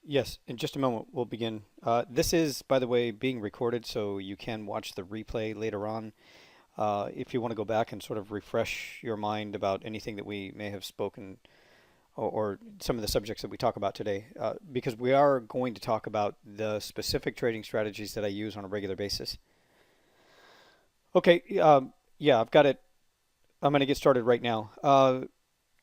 Yes, in just a moment we'll begin. This is, by the way, being recorded, so you can watch the replay later on. If you want to go back and sort of refresh your mind about anything that we may have spoken or some of the subjects that we talk about today, because we are going to talk about the specific trading strategies that I use on a regular basis. Okay, yeah, I've got it. I'm going to get started right now.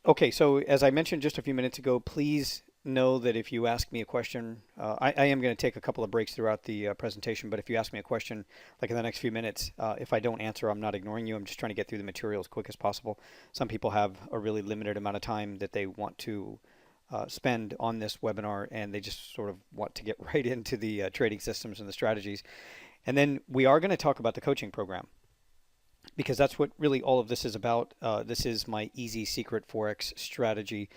Okay, so as I mentioned just a few minutes ago, please know that if you ask me a question, I am going to take a couple of breaks throughout the presentation, but if you ask me a question, like in the next few minutes, if I don't answer, I'm not ignoring you. I'm just trying to get through the material as quick as possible. Some people have a really limited amount of time that they want to spend on this webinar, and they just sort of want to get right into the trading systems and the strategies. And then we are going to talk about the coaching program because that's what really all of this is about. This is my easy secret Forex strategy.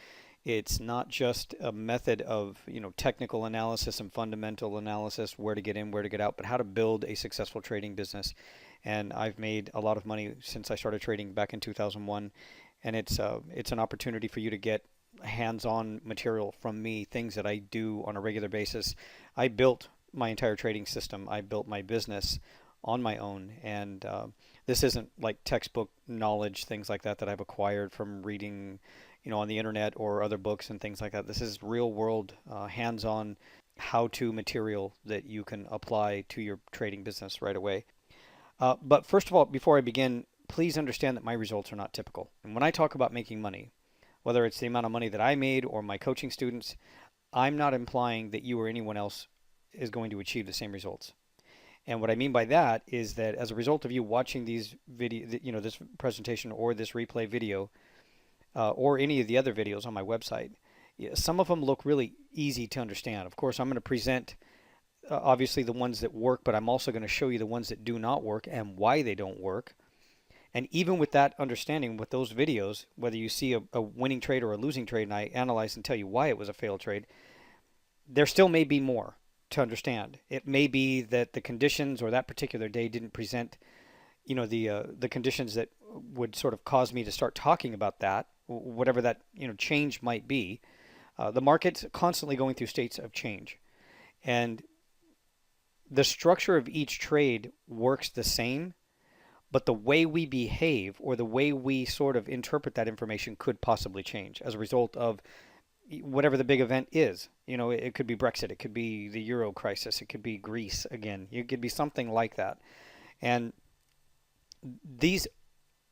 It's not just a method of, technical analysis and fundamental analysis, where to get in, where to get out, but how to build a successful trading business. And I've made a lot of money since I started trading back in 2001, and it's an opportunity for you to get hands-on material from me, things that I do on a regular basis. I built my entire trading system. I built my business on my own, and this isn't like textbook knowledge, things like that I've acquired from reading, on the internet or other books and things like that. This is real world, hands-on how-to material that you can apply to your trading business right away. But first of all, before I begin, please understand that my results are not typical. And when I talk about making money, whether it's the amount of money that I made or my coaching students, I'm not implying that you or anyone else is going to achieve the same results. And what I mean by that is that as a result of you watching these video, this presentation or this replay video, or any of the other videos on my website, some of them look really easy to understand. Of course, I'm going to present obviously the ones that work, but I'm also going to show you the ones that do not work and why they don't work. And even with that understanding, with those videos, whether you see a winning trade or a losing trade, and I analyze and tell you why it was a failed trade, there still may be more to understand. It may be that the conditions or that particular day didn't present, the conditions that would sort of cause me to start talking about that, whatever that change might be. The market's constantly going through states of change, and the structure of each trade works the same, but the way we behave or the way we sort of interpret that information could possibly change as a result of whatever the big event is. It could be Brexit, it could be the Euro crisis, it could be Greece again, it could be something like that. And these,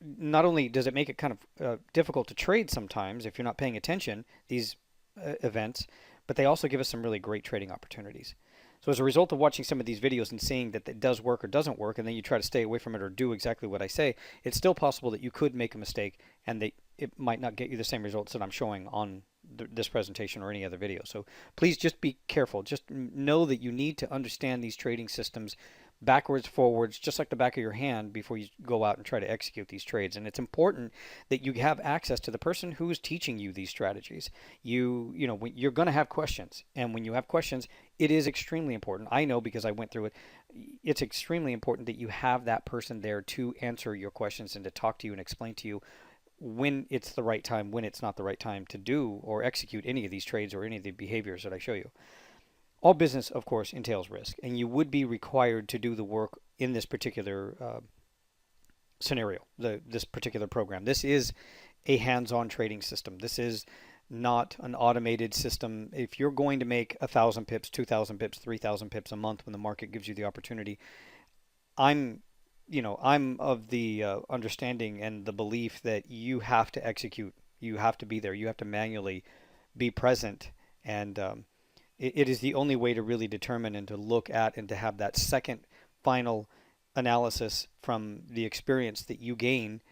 not only does it make it kind of difficult to trade sometimes if you're not paying attention, these events, but they also give us some really great trading opportunities. So as a result of watching some of these videos and seeing that it does work or doesn't work, and then you try to stay away from it or do exactly what I say, it's still possible that you could make a mistake and that it might not get you the same results that I'm showing on this presentation or any other video. So please just be careful. Just know that you need to understand these trading systems backwards, forwards, just like the back of your hand before you go out and try to execute these trades. And it's important that you have access to the person who is teaching you these strategies. You're going to have questions, and when you have questions, it is extremely important. I know because I went through it. It's extremely important that you have that person there to answer your questions and to talk to you and explain to you when it's the right time, when it's not the right time to do or execute any of these trades or any of the behaviors that I show you. All business, of course, entails risk, and you would be required to do the work in this particular scenario, this particular program. This is a hands-on trading system. This is not an automated system. If you're going to make 1,000 pips, 2,000 pips, 3,000 pips a month when the market gives you the opportunity, I'm I'm of the understanding and the belief that you have to execute. You have to be there. You have to manually be present, and it is the only way to really determine and to look at and to have that second final analysis from the experience that you gain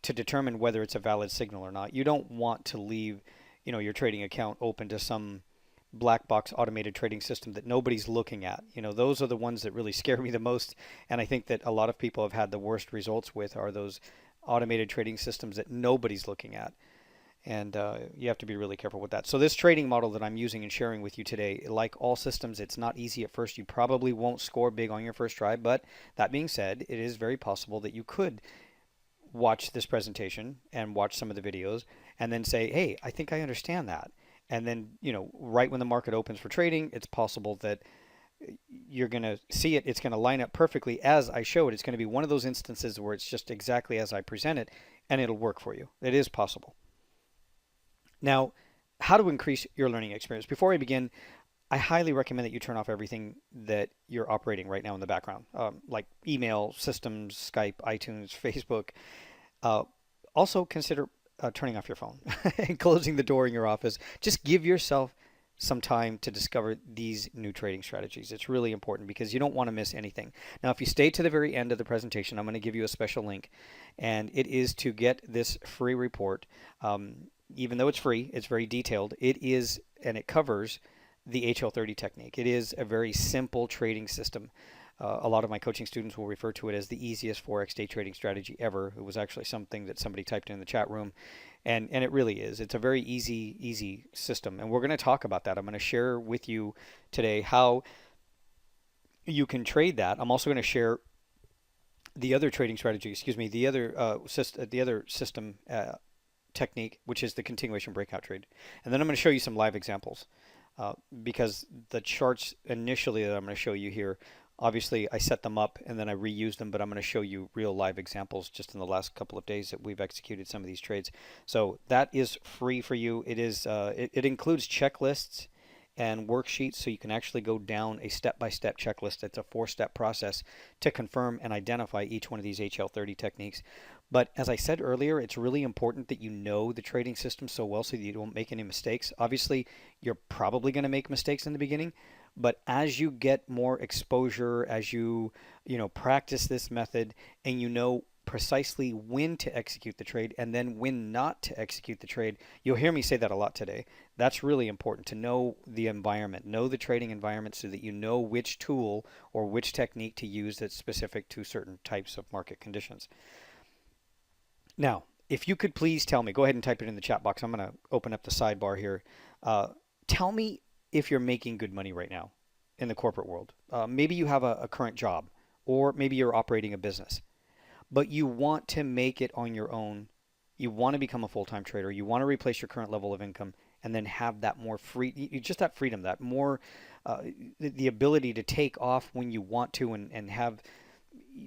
to determine whether it's a valid signal or not. You don't want to leave, your trading account open to some black box automated trading system that nobody's looking at. Those are the ones that really scare me the most, and I think that a lot of people have had the worst results with are those automated trading systems that nobody's looking at. And you have to be really careful with that. So this trading model that I'm using and sharing with you today, like all systems, it's not easy at first. You probably won't score big on your first try, but that being said, it is very possible that you could watch this presentation and watch some of the videos and then say, hey, I think I understand that. And then, right when the market opens for trading, it's possible that you're going to see it. It's going to line up perfectly as I showed. It's going to be one of those instances where it's just exactly as I present it, and it'll work for you. It is possible. Now, how to increase your learning experience. Before I begin, I highly recommend that you turn off everything that you're operating right now in the background, like email, systems, Skype, iTunes, Facebook. Uh, Also consider turning off your phone and closing the door in your office. Just give yourself some time to discover these new trading strategies. It's really important because you don't want to miss anything. Now, if you stay to the very end of the presentation, I'm going to give you a special link, and it is to get this free report. Even though it's free, it's very detailed. It is, and it covers the HL30 technique. It is a very simple trading system. A lot of my coaching students will refer to it as the easiest Forex day trading strategy ever. It was actually something that somebody typed in the chat room, and it really is. It's a very easy system, and we're going to talk about that. I'm going to share with you today how you can trade that. I'm also going to share the other trading strategy, excuse me, the other system technique, which is the continuation breakout trade. And then I'm going to show you some live examples because the charts initially that I'm going to show you here, obviously I set them up and then I reuse them, but I'm going to show you real live examples just in the last couple of days that we've executed some of these trades. So that is free for you. It is it includes checklists and worksheets, so you can actually go down a step-by-step checklist. It's a 4-step process to confirm and identify each one of these HL30 techniques. But as I said earlier, it's really important that you know the trading system so well so that you don't make any mistakes. Obviously, you're probably going to make mistakes in the beginning, but as you get more exposure, as practice this method, and you know precisely when to execute the trade and then when not to execute the trade. You'll hear me say that a lot today. That's really important, to know the environment, know the trading environment, so that you know which tool or which technique to use that's specific to certain types of market conditions. Now, if you could please tell me, go ahead and type it in the chat box. I'm going to open up the sidebar here. Tell me if you're making good money right now in the corporate world. Maybe you have a current job, or maybe you're operating a business, but you want to make it on your own. You want to become a full-time trader. You want to replace your current level of income and then have that more free, just that freedom, that more, the ability to take off when you want to, and have,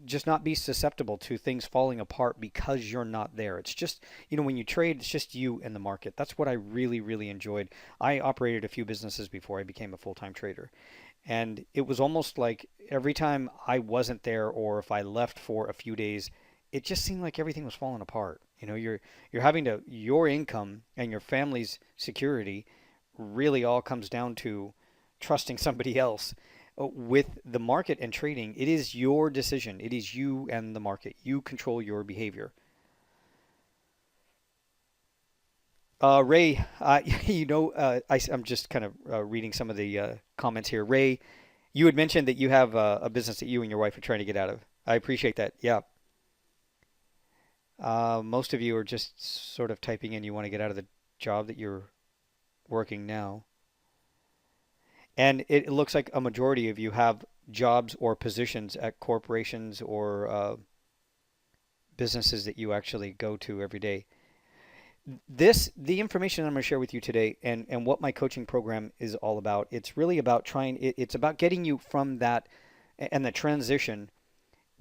just not be susceptible to things falling apart because you're not there. It's just, when you trade, it's just you and the market. That's what I really enjoyed. I operated a few businesses before I became a full-time trader. And it was almost like every time I wasn't there, or if I left for a few days, it just seemed like everything was falling apart. You're having to, your income and your family's security really all comes down to trusting somebody else. With the market and trading, it is your decision. It is you and the market. You control your behavior. Ray, I'm just kind of reading some of the comments here. Ray, you had mentioned that you have a business that you and your wife are trying to get out of. I appreciate that. Yeah. Most of you are just sort of typing in you want to get out of the job that you're working now. And it looks like a majority of you have jobs or positions at corporations or businesses that you actually go to every day. The information I'm going to share with you today, and what my coaching program is all about, it's really about it's about getting you from that, and the transition,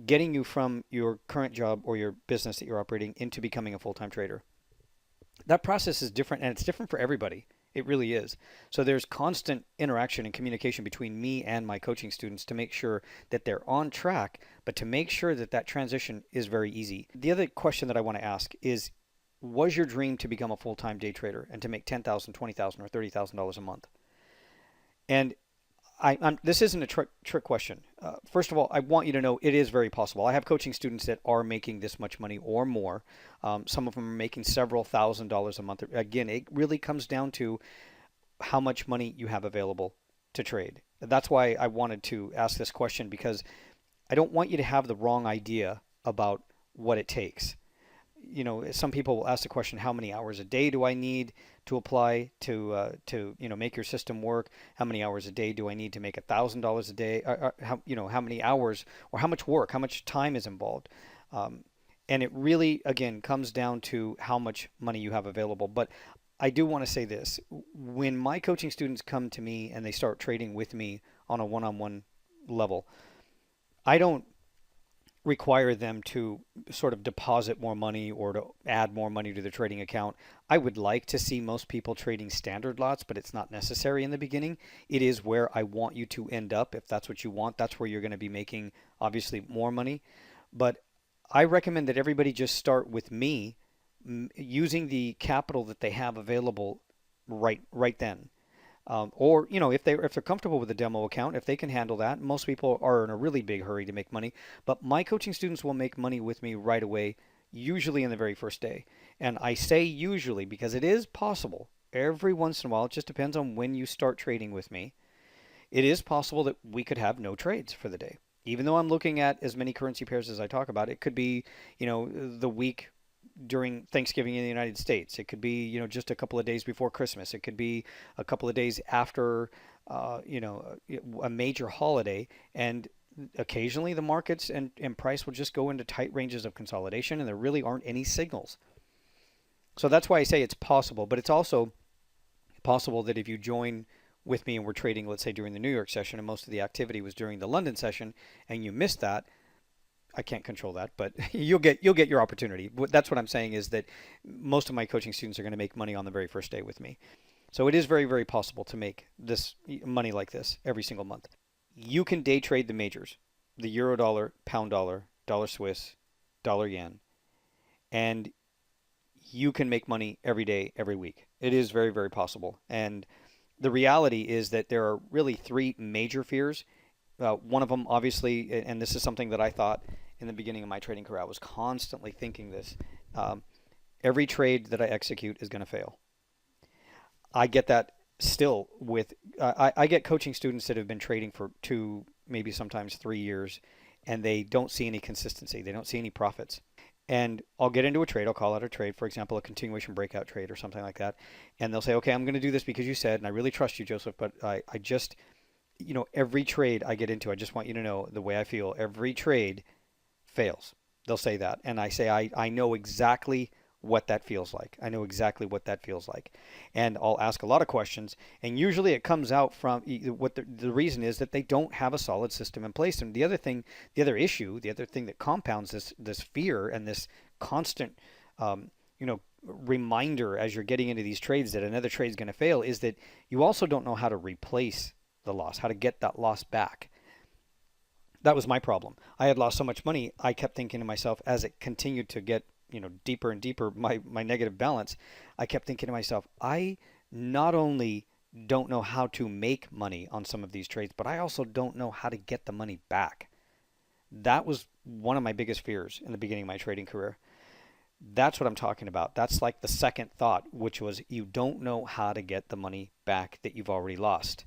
getting you from your current job or your business that you're operating into becoming a full-time trader. That process is different, and it's different for everybody. It really is. So there's constant interaction and communication between me and my coaching students to make sure that they're on track, but to make sure that that transition is very easy. The other question that I want to ask is, was your dream to become a full-time day trader and to make $10,000, $20,000, or $30,000 a month? And this isn't a trick question. First of all, I want you to know it is very possible. I have coaching students that are making this much money or more. Some of them are making several $1,000s a month. Again, it really comes down to how much money you have available to trade. That's why I wanted to ask this question, because I don't want you to have the wrong idea about what it takes. Some people will ask the question, how many hours a day do I need to apply to make your system work? How many hours a day do I need to make $1,000 a day? How many hours, or how much work, how much time is involved? And it really, again, comes down to how much money you have available. But I do want to say this. When my coaching students come to me and they start trading with me on a one-on-one level, I don't require them to sort of deposit more money or to add more money to their trading account. I would like to see most people trading standard lots, but it's not necessary in the beginning. It is where I want you to end up. If that's what you want, that's where you're going to be making obviously more money. But I recommend that everybody just start with me using the capital that they have available right then. Or if they're comfortable with a demo account, if they can handle that, most people are in a really big hurry to make money. But my coaching students will make money with me right away, usually in the very first day. And I say usually because it is possible. Every once in a while, it just depends on when you start trading with me. It is possible that we could have no trades for the day. Even though I'm looking at as many currency pairs as I talk about, it could be, the week during Thanksgiving in the United States. It could be, just a couple of days before Christmas. It could be a couple of days after, a major holiday. And occasionally the markets and price will just go into tight ranges of consolidation, and there really aren't any signals. So that's why I say it's possible, but it's also possible that if you join with me and we're trading, let's say during the New York session, and most of the activity was during the London session, and you missed that, I can't control that, but you'll get your opportunity. That's what I'm saying, is that most of my coaching students are going to make money on the very first day with me. So it is very, very possible to make this money like this every single month. You can day trade the majors, the euro dollar, pound dollar, dollar Swiss, dollar yen, and you can make money every day, every week. It is very, very possible. And the reality is that there are really three major fears. One of them, obviously, and this is something that I thought in the beginning of my trading career, I was constantly thinking this. Every trade that I execute is going to fail. I get that still with, I get coaching students that have been trading for 2, maybe sometimes 3 years, and they don't see any consistency. They don't see any profits. And I'll get into a trade. I'll call out a trade, for example, a continuation breakout trade or something like that. And they'll say, okay, I'm going to do this because you said, and I really trust you, Joseph, but I just, every trade I get into, I just want you to know the way I feel. Every trade fails. They'll say that. And I say, I know exactly what that feels like. I know exactly what that feels like. And I'll ask a lot of questions. And usually it comes out from what the reason is that they don't have a solid system in place. And the other thing that compounds this fear and this constant, reminder as you're getting into these trades that another trade is going to fail is that you also don't know how to replace the loss, how to get that loss back. That was my problem. I had lost so much money. I kept thinking to myself, as it continued to get deeper and deeper, my negative balance, I kept thinking to myself, I not only don't know how to make money on some of these trades, but I also don't know how to get the money back. That was one of my biggest fears in the beginning of my trading career. That's what I'm talking about. That's like the second thought, which was you don't know how to get the money back that you've already lost.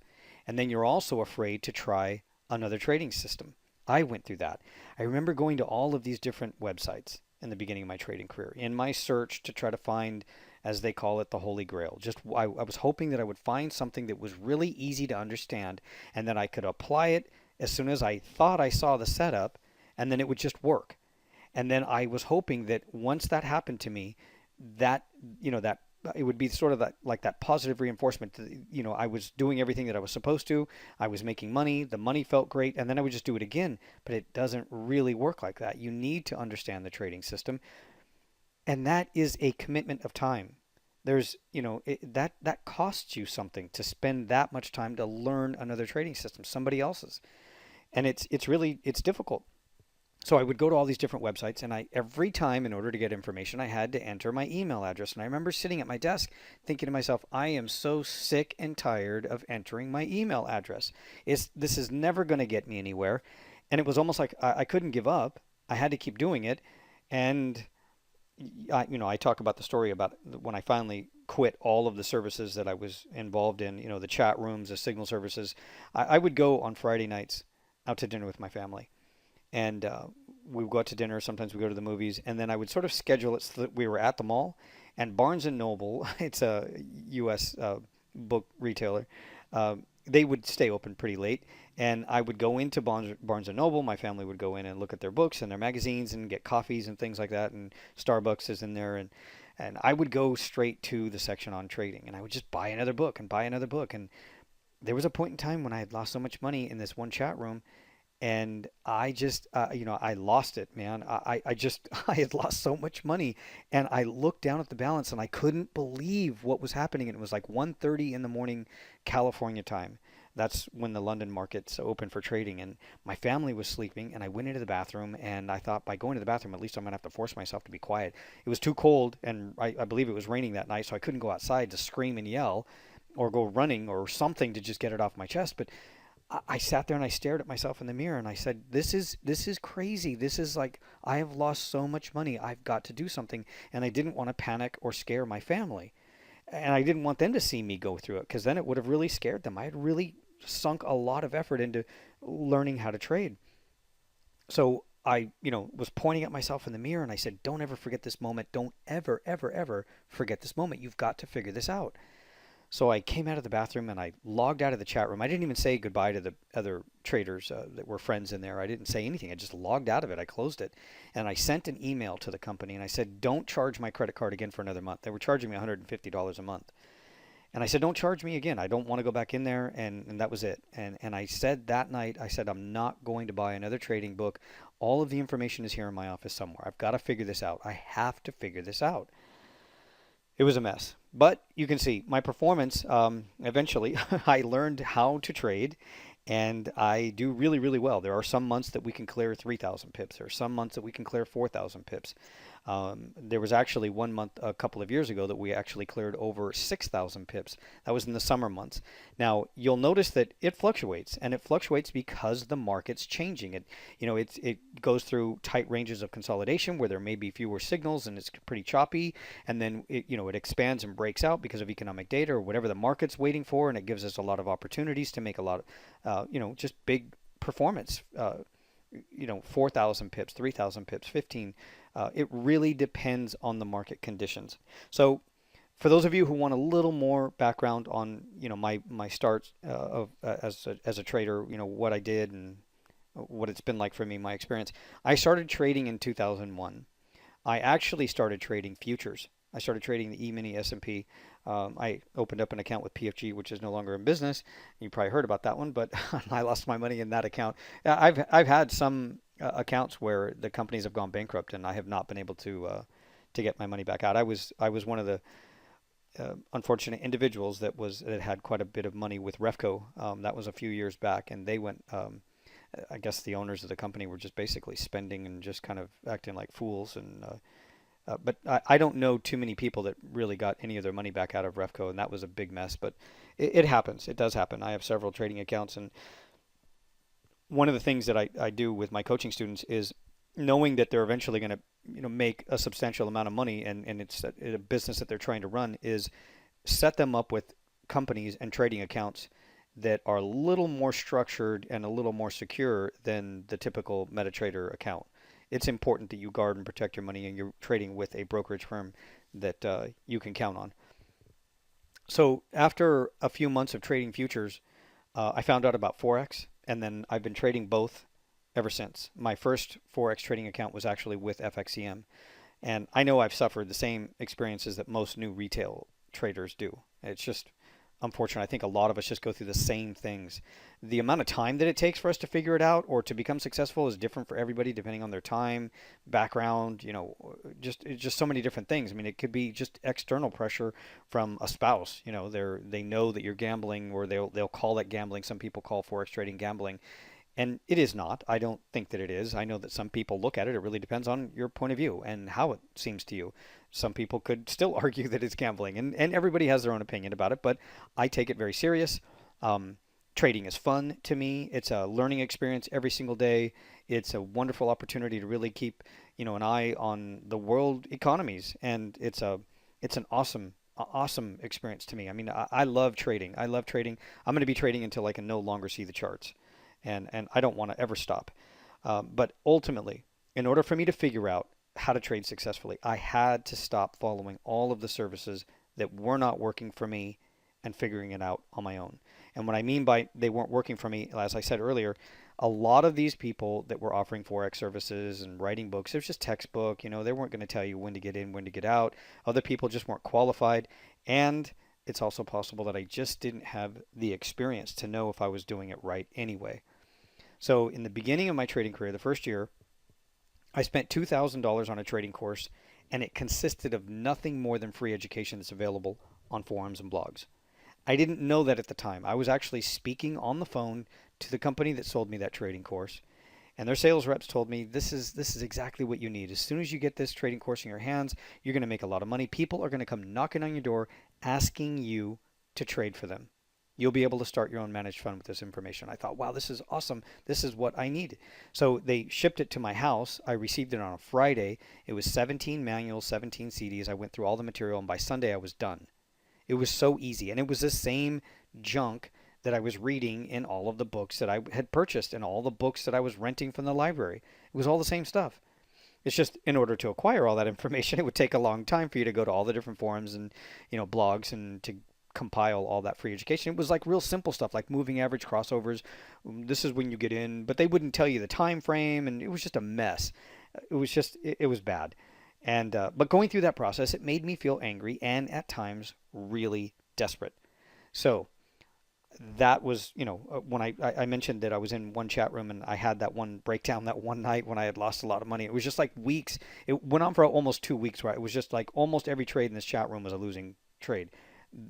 And then you're also afraid to try another trading system. I went through that. I remember going to all of these different websites in the beginning of my trading career in my search to try to find, as they call it, the Holy Grail. I was hoping that I would find something that was really easy to understand and that I could apply it as soon as I thought I saw the setup, and then it would just work. And then I was hoping that once that happened to me, that it would be sort of like that positive reinforcement. I was doing everything that I was supposed to. I was making money. The money felt great. And then I would just do it again. But it doesn't really work like that. You need to understand the trading system. And that is a commitment of time. There's, that costs you something to spend that much time to learn another trading system, somebody else's. And it's difficult. So I would go to all these different websites, and every time in order to get information, I had to enter my email address. And I remember sitting at my desk thinking to myself, I am so sick and tired of entering my email address. This is never going to get me anywhere. And it was almost like I couldn't give up. I had to keep doing it. And I talk about the story about when I finally quit all of the services that I was involved in, the chat rooms, the signal services. I would go on Friday nights out to dinner with my family. And we would go out to dinner. Sometimes we go to the movies. And then I would sort of schedule it so that we were at the mall. And Barnes & Noble, it's a U.S. Book retailer, they would stay open pretty late. And I would go into Barnes & Noble. My family would go in and look at their books and their magazines and get coffees and things like that. And Starbucks is in there. And I would go straight to the section on trading, and I would just buy another book and buy another book. And there was a point in time when I had lost so much money in this one chat room, and I just, I lost it, man. I just, I had lost so much money, and I looked down at the balance, and I couldn't believe what was happening. And it was like 1:30 in the morning, California time. That's when the London markets open for trading, and my family was sleeping. And I went into the bathroom, and I thought by going to the bathroom, at least I'm gonna have to force myself to be quiet. It was too cold, and I believe it was raining that night, so I couldn't go outside to scream and yell, or go running or something to just get it off my chest. But I sat there and I stared at myself in the mirror and I said, this is crazy. This is like, I have lost so much money. I've got to do something. And I didn't want to panic or scare my family. And I didn't want them to see me go through it, because then it would have really scared them. I had really sunk a lot of effort into learning how to trade. So I, was pointing at myself in the mirror and I said, don't ever forget this moment. Don't ever, ever, ever forget this moment. You've got to figure this out. So I came out of the bathroom and I logged out of the chat room. I didn't even say goodbye to the other traders that were friends in there. I didn't say anything. I just logged out of it. I closed it. And I sent an email to the company and I said, don't charge my credit card again for another month. They were charging me $150 a month. And I said, don't charge me again. I don't want to go back in there. And that was it. And I said that night, I said, I'm not going to buy another trading book. All of the information is here in my office somewhere. I've got to figure this out. I have to figure this out. It was a mess. But you can see my performance. Eventually, I learned how to trade, and I do really, really well. There are some months that we can clear 3,000 pips. There are some months that we can clear 4,000 pips. There was actually one month a couple of years ago that we actually cleared over 6,000 pips. That was in the summer months. Now, you'll notice that it fluctuates, and it fluctuates because the market's changing. It goes through tight ranges of consolidation where there may be fewer signals and it's pretty choppy, and then it expands and breaks out because of economic data or whatever the market's waiting for, and it gives us a lot of opportunities to make a lot of, just big performance. 4,000 pips, 3,000 pips, 15. It really depends on the market conditions. So for those of you who want a little more background on, my start as a trader, what I did and what it's been like for me, my experience. I started trading in 2001. I actually started trading futures. I started trading the E-mini S&P. I opened up an account with PFG, which is no longer in business. You probably heard about that one, but I lost my money in that account. I've had some accounts where the companies have gone bankrupt, and I have not been able to get my money back out. I was one of the unfortunate individuals that had quite a bit of money with Refco. That was a few years back, and they went. I guess the owners of the company were just basically spending and just kind of acting like fools, and but I don't know too many people that really got any of their money back out of Refco, and that was a big mess. But it happens. It does happen. I have several trading accounts, and one of the things that I do with my coaching students is knowing that they're eventually going to make a substantial amount of money, and it's a business that they're trying to run, is set them up with companies and trading accounts that are a little more structured and a little more secure than the typical MetaTrader account. It's important that you guard and protect your money, and you're trading with a brokerage firm that you can count on. So after a few months of trading futures, I found out about Forex, and then I've been trading both ever since. My first Forex trading account was actually with FXCM, and I know I've suffered the same experiences that most new retail traders do. It's just unfortunate. I think a lot of us just go through the same things. The amount of time that it takes for us to figure it out or to become successful is different for everybody depending on their time, background, just so many different things. I mean, it could be just external pressure from a spouse. They know that you're gambling, or they'll call it gambling. Some people call Forex trading gambling. And it is not. I don't think that it is. I know that some people look at it. It really depends on your point of view and how it seems to you. Some people could still argue that it's gambling, and everybody has their own opinion about it, but I take it very serious. Trading is fun to me. It's a learning experience every single day. It's a wonderful opportunity to really keep, an eye on the world economies, and it's an awesome experience to me. I mean, I love trading. I love trading. I'm going to be trading until I can no longer see the charts. And I don't want to ever stop. But ultimately, in order for me to figure out how to trade successfully, I had to stop following all of the services that were not working for me and figuring it out on my own. And what I mean by they weren't working for me, as I said earlier, a lot of these people that were offering Forex services and writing books, it was just textbook. They weren't going to tell you when to get in, when to get out. Other people just weren't qualified. And it's also possible that I just didn't have the experience to know if I was doing it right anyway. So in the beginning of my trading career, the first year, I spent $2,000 on a trading course, and it consisted of nothing more than free education that's available on forums and blogs. I didn't know that at the time. I was actually speaking on the phone to the company that sold me that trading course, and their sales reps told me this is exactly what you need. As soon as you get this trading course in your hands, you're going to make a lot of money. People are going to come knocking on your door asking you to trade for them. You'll be able to start your own managed fund with this information. I thought, wow, this is awesome. This is what I need. So they shipped it to my house. I received it on a Friday. It was 17 manuals, 17 CDs. I went through all the material, and by Sunday I was done. It was so easy. And it was the same junk that I was reading in all of the books that I had purchased and all the books that I was renting from the library. It was all the same stuff. It's just in order to acquire all that information, it would take a long time for you to go to all the different forums and blogs and to compile all that free education. It was like real simple stuff like moving average crossovers. This is when you get in, but they wouldn't tell you the time frame, and it was just a mess. It was bad. And but going through that process, it made me feel angry and at times really desperate. So that was, when I mentioned that I was in one chat room and I had that one breakdown that one night when I had lost a lot of money. It was just like weeks. It went on for almost 2 weeks, where it was just like almost every trade in this chat room was a losing trade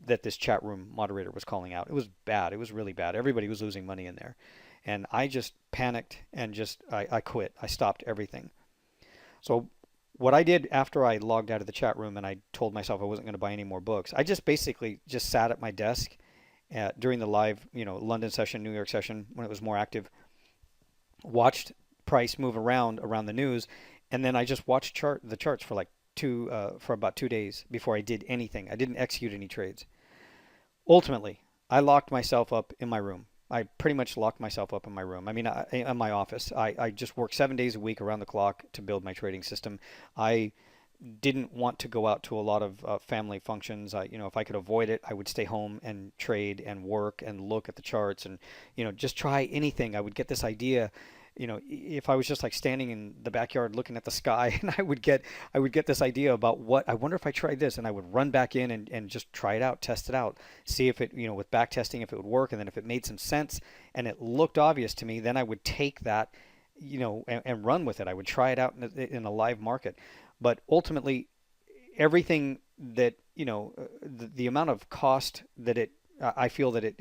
that this chat room moderator was calling out. It was bad. It was really bad. Everybody was losing money in there. And I just panicked and I quit. I stopped everything. So what I did after I logged out of the chat room and I told myself I wasn't going to buy any more books, I just basically just sat at my desk during the live, London session, New York session, when it was more active, watched price move around the news, and then I just watched the charts for like for about 2 days before I did anything. I didn't execute any trades. Ultimately, I locked myself up in my room. I pretty much locked myself up in my room. I mean, in my office. I just worked 7 days a week around the clock to build my trading system. I didn't want to go out to a lot of family functions. If I could avoid it, I would stay home and trade and work and look at the charts and, just try anything. I would get this idea, if I was just like standing in the backyard looking at the sky, and I would get this idea about I wonder if I tried this, and I would run back in and just try it out, test it out, see if it, with back testing, if it would work. And then if it made some sense and it looked obvious to me, then I would take that, and run with it. I would try it out in a live market. But ultimately, everything that, the amount of cost that I feel that it,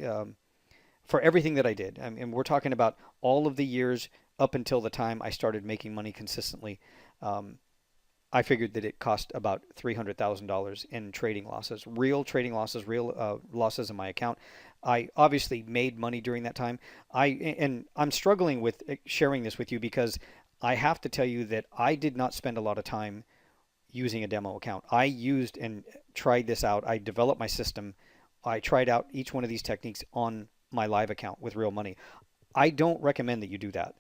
for everything that I did, I mean, we're talking about all of the years up until the time I started making money consistently. I figured that it cost about $300,000 in trading losses, real trading losses, real losses in my account. I obviously made money during that time. And I'm struggling with sharing this with you because I have to tell you that I did not spend a lot of time using a demo account. I used and tried this out. I developed my system. I tried out each one of these techniques on my live account with real money. I don't recommend that you do that.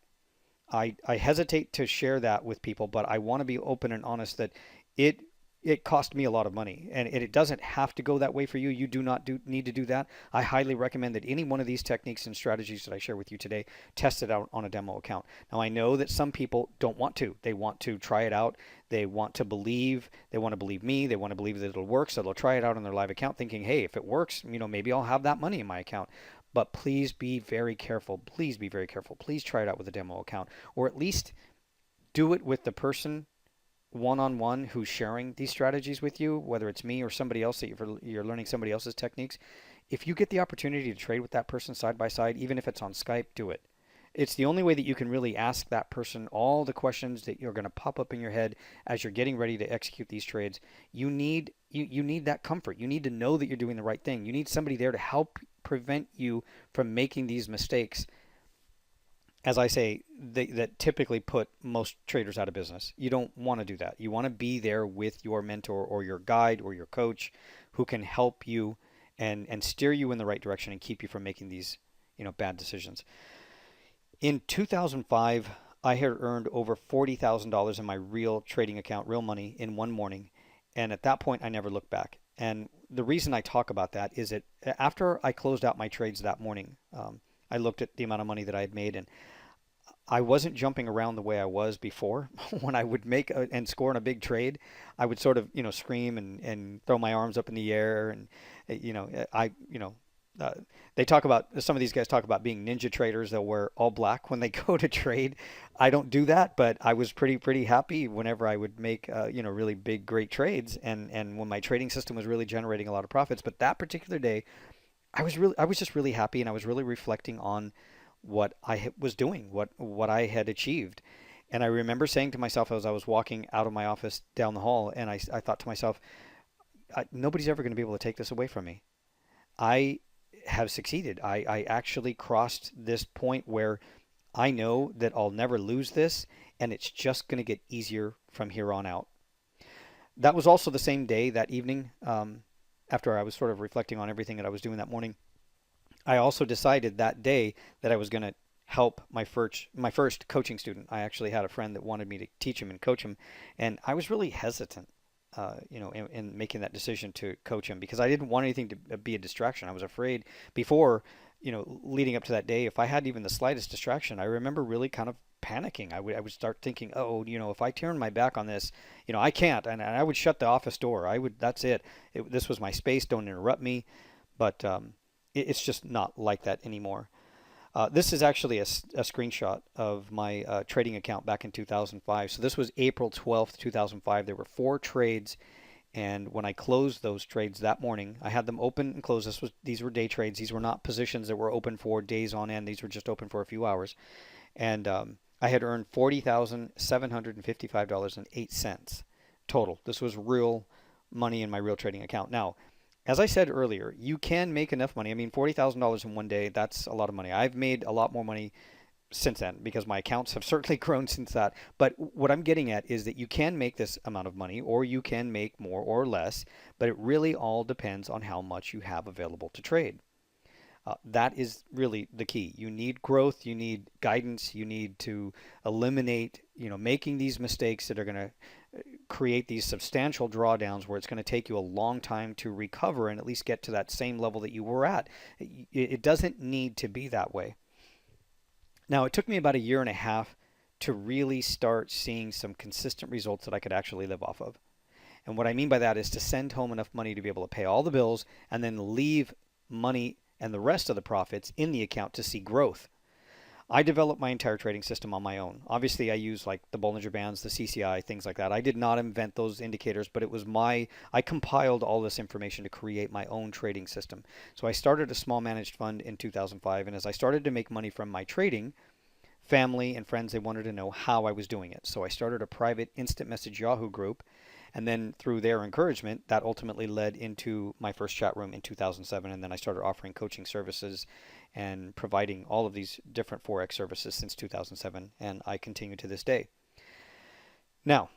I hesitate to share that with people, but I want to be open and honest that it cost me a lot of money, and it doesn't have to go that way for you. You do not need to do that. I highly recommend that any one of these techniques and strategies that I share with you today, test it out on a demo account. Now, I know that some people don't want to. They want to try it out. They want to believe. They want to believe me. They want to believe that it'll work, so they'll try it out on their live account thinking, hey, if it works, maybe I'll have that money in my account. But please be very careful. Please be very careful. Please try it out with a demo account, or at least do it with the person one-on-one who's sharing these strategies with you, whether it's me or somebody else that you're learning somebody else's techniques. If you get the opportunity to trade with that person side by side, even if it's on Skype, do it. It's the only way that you can really ask that person all the questions that you're going to pop up in your head as you're getting ready to execute these trades. You need that comfort. You need to know that you're doing the right thing. You need somebody there to help prevent you from making these mistakes, as I say, that typically put most traders out of business. You don't want to do that. You want to be there with your mentor or your guide or your coach who can help you and steer you in the right direction and keep you from making these bad decisions. In 2005, I had earned over $40,000 in my real trading account, real money, in one morning. And at that point, I never looked back. And the reason I talk about that is that after I closed out my trades that morning, I looked at the amount of money that I had made, and I wasn't jumping around the way I was before. When I would make and score in a big trade, I would sort of, scream and throw my arms up in the air. And, uh, they talk about, some of these guys talk about being ninja traders. They'll wear all black when they go to trade. I don't do that, but I was pretty happy whenever I would make, really big, great trades. And when my trading system was really generating a lot of profits. But that particular day, I was just really happy, and I was really reflecting on what was doing, what I had achieved. And I remember saying to myself as I was walking out of my office down the hall, and I thought to myself, nobody's ever going to be able to take this away from me. I have succeeded. I actually crossed this point where I know that I'll never lose this, and it's just going to get easier from here on out. That was also the same day, that evening, after I was sort of reflecting on everything that I was doing that morning. I also decided that day that I was going to help my first coaching student. I actually had a friend that wanted me to teach him and coach him, and I was really hesitant, in making that decision to coach him, because I didn't want anything to be a distraction. I was afraid before, leading up to that day, if I had even the slightest distraction, I remember really kind of panicking. I would start thinking, oh, if I turn my back on this, I can't, and I would shut the office door. That's it. This was my space. Don't interrupt me. But it's just not like that anymore. This is actually a screenshot of my trading account back in 2005. So this was April 12th, 2005. There were 4 trades, and when I closed those trades that morning, I had them open and closed. These were day trades. These were not positions that were open for days on end. These were just open for a few hours. And I had earned $40,755.08 total. This was real money in my real trading account. Now, as I said earlier, you can make enough money. I mean, $40,000 in one day, that's a lot of money. I've made a lot more money since then, because my accounts have certainly grown since that. But what I'm getting at is that you can make this amount of money, or you can make more or less, but it really all depends on how much you have available to trade. That is really the key. You need growth, you need guidance, you need to eliminate, making these mistakes that are going to create these substantial drawdowns where it's going to take you a long time to recover and at least get to that same level that you were at. It doesn't need to be that way. Now, it took me about a year and a half to really start seeing some consistent results that I could actually live off of. And what I mean by that is to send home enough money to be able to pay all the bills and then leave money and the rest of the profits in the account to see growth. I developed my entire trading system on my own. Obviously, I use like the Bollinger Bands, the CCI, things like that. I did not invent those indicators, but I compiled all this information to create my own trading system. So I started a small managed fund in 2005, and as I started to make money from my trading, family and friends, they wanted to know how I was doing it. So I started a private instant message Yahoo group, and then through their encouragement, that ultimately led into my first chat room in 2007. And then I started offering coaching services and providing all of these different Forex services since 2007. And I continue to this day. Now,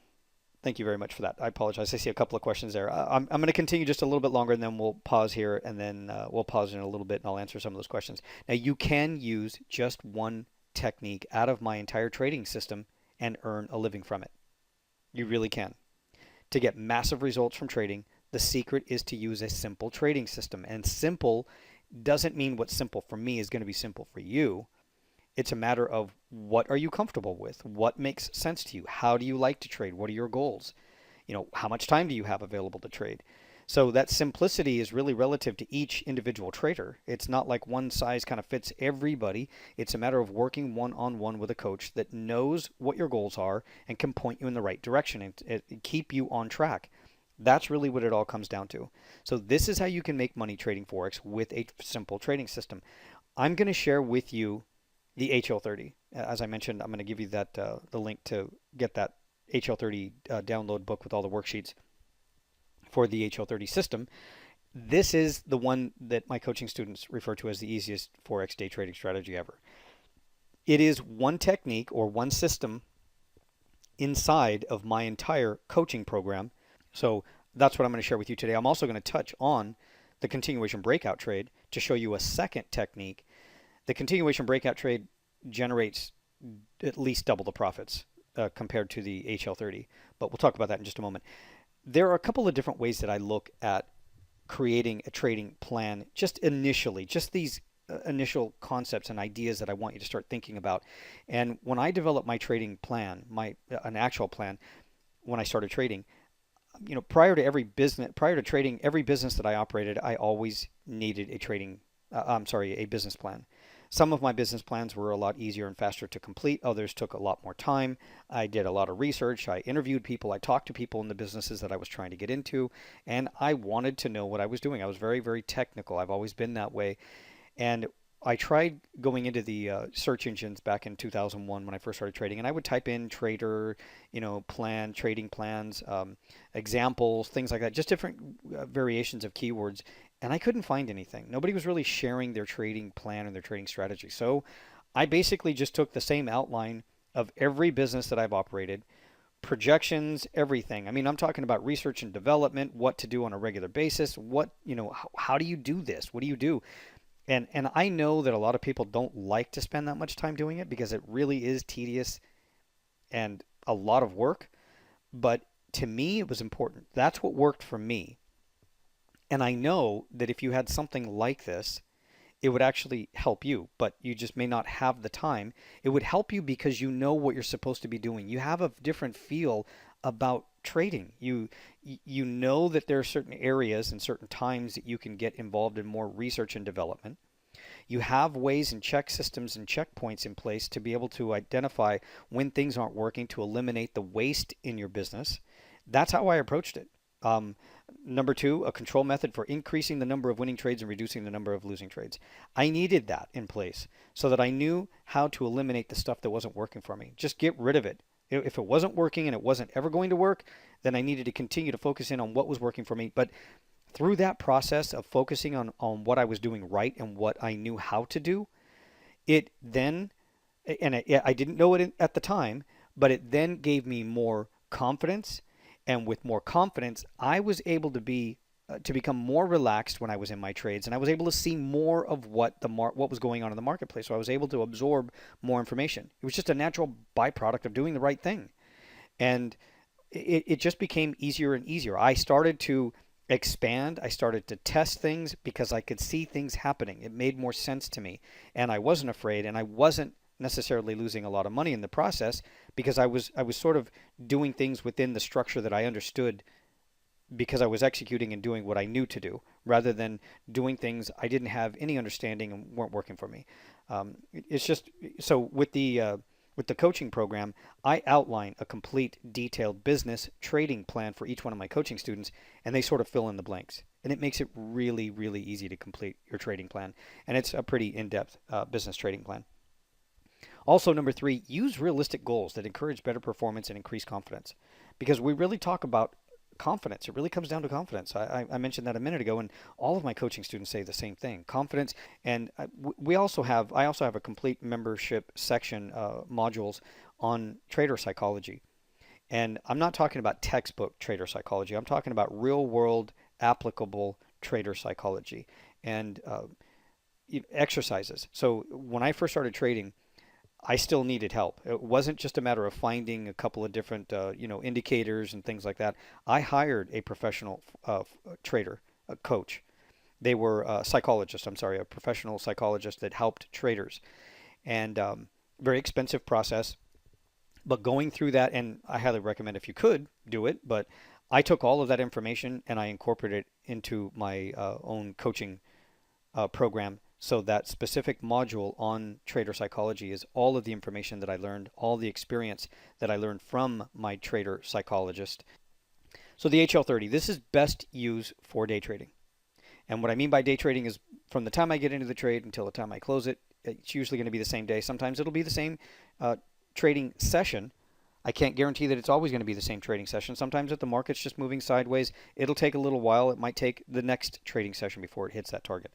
thank you very much for that. I apologize. I see a couple of questions there. I'm going to continue just a little bit longer, and then we'll pause here, and then we'll pause in a little bit, and I'll answer some of those questions. Now, you can use just one technique out of my entire trading system and earn a living from it. You really can. To get massive results from trading, the secret is to use a simple trading system. And simple doesn't mean what's simple for me is going to be simple for you. It's a matter of what are you comfortable with? What makes sense to you? How do you like to trade? What are your goals? How much time do you have available to trade? So that simplicity is really relative to each individual trader. It's not like one size kind of fits everybody. It's a matter of working one-on-one with a coach that knows what your goals are and can point you in the right direction and keep you on track. That's really what it all comes down to. So this is how you can make money trading Forex with a simple trading system. I'm going to share with you the HL30. As I mentioned, I'm going to give you that the link to get that HL30 download book with all the worksheets for the HL30 system. This is the one that my coaching students refer to as the easiest Forex day trading strategy ever. It is one technique or one system inside of my entire coaching program. So that's what I'm going to share with you today. I'm also going to touch on the continuation breakout trade to show you a second technique. The continuation breakout trade generates at least double the profits compared to the HL30, but we'll talk about that in just a moment. There are a couple of different ways that I look at creating a trading plan just initially, just these initial concepts and ideas that I want you to start thinking about. And when I developed my trading plan, my an actual plan, when I started trading, prior to trading every business that I operated, I always needed a business plan. Some of my business plans were a lot easier and faster to complete. Others took a lot more time. I did a lot of research. I interviewed people. I talked to people in the businesses that I was trying to get into, and I wanted to know what I was doing. I was very, very technical. I've always been that way. And I tried going into the search engines back in 2001 when I first started trading, and I would type in trader, plan, trading plans, examples, things like that, just different variations of keywords, and I couldn't find anything. Nobody was really sharing their trading plan and their trading strategy. So I basically just took the same outline of every business that I've operated, projections, everything. I mean, I'm talking about research and development, what to do on a regular basis, how do you do this? What do you do? And I know that a lot of people don't like to spend that much time doing it because it really is tedious and a lot of work. But to me, it was important. That's what worked for me. And I know that if you had something like this, it would actually help you, but you just may not have the time. It would help you because you know what you're supposed to be doing. You have a different feel about trading. You know that there are certain areas and certain times that you can get involved in more research and development. You have ways and check systems and checkpoints in place to be able to identify when things aren't working to eliminate the waste in your business. That's how I approached it. Number two, a control method for increasing the number of winning trades and reducing the number of losing trades. I needed that in place so that I knew how to eliminate the stuff that wasn't working for me. Just get rid of it. If it wasn't working and it wasn't ever going to work, then I needed to continue to focus in on what was working for me. But through that process of focusing on what I was doing right and what I knew how to do, it then, I didn't know it at the time, but it then gave me more confidence. And with more confidence, I was able to become more relaxed when I was in my trades, and I was able to see more of what was going on in the marketplace. So I was able to absorb more information. It was just a natural byproduct of doing the right thing, and it just became easier and easier. I started to expand. I started to test things because I could see things happening. It made more sense to me, and I wasn't afraid, and I wasn't necessarily losing a lot of money in the process because I was sort of doing things within the structure that I understood because I was executing and doing what I knew to do rather than doing things I didn't have any understanding and weren't working for me. It's just so with the coaching program, I outline a complete detailed business trading plan for each one of my coaching students, and they sort of fill in the blanks. And it makes it really, really easy to complete your trading plan. And it's a pretty in-depth business trading plan. Also, number three, use realistic goals that encourage better performance and increase confidence. Because we really talk about confidence. It really comes down to confidence. I mentioned that a minute ago, and all of my coaching students say the same thing: confidence. And I also have a complete membership section, modules on trader psychology. And I'm not talking about textbook trader psychology. I'm talking about real world applicable trader psychology and exercises. So when I first started trading, I still needed help. It wasn't just a matter of finding a couple of different, indicators and things like that. I hired a professional trader, a coach. They were a psychologist. I'm sorry, a professional psychologist that helped traders, and very expensive process. But going through that, and I highly recommend if you could do it. But I took all of that information and I incorporated it into my own coaching program. So that specific module on trader psychology is all of the information that I learned, all the experience that I learned from my trader psychologist. So the HL30, this is best used for day trading. And what I mean by day trading is from the time I get into the trade until the time I close it, it's usually going to be the same day. Sometimes it'll be the same trading session. I can't guarantee that it's always going to be the same trading session. Sometimes if the market's just moving sideways, it'll take a little while. It might take the next trading session before it hits that target.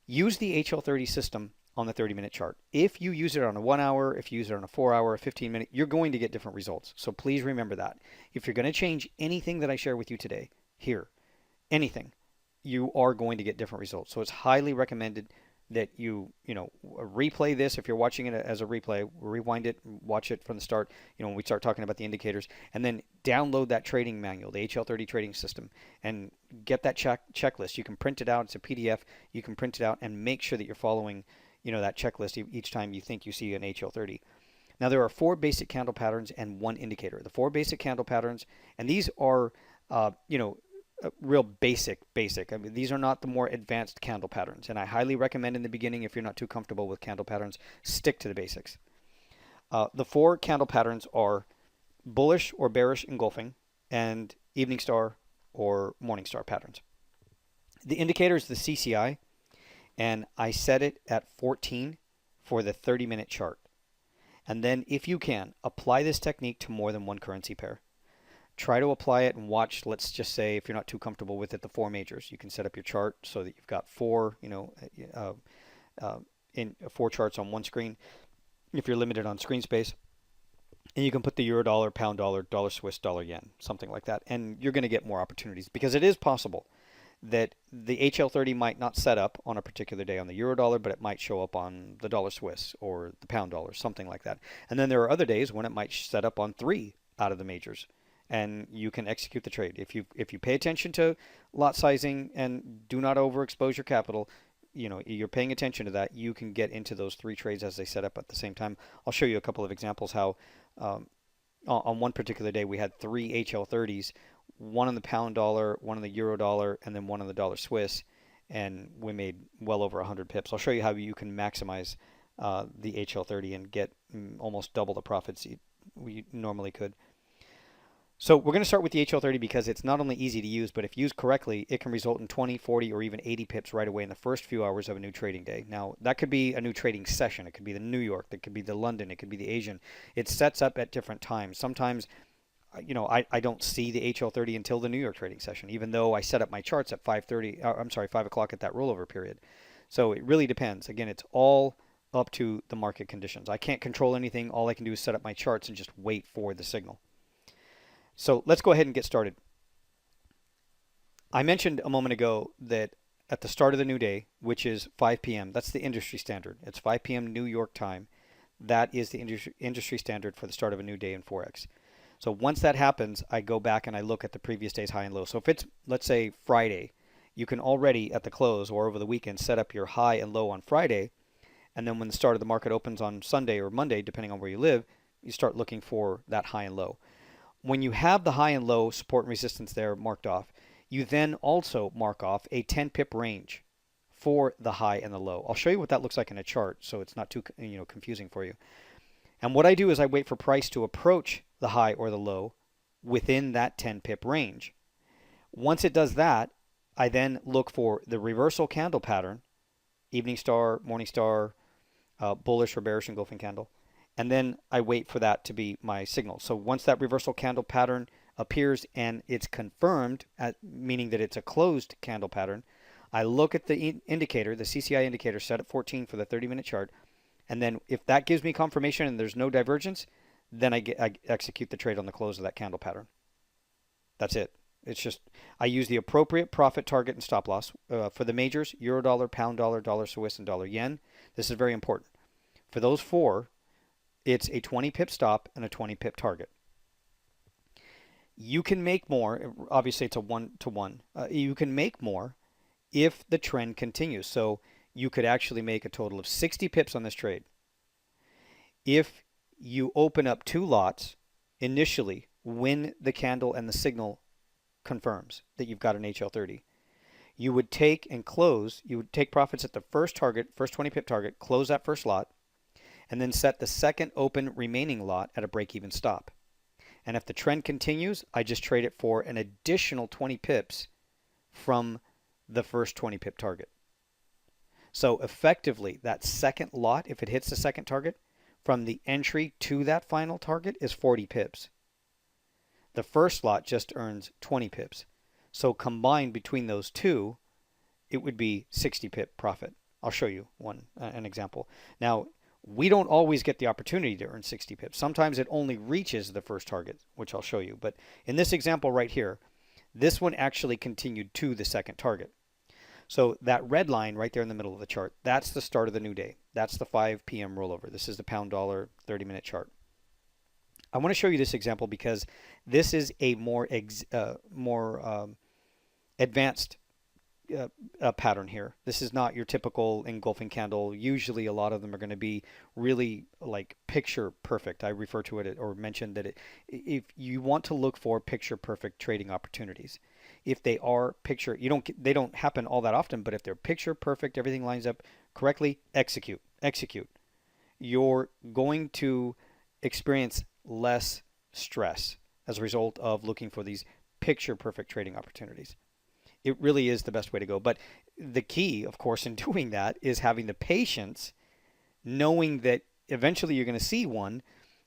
Use the HL30 system on the 30-minute chart. If you use it on a 1 hour, if you use it on a 4 hour, a 15-minute, you're going to get different results. So please remember that. If you're going to change anything that I share with you today, here, anything, you are going to get different results. So it's highly recommended that you know, replay this if you're watching it as a replay, rewind it, watch it from the start, you know, when we start talking about the indicators, and then download that trading manual, the HL30 trading system, and get that checklist. You can print it out. It's a PDF. You can print it out and make sure that you're following, you know, that checklist each time you think you see an HL30. Now, there are four basic candle patterns and one indicator. The four basic candle patterns, and these are, you know, real basic. I mean, these are not the more advanced candle patterns, and I highly recommend in the beginning, if you're not too comfortable with candle patterns, stick to the basics. The four candle patterns are bullish or bearish engulfing and evening star or morning star patterns. The indicator is the CCI, and I set it at 14 for the 30-minute chart. And then, if you can, apply this technique to more than one currency pair. Try to apply it and watch, let's just say, if you're not too comfortable with it, the four majors. You can set up your chart so that you've got four, you know, in four charts on one screen if you're limited on screen space. And you can put the euro dollar, pound dollar, dollar Swiss, dollar yen, something like that. And you're going to get more opportunities, because it is possible that the HL30 might not set up on a particular day on the euro dollar, but it might show up on the dollar Swiss or the pound dollar, something like that. And then there are other days when it might set up on 3 out of the majors, and you can execute the trade. If you pay attention to lot sizing and do not overexpose your capital, you know, you're paying attention to that, you can get into those 3 trades as they set up at the same time. I'll show you a couple of examples how on one particular day we had 3 HL30s, one on the pound dollar, one on the euro dollar, and then one on the dollar Swiss, and we made well over 100 pips. I'll show you how you can maximize the HL30 and get almost double the profits we normally could. So we're going to start with the HL30 because it's not only easy to use, but if used correctly, it can result in 20, 40, or even 80 pips right away in the first few hours of a new trading day. Now, that could be a new trading session. It could be the New York. It could be the London. It could be the Asian. It sets up at different times. Sometimes, you know, I don't see the HL30 until the New York trading session, even though I set up my charts at 5 o'clock at that rollover period. So it really depends. Again, it's all up to the market conditions. I can't control anything. All I can do is set up my charts and just wait for the signal. So let's go ahead and get started. I mentioned a moment ago that at the start of the new day, which is 5 p.m., that's the industry standard. It's 5 p.m. New York time. That is the industry standard for the start of a new day in Forex. So once that happens, I go back and I look at the previous day's high and low. So if it's, let's say, Friday, you can already at the close or over the weekend set up your high and low on Friday. And then when the start of the market opens on Sunday or Monday, depending on where you live, you start looking for that high and low. When you have the high and low support and resistance there marked off, you then also mark off a 10 pip range for the high and the low. I'll show you what that looks like in a chart so it's not too confusing for you. And what I do is I wait for price to approach the high or the low within that 10 pip range. Once it does that, I then look for the reversal candle pattern, evening star, morning star, bullish or bearish engulfing candle. And then I wait for that to be my signal. So once that reversal candle pattern appears and it's confirmed, meaning that it's a closed candle pattern, I look at the indicator, the CCI indicator set at 14 for the 30-minute chart. And then if that gives me confirmation and there's no divergence, then I execute the trade on the close of that candle pattern. That's it. It's just, I use the appropriate profit target and stop loss for the majors, euro dollar, pound dollar, dollar Swiss, and dollar yen. This is very important. For those 4, it's a 20 pip stop and a 20 pip target. You can make more. Obviously, it's a 1-to-1. You can make more if the trend continues. So you could actually make a total of 60 pips on this trade. If you open up 2 lots initially when the candle and the signal confirms that you've got an HL30, you would take and close, you would take profits at the first target, first 20 pip target, close that first lot, and then set the second open remaining lot at a break-even stop. And if the trend continues, I just trade it for an additional 20 pips from the first 20 pip target. So effectively, that second lot, if it hits the second target, from the entry to that final target is 40 pips. The first lot just earns 20 pips. So combined between those two, it would be 60 pip profit. I'll show you an example. Now, we don't always get the opportunity to earn 60 pips. Sometimes it only reaches the first target, which I'll show you. But in this example right here, this one actually continued to the second target. So that red line right there in the middle of the chart, that's the start of the new day. That's the 5 p.m. rollover. This is the pound dollar 30-minute chart. I want to show you this example because this is a more advanced pattern here. This is not your typical engulfing candle. Usually a lot of them are going to be really like picture perfect. I refer to it or mentioned that if you want to look for picture perfect trading opportunities, if they are picture, they don't happen all that often, but if they're picture perfect, everything lines up correctly, execute, execute. You're going to experience less stress as a result of looking for these picture perfect trading opportunities. It really is the best way to go. But the key, of course, in doing that is having the patience, knowing that eventually you're going to see one.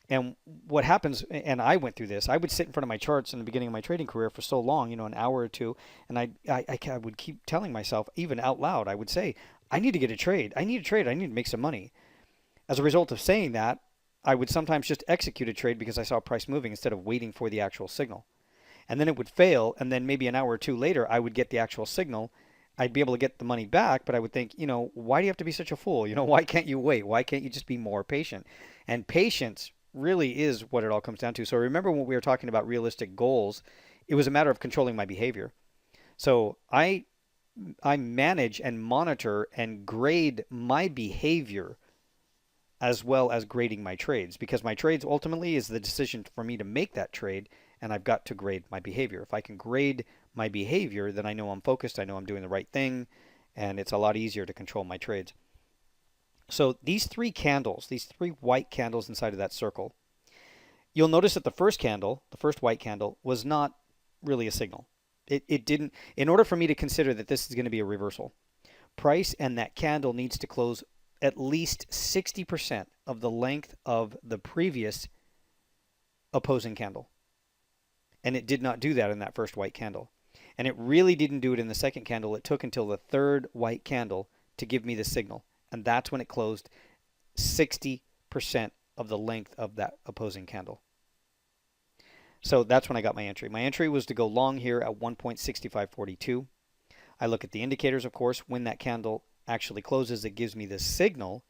And what happens, and I went through this, I would sit in front of my charts in the beginning of my trading career for so long, an hour or two, and I would keep telling myself, even out loud, I would say, I need to get a trade. I need a trade. I need to make some money. As a result of saying that, I would sometimes just execute a trade because I saw price moving instead of waiting for the actual signal. And then it would fail, and then maybe an hour or two later, I would get the actual signal. I'd be able to get the money back, but I would think, why do you have to be such a fool? Why can't you wait? Why can't you just be more patient? And patience really is what it all comes down to. So remember when we were talking about realistic goals, it was a matter of controlling my behavior. So I manage and monitor and grade my behavior as well as grading my trades, because my trades ultimately is the decision for me to make that trade, and I've got to grade my behavior. If I can grade my behavior, then I know I'm focused, I know I'm doing the right thing, and it's a lot easier to control my trades. So these three candles, these three white candles inside of that circle, you'll notice that the first candle, the first white candle, was not really a signal. It didn't, in order for me to consider that this is going to be a reversal, price and that candle needs to close at least 60% of the length of the previous opposing candle. And it did not do that in that first white candle. And it really didn't do it in the second candle. It took until the third white candle to give me the signal. And that's when it closed 60% of the length of that opposing candle. So that's when I got my entry. My entry was to go long here at 1.6542. I look at the indicators, of course. When that candle actually closes, it gives me the signal.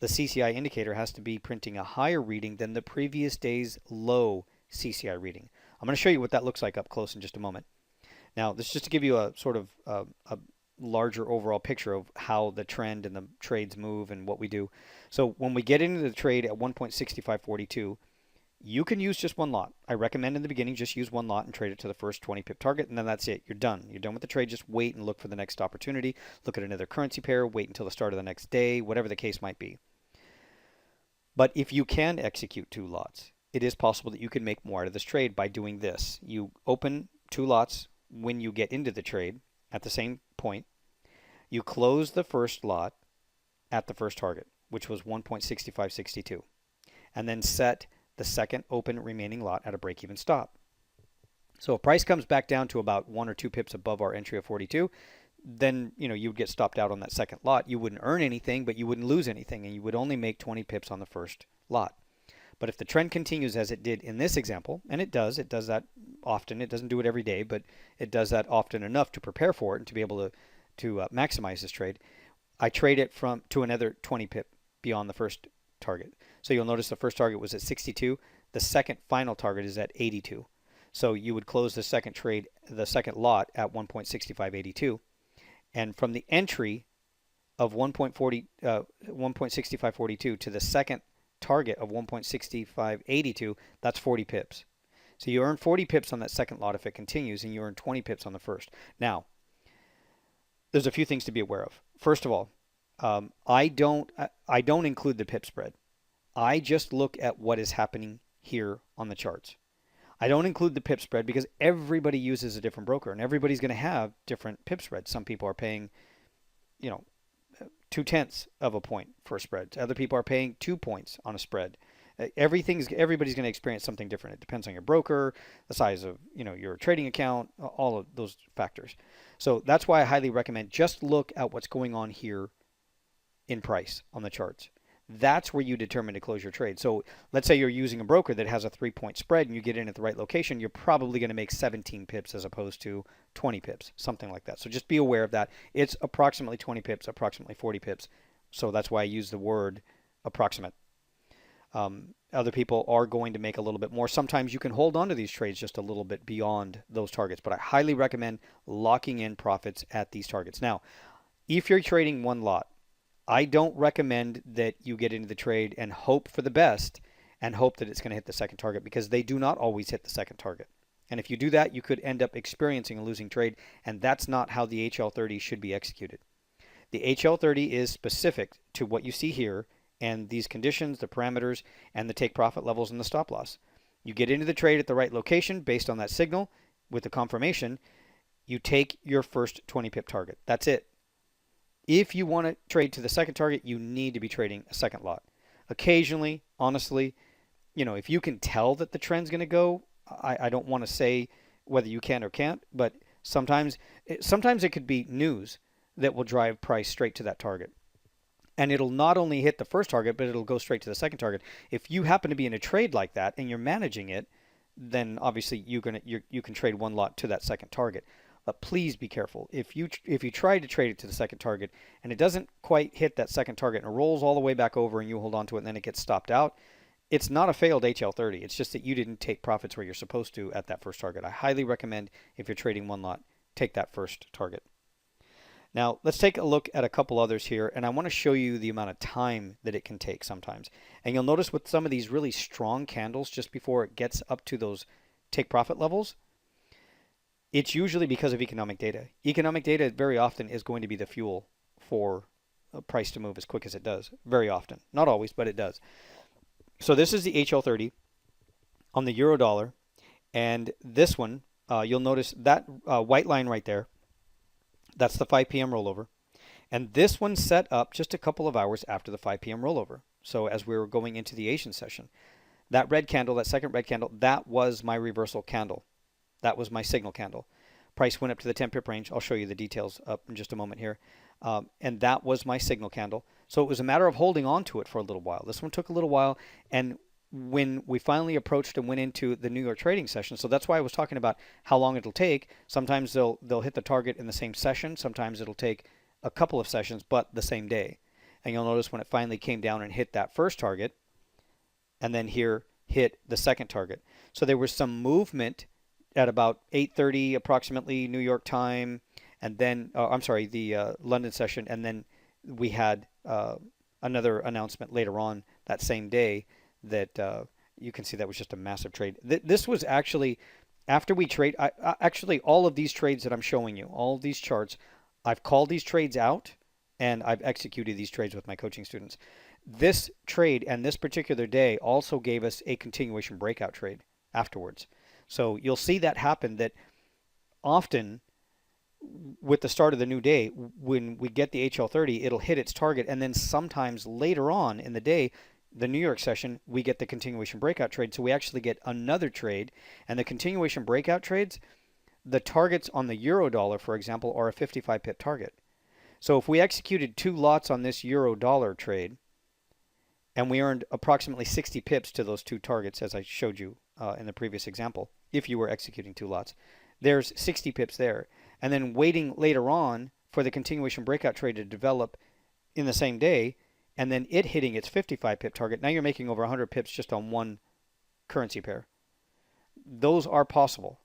The CCI indicator has to be printing a higher reading than the previous day's low CCI reading. I'm going to show you what that looks like up close in just a moment. Now, this is just to give you a sort of a larger overall picture of how the trend and the trades move and what we do. So when we get into the trade at 1.6542, you can use just one lot. I recommend in the beginning just use one lot and trade it to the first 20 pip target, and then that's it. You're done. You're done with the trade. Just wait and look for the next opportunity. Look at another currency pair. Wait until the start of the next day, whatever the case might be. But if you can execute two lots, it is possible that you can make more out of this trade by doing this. You open two lots when you get into the trade at the same point. You close the first lot at the first target, which was 1.6562, and then set the second open remaining lot at a break-even stop. So if price comes back down to about 1 or 2 pips above our entry of 42, then you would get stopped out on that second lot. You wouldn't earn anything, but you wouldn't lose anything, and you would only make 20 pips on the first lot. But if the trend continues as it did in this example, and it does that often. It doesn't do it every day, but it does that often enough to prepare for it and to be able to maximize this trade. I trade it to another 20 pip beyond the first target. So you'll notice the first target was at 62. The second final target is at 82. So you would close the second trade, the second lot, at 1.6582. And from the entry of 1.6542 to the second target of 1.6582, that's 40 pips. So you earn 40 pips on that second lot if it continues, and you earn 20 pips on the first. Now, there's a few things to be aware of. First of all, I don't include the pip spread. I just look at what is happening here on the charts. I don't include the pip spread because everybody uses a different broker, and everybody's going to have different pip spreads. Some people are paying, 0.2 of a point for a spread. Other people are paying 2 points on a spread. Everybody's going to experience something different. It depends on your broker, the size of your trading account, all of those factors. So that's why I highly recommend just look at what's going on here in price on the charts. That's where you determine to close your trade. So let's say you're using a broker that has a 3-point spread and you get in at the right location, you're probably going to make 17 pips as opposed to 20 pips, something like that. So just be aware of that. It's approximately 20 pips, approximately 40 pips. So that's why I use the word approximate. Other people are going to make a little bit more. Sometimes you can hold on to these trades just a little bit beyond those targets, but I highly recommend locking in profits at these targets. Now, if you're trading one lot, I don't recommend that you get into the trade and hope for the best and hope that it's going to hit the second target, because they do not always hit the second target. And if you do that, you could end up experiencing a losing trade, and that's not how the HL30 should be executed. The HL30 is specific to what you see here and these conditions, the parameters, and the take profit levels and the stop loss. You get into the trade at the right location based on that signal with the confirmation. You take your first 20 pip target. That's it. If you want to trade to the second target, you need to be trading a second lot. Occasionally, honestly, if you can tell that the trend's going to go, I don't want to say whether you can or can't, but sometimes it could be news that will drive price straight to that target. And it'll not only hit the first target, but it'll go straight to the second target. If you happen to be in a trade like that and you're managing it, then obviously you can trade one lot to that second target. But please be careful. If you try to trade it to the second target and it doesn't quite hit that second target and it rolls all the way back over and you hold on to it and then it gets stopped out, it's not a failed HL30. It's just that you didn't take profits where you're supposed to at that first target. I highly recommend, if you're trading one lot, take that first target. Now, let's take a look at a couple others here, and I want to show you the amount of time that it can take sometimes. And you'll notice with some of these really strong candles just before it gets up to those take profit levels, it's usually because of economic data. Economic data very often is going to be the fuel for a price to move as quick as it does. Very often. Not always, but it does. So this is the HL30 on the euro dollar, and this one, you'll notice that white line right there. That's the 5 p.m. rollover. And this one set up just a couple of hours after the 5 p.m. rollover. So as we were going into the Asian session, that red candle, that second red candle, that was my reversal candle. That was my signal candle. Price went up to the 10 pip range. I'll show you the details up in just a moment here. And that was my signal candle. So it was a matter of holding on to it for a little while. This one took a little while. And when we finally approached and went into the New York trading session, so that's why I was talking about how long it'll take. Sometimes they'll hit the target in the same session. Sometimes it'll take a couple of sessions, but the same day. And you'll notice when it finally came down and hit that first target, and then here hit the second target. So there was some movement at about 8:30 approximately New York time, and then the London session, and then we had another announcement later on that same day that you can see that was just a massive trade. This was actually after we trade. Actually, all of these trades that I'm showing you, all of these charts, I've called these trades out and I've executed these trades with my coaching students. This trade and this particular day also gave us a continuation breakout trade afterwards. So you'll see that happen, that often with the start of the new day, when we get the HL30, it'll hit its target, and then sometimes later on in the day, the New York session, we get the continuation breakout trade. So we actually get another trade, and the continuation breakout trades, the targets on the euro dollar, for example, are a 55 pip target. So if we executed 2 lots on this euro dollar trade, and we earned approximately 60 pips to those 2 targets, as I showed you in the previous example, if you were executing 2 lots, there's 60 pips there. And then waiting later on for the continuation breakout trade to develop in the same day, and then it hitting its 55 pip target, now you're making over 100 pips just on one currency pair. Those are possible.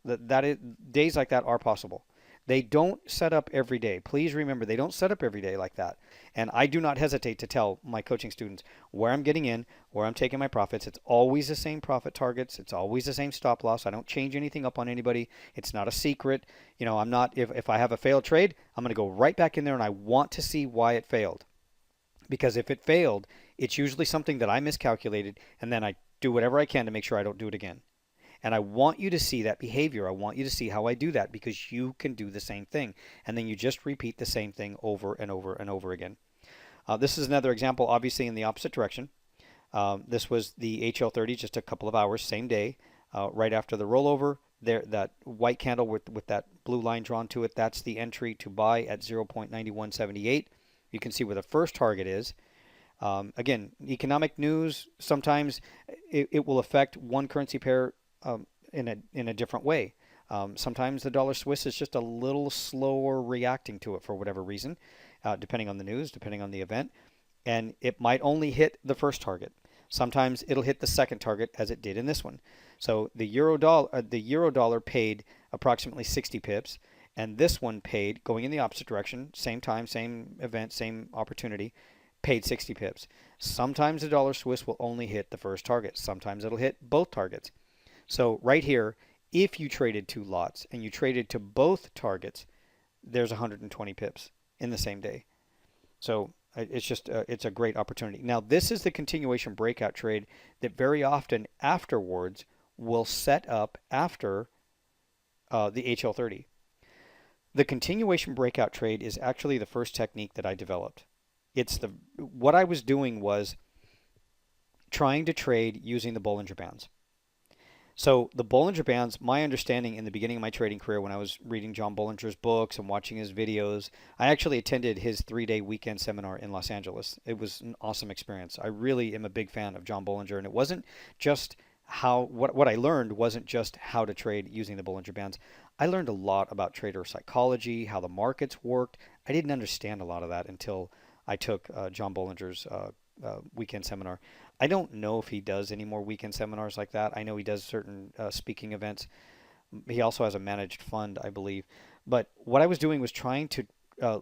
Days like that are possible. They don't set up every day. Please remember, they don't set up every day like that. And I do not hesitate to tell my coaching students where I'm getting in, where I'm taking my profits. It's always the same profit targets. It's always the same stop loss. I don't change anything up on anybody. It's not a secret. I'm not, if I have a failed trade, I'm going to go right back in there and I want to see why it failed. Because if it failed, it's usually something that I miscalculated, and then I do whatever I can to make sure I don't do it again. And I want you to see that behavior. I want you to see how I do that, because you can do the same thing. And then you just repeat the same thing over and over and over again. This is another example, obviously in the opposite direction. This was the HL30, just a couple of hours, same day, right after the rollover. There, that white candle with that blue line drawn to it, that's the entry to buy at 0.9178. You can see where the first target is. Again, economic news, sometimes it will affect one currency pair in a different way. Sometimes the dollar Swiss is just a little slower reacting to it for whatever reason, depending on the news, depending on the event, and it might only hit the first target. Sometimes it'll hit the second target, as it did in this one. So the euro dollar paid approximately 60 pips, and this one paid going in the opposite direction, same time, same event, same opportunity, paid 60 pips. Sometimes the dollar Swiss will only hit the first target. Sometimes it'll hit both targets. So right here, if you traded two lots and you traded to both targets, there's 120 pips in the same day. So it's just it's a great opportunity. Now this is the continuation breakout trade that very often afterwards will set up after the HL30. The continuation breakout trade is actually the first technique that I developed. What I was doing was trying to trade using the Bollinger Bands. So the Bollinger Bands, my understanding in the beginning of my trading career when I was reading John Bollinger's books and watching his videos, I actually attended his 3-day weekend seminar in Los Angeles. It was an awesome experience. I really am a big fan of John Bollinger, and it wasn't just what I learned wasn't just how to trade using the Bollinger Bands. I learned a lot about trader psychology, how the markets worked. I didn't understand a lot of that until I took John Bollinger's weekend seminar. I don't know if he does any more weekend seminars like that. I know he does certain speaking events. He also has a managed fund, I believe. But what I was doing was trying to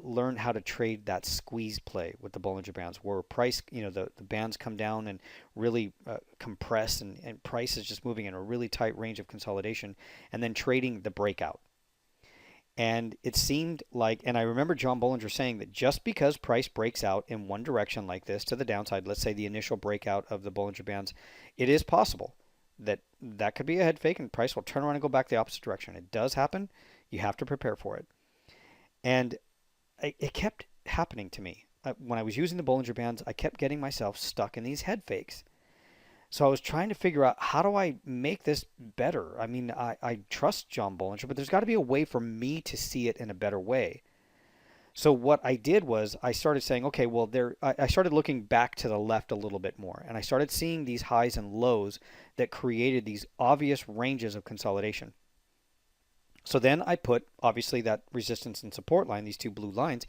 learn how to trade that squeeze play with the Bollinger Bands, where price, the bands come down and really compress, and price is just moving in a really tight range of consolidation, and then trading the breakout. And it seemed like, and I remember John Bollinger saying that just because price breaks out in one direction like this to the downside, let's say the initial breakout of the Bollinger Bands, it is possible that that could be a head fake and price will turn around and go back the opposite direction. It does happen. You have to prepare for it. And it kept happening to me. When I was using the Bollinger Bands, I kept getting myself stuck in these head fakes. So I was trying to figure out, how do I make this better? I mean, I trust John Bollinger, but there's got to be a way for me to see it in a better way. So what I did was I started saying, okay, well, I started looking back to the left a little bit more, and I started seeing these highs and lows that created these obvious ranges of consolidation. So then I put, obviously, that resistance and support line, these two blue lines,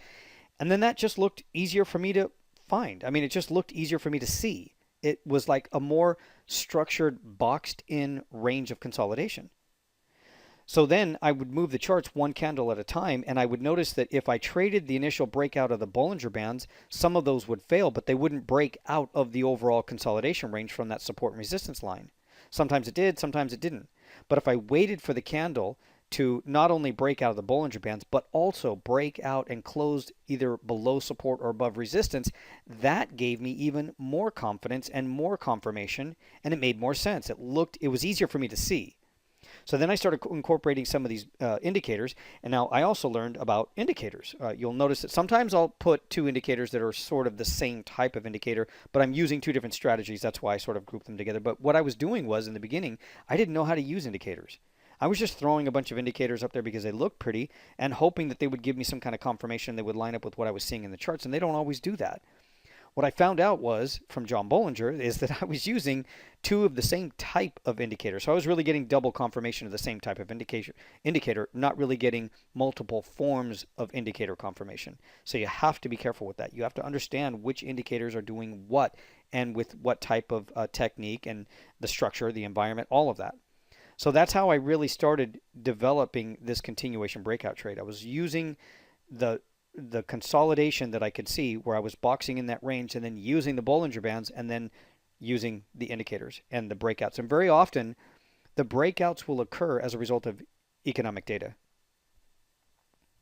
and then that just looked easier for me to find. I mean, it just looked easier for me to see. It was like a more structured, boxed in range of consolidation. So then I would move the charts one candle at a time, and I would notice that if I traded the initial breakout of the Bollinger Bands, some of those would fail, but they wouldn't break out of the overall consolidation range from that support and resistance line. Sometimes it did, sometimes it didn't. But if I waited for the candle to not only break out of the Bollinger Bands, but also break out and close either below support or above resistance, that gave me even more confidence and more confirmation, and it made more sense. It was easier for me to see. So then I started incorporating some of these indicators, and now I also learned about indicators. You'll notice that sometimes I'll put two indicators that are sort of the same type of indicator, but I'm using two different strategies. That's why I sort of group them together. But what I was doing was, in the beginning, I didn't know how to use indicators. I was just throwing a bunch of indicators up there because they looked pretty and hoping that they would give me some kind of confirmation that would line up with what I was seeing in the charts, and they don't always do that. What I found out was, from John Bollinger, is that I was using two of the same type of indicator. So I was really getting double confirmation of the same type of indicator, not really getting multiple forms of indicator confirmation. So you have to be careful with that. You have to understand which indicators are doing what and with what type of technique and the structure, the environment, all of that. So that's how I really started developing this continuation breakout trade. I was using the consolidation that I could see where I was boxing in that range and then using the Bollinger Bands and then using the indicators and the breakouts. And very often the breakouts will occur as a result of economic data.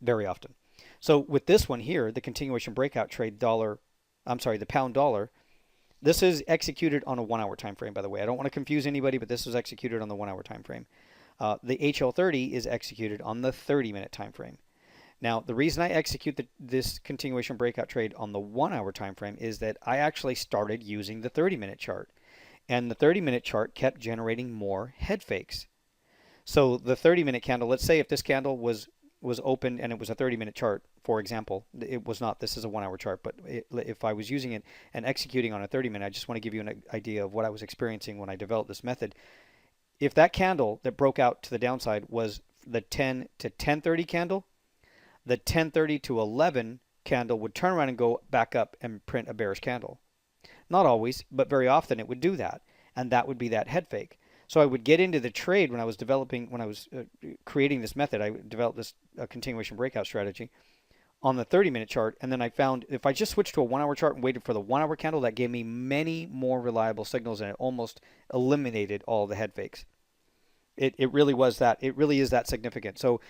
Very often. So with this one here, the continuation breakout trade the pound dollar, this is executed on a 1 hour time frame, by the way. I don't want to confuse anybody, but this was executed on the 1 hour time frame. The HL30 is executed on the 30-minute time frame. Now, the reason I execute this continuation breakout trade on the 1 hour time frame is that I actually started using the 30-minute chart. And the 30-minute chart kept generating more head fakes. So the 30-minute candle, let's say if this candle was was open and it was a 30-minute chart, for example, it was not, this is a 1 hour chart, but if I was using it and executing on a 30-minute, I just want to give you an idea of what I was experiencing when I developed this method. If that candle that broke out to the downside was the 10 to 10:30 candle, the 10:30 to 11 candle would turn around and go back up and print a bearish candle. Not always, but very often it would do that, and that would be that head fake. So I would get into the trade when I was creating this method. I developed this continuation breakout strategy on the 30-minute chart, and then I found if I just switched to a 1 hour chart and waited for the 1 hour candle, that gave me many more reliable signals, and it almost eliminated all the head fakes. It really was that. It really is that significant. So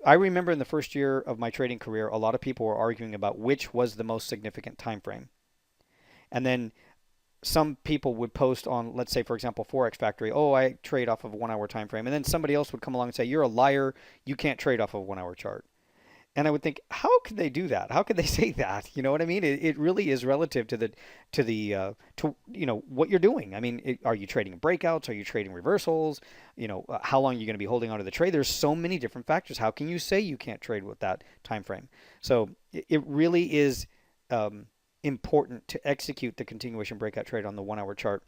I remember in the first year of my trading career, a lot of people were arguing about which was the most significant time frame. And then some people would post on, let's say, for example, Forex Factory, oh, I trade off of a 1 hour time frame. And then somebody else would come along and say, you're a liar. You can't trade off of a 1 hour chart. And I would think, how could they do that? How could they say that? You know what I mean? It really is relative to what you're doing. I mean, are you trading breakouts? Are you trading reversals? How long are you going to be holding on to the trade? There's so many different factors. How can you say you can't trade with that time frame? So it really is important to execute the continuation breakout trade on the 1 hour chart.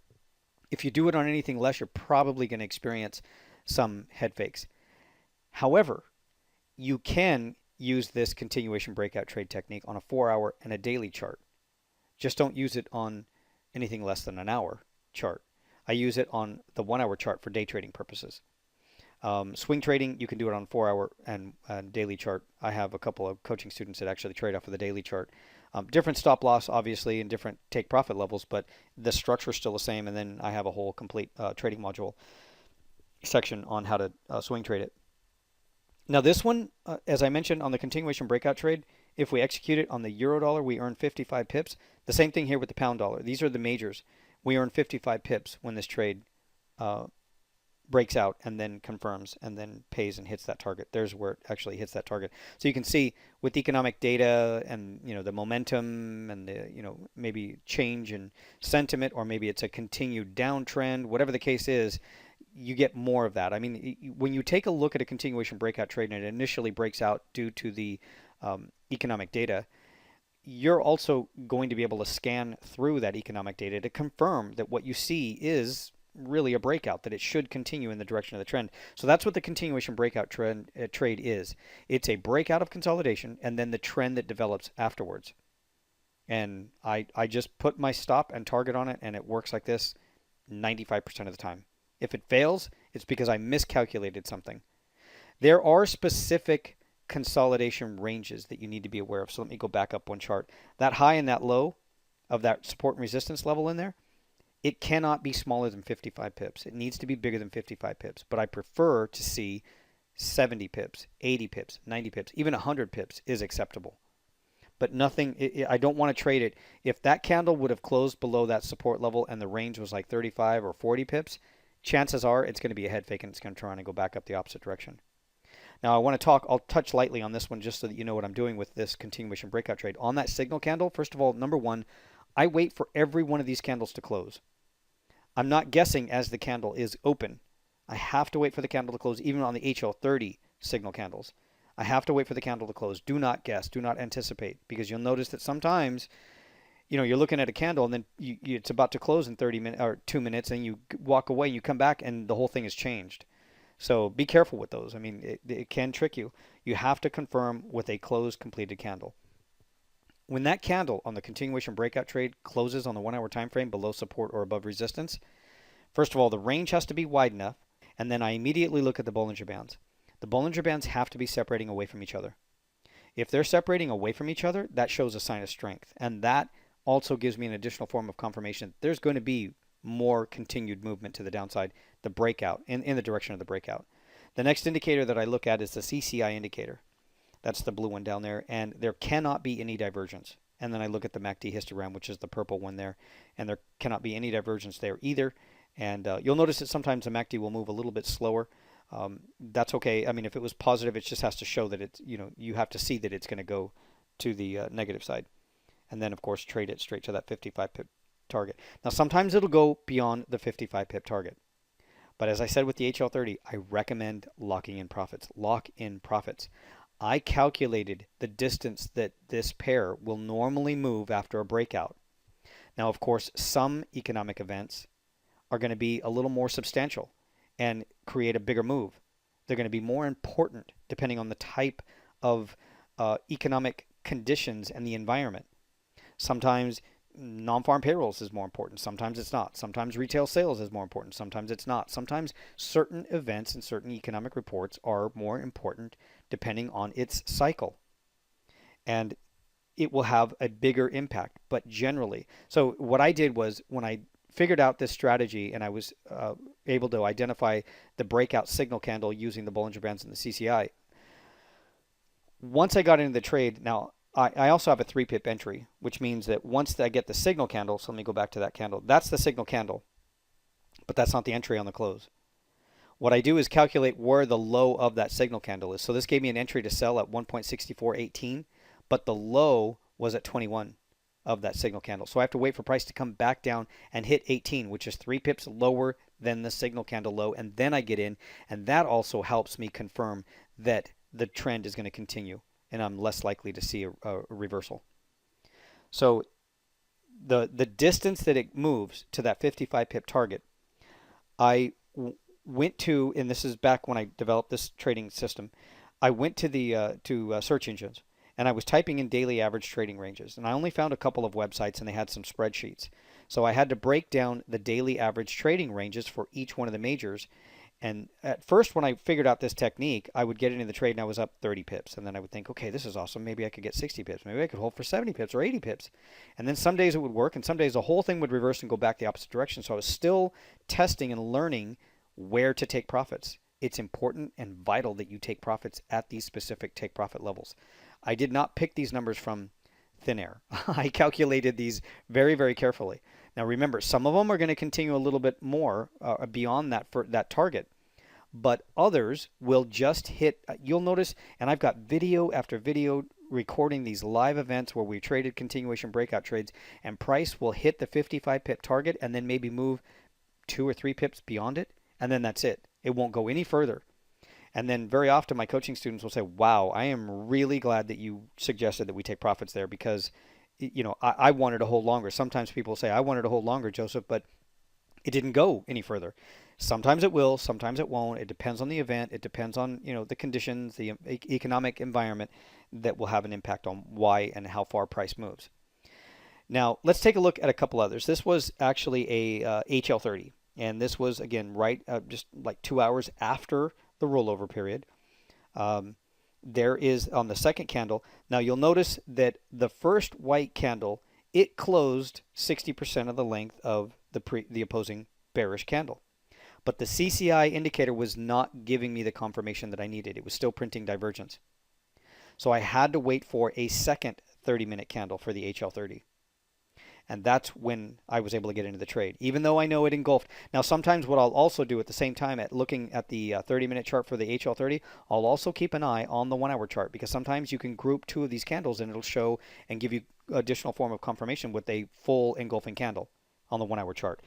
If you do it on anything less, you're probably going to experience some head fakes. However, you can use this continuation breakout trade technique on a 4 hour and a daily chart. Just don't use it on anything less than an hour chart. I use it on the 1 hour chart for day trading purposes. Swing trading, you can do it on 4 hour and daily chart. I have a couple of coaching students that actually trade off of the daily chart. Different stop loss, obviously, and different take profit levels, but the structure is still the same. And then I have a whole complete trading module section on how to swing trade it. Now this one, as I mentioned on the continuation breakout trade, if we execute it on the euro dollar, we earn 55 pips. The same thing here with the pound dollar. These are the majors. We earn 55 pips when this trade breaks out and then confirms and then pays and hits that target. There's where it actually hits that target. So you can see with economic data and the momentum and the maybe change in sentiment, or maybe it's a continued downtrend, whatever the case is, you get more of that. I mean, when you take a look at a continuation breakout trade and it initially breaks out due to the economic data, you're also going to be able to scan through that economic data to confirm that what you see is really a breakout, that it should continue in the direction of the trend. So that's what the continuation breakout trade is. It's a breakout of consolidation and then the trend that develops afterwards. And I just put my stop and target on it, and it works like this 95% of the time. If it fails, it's because I miscalculated something. There are specific consolidation ranges that you need to be aware of. So let me go back up one chart. That high and that low of that support and resistance level in there, it cannot be smaller than 55 pips. It needs to be bigger than 55 pips. But I prefer to see 70 pips, 80 pips, 90 pips, even 100 pips is acceptable. But nothing, I don't want to trade it. If that candle would have closed below that support level and the range was like 35 or 40 pips, chances are it's going to be a head fake and it's going to turn around and go back up the opposite direction. Now I'll touch lightly on this one just so that you know what I'm doing with this continuation breakout trade. On that signal candle, first of all, number one, I wait for every one of these candles to close. I'm not guessing as the candle is open. I have to wait for the candle to close, even on the HL30 signal candles. I have to wait for the candle to close. Do not guess. Do not anticipate, because you'll notice that sometimes you're looking at a candle and then it's about to close in 30 minutes or 2 minutes, and you walk away and you come back and the whole thing has changed. So be careful with those. I mean, it can trick you. You have to confirm with a closed completed candle. When that candle on the continuation breakout trade closes on the 1 hour time frame below support or above resistance, first of all, the range has to be wide enough, and then I immediately look at the Bollinger Bands. The Bollinger Bands have to be separating away from each other. If they're separating away from each other, that shows a sign of strength, and that also gives me an additional form of confirmation. There's going to be more continued movement to the downside, the breakout, in the direction of the breakout. The next indicator that I look at is the CCI indicator. That's the blue one down there, and there cannot be any divergence. And then I look at the MACD histogram, which is the purple one there, and there cannot be any divergence there either. And you'll notice that sometimes the MACD will move a little bit slower. That's okay. I mean, if it was positive, it just has to show that it's, you have to see that it's going to go to the negative side. And then, of course, trade it straight to that 55 pip target. Now, sometimes it'll go beyond the 55 pip target. But as I said with the HL30, I recommend locking in profits. Lock in profits. I calculated the distance that this pair will normally move after a breakout. Now, of course, some economic events are going to be a little more substantial and create a bigger move. They're going to be more important depending on the type of economic conditions and the environment. Sometimes non-farm payrolls is more important. Sometimes it's not. Sometimes retail sales is more important. Sometimes it's not. Sometimes certain events and certain economic reports are more important depending on its cycle. And it will have a bigger impact. But generally, so what I did was when I figured out this strategy and I was able to identify the breakout signal candle using the Bollinger Bands and the CCI, once I got into the trade, now I also have a 3-pip entry, which means that once I get the signal candle, so let me go back to that candle. That's the signal candle, but that's not the entry on the close. What I do is calculate where the low of that signal candle is. So this gave me an entry to sell at 1.6418, but the low was at 21 of that signal candle. So I have to wait for price to come back down and hit 18, which is 3 pips lower than the signal candle low, and then I get in, and that also helps me confirm that the trend is going to continue and I'm less likely to see a reversal. So the distance that it moves to that 55 pip target, I went to, and this is back when I developed this trading system, I went to the search engines and I was typing in daily average trading ranges, and I only found a couple of websites and they had some spreadsheets. So I had to break down the daily average trading ranges for each one of the majors. And at first, when I figured out this technique, I would get into the trade and I was up 30 pips. And then I would think, okay, this is awesome. Maybe I could get 60 pips. Maybe I could hold for 70 pips or 80 pips. And then some days it would work, and some days the whole thing would reverse and go back the opposite direction. So I was still testing and learning where to take profits. It's important and vital that you take profits at these specific take profit levels. I did not pick these numbers from thin air. I calculated these very, very carefully. Now remember, some of them are going to continue a little bit more beyond that for that target, but others will just hit. You'll notice, and I've got video after video recording these live events where we traded continuation breakout trades, and price will hit the 55 pip target and then maybe move 2 or 3 pips beyond it, and then that's it. It won't go any further. And then very often my coaching students will say, wow, I am really glad that you suggested that we take profits there, because I wanted to hold longer. Sometimes people say, I wanted to hold longer, Joseph, but it didn't go any further. Sometimes it will, sometimes it won't. It depends on the event. It depends on, the conditions, the economic environment that will have an impact on why and how far price moves. Now, let's take a look at a couple others. This was actually a HL30, and this was, again, right just like 2 hours after the rollover period. There is on the second candle. Now you'll notice that the first white candle, it closed 60% of the length of the opposing bearish candle. But the CCI indicator was not giving me the confirmation that I needed. It was still printing divergence. So I had to wait for a second 30-minute candle for the HL30. And that's when I was able to get into the trade, even though I know it engulfed. Now, sometimes what I'll also do at the same time at looking at the 30-minute chart for the HL30, I'll also keep an eye on the 1-hour chart, because sometimes you can group 2 of these candles and it'll show and give you additional form of confirmation with a full engulfing candle on the 1-hour chart,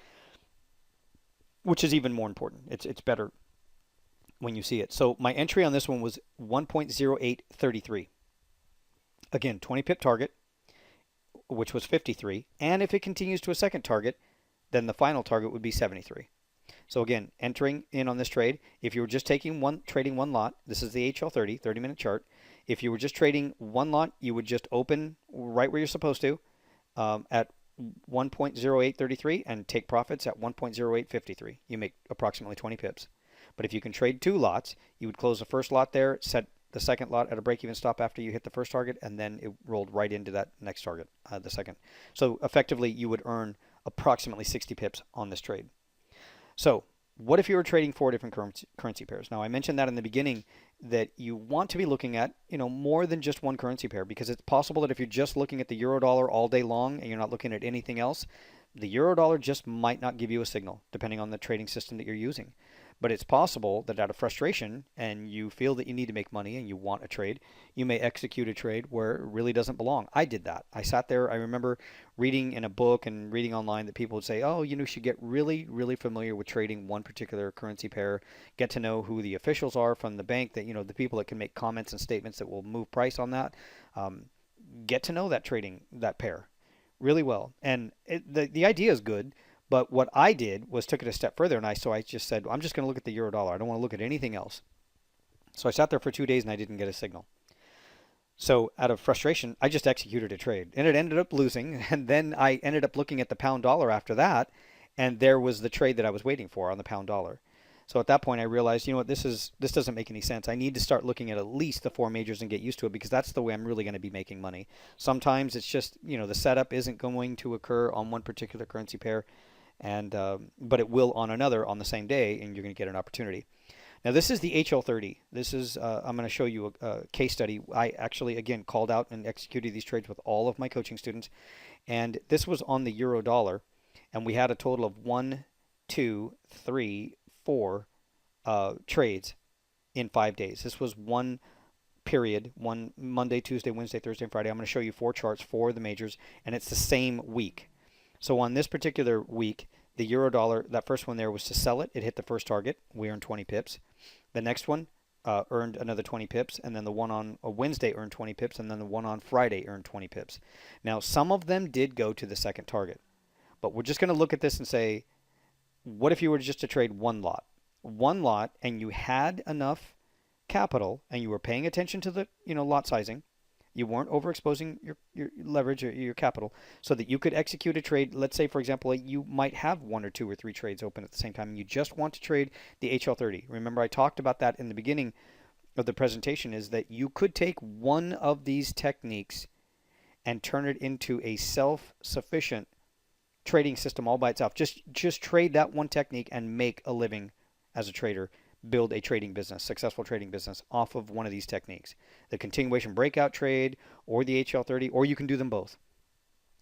which is even more important. It's better when you see it. So my entry on this one was 1.0833. Again, 20 pip target, which was 53, and if it continues to a second target, then the final target would be 73. So again, entering in on this trade, if you were just trading one lot, this is the HL30 30-minute chart. If you were just trading one lot, you would just open right where you're supposed to at 1.0833 and take profits at 1.0853. You make approximately 20 pips. But if you can trade 2 lots, you would close the first lot there, set the second lot at a break-even stop after you hit the first target, and then it rolled right into that next target, the second. So effectively, you would earn approximately 60 pips on this trade. So what if you were trading 4 different currency pairs? Now, I mentioned that in the beginning, that you want to be looking at, more than just one currency pair, because it's possible that if you're just looking at the euro dollar all day long and you're not looking at anything else, the euro dollar just might not give you a signal, depending on the trading system that you're using. But it's possible that out of frustration and you feel that you need to make money and you want a trade, you may execute a trade where it really doesn't belong. I did that. I sat there. I remember reading in a book and reading online that people would say, oh, you should get really, really familiar with trading one particular currency pair, get to know who the officials are from the bank, that, the people that can make comments and statements that will move price on that. Get to know that pair really well. And the idea is good. But what I did was took it a step further, and I just said, I'm just going to look at the euro dollar. I don't want to look at anything else. So I sat there for 2 days and I didn't get a signal. So out of frustration, I just executed a trade, and it ended up losing. And then I ended up looking at the pound dollar after that, and there was the trade that I was waiting for on the pound dollar. So at that point, I realized, what, this doesn't make any sense. I need to start looking at least the four majors and get used to it, because that's the way I'm really going to be making money. Sometimes it's just, the setup isn't going to occur on one particular currency pair, and but it will on another on the same day, and you're going to get an opportunity. Now this is the HL30. This is I'm going to show you a case study. I actually again called out and executed these trades with all of my coaching students, and this was on the euro dollar, and we had a total of 1, 2, 3, 4 trades in 5 days. This was one period, one Monday, Tuesday, Wednesday, Thursday, and Friday. I'm going to show you 4 charts for the majors, and it's the same week. So on this particular week, the euro dollar, that first one there was to sell it. It hit the first target. We earned 20 pips. The next one earned another 20 pips, and then the one on a Wednesday earned 20 pips, and then the one on Friday earned 20 pips. Now, some of them did go to the second target, but we're just going to look at this and say, what if you were just to trade one lot? One lot, and you had enough capital, and you were paying attention to the lot sizing. You weren't overexposing your leverage or your capital, so that you could execute a trade. Let's say, for example, you might have 1 or 2 or 3 trades open at the same time, and you just want to trade the HL30. Remember, I talked about that in the beginning of the presentation, is that you could take one of these techniques and turn it into a self-sufficient trading system all by itself. Just trade that one technique and make a living as a trader. Build a trading business, successful trading business, off of one of these techniques. The continuation breakout trade or the HL30, or you can do them both.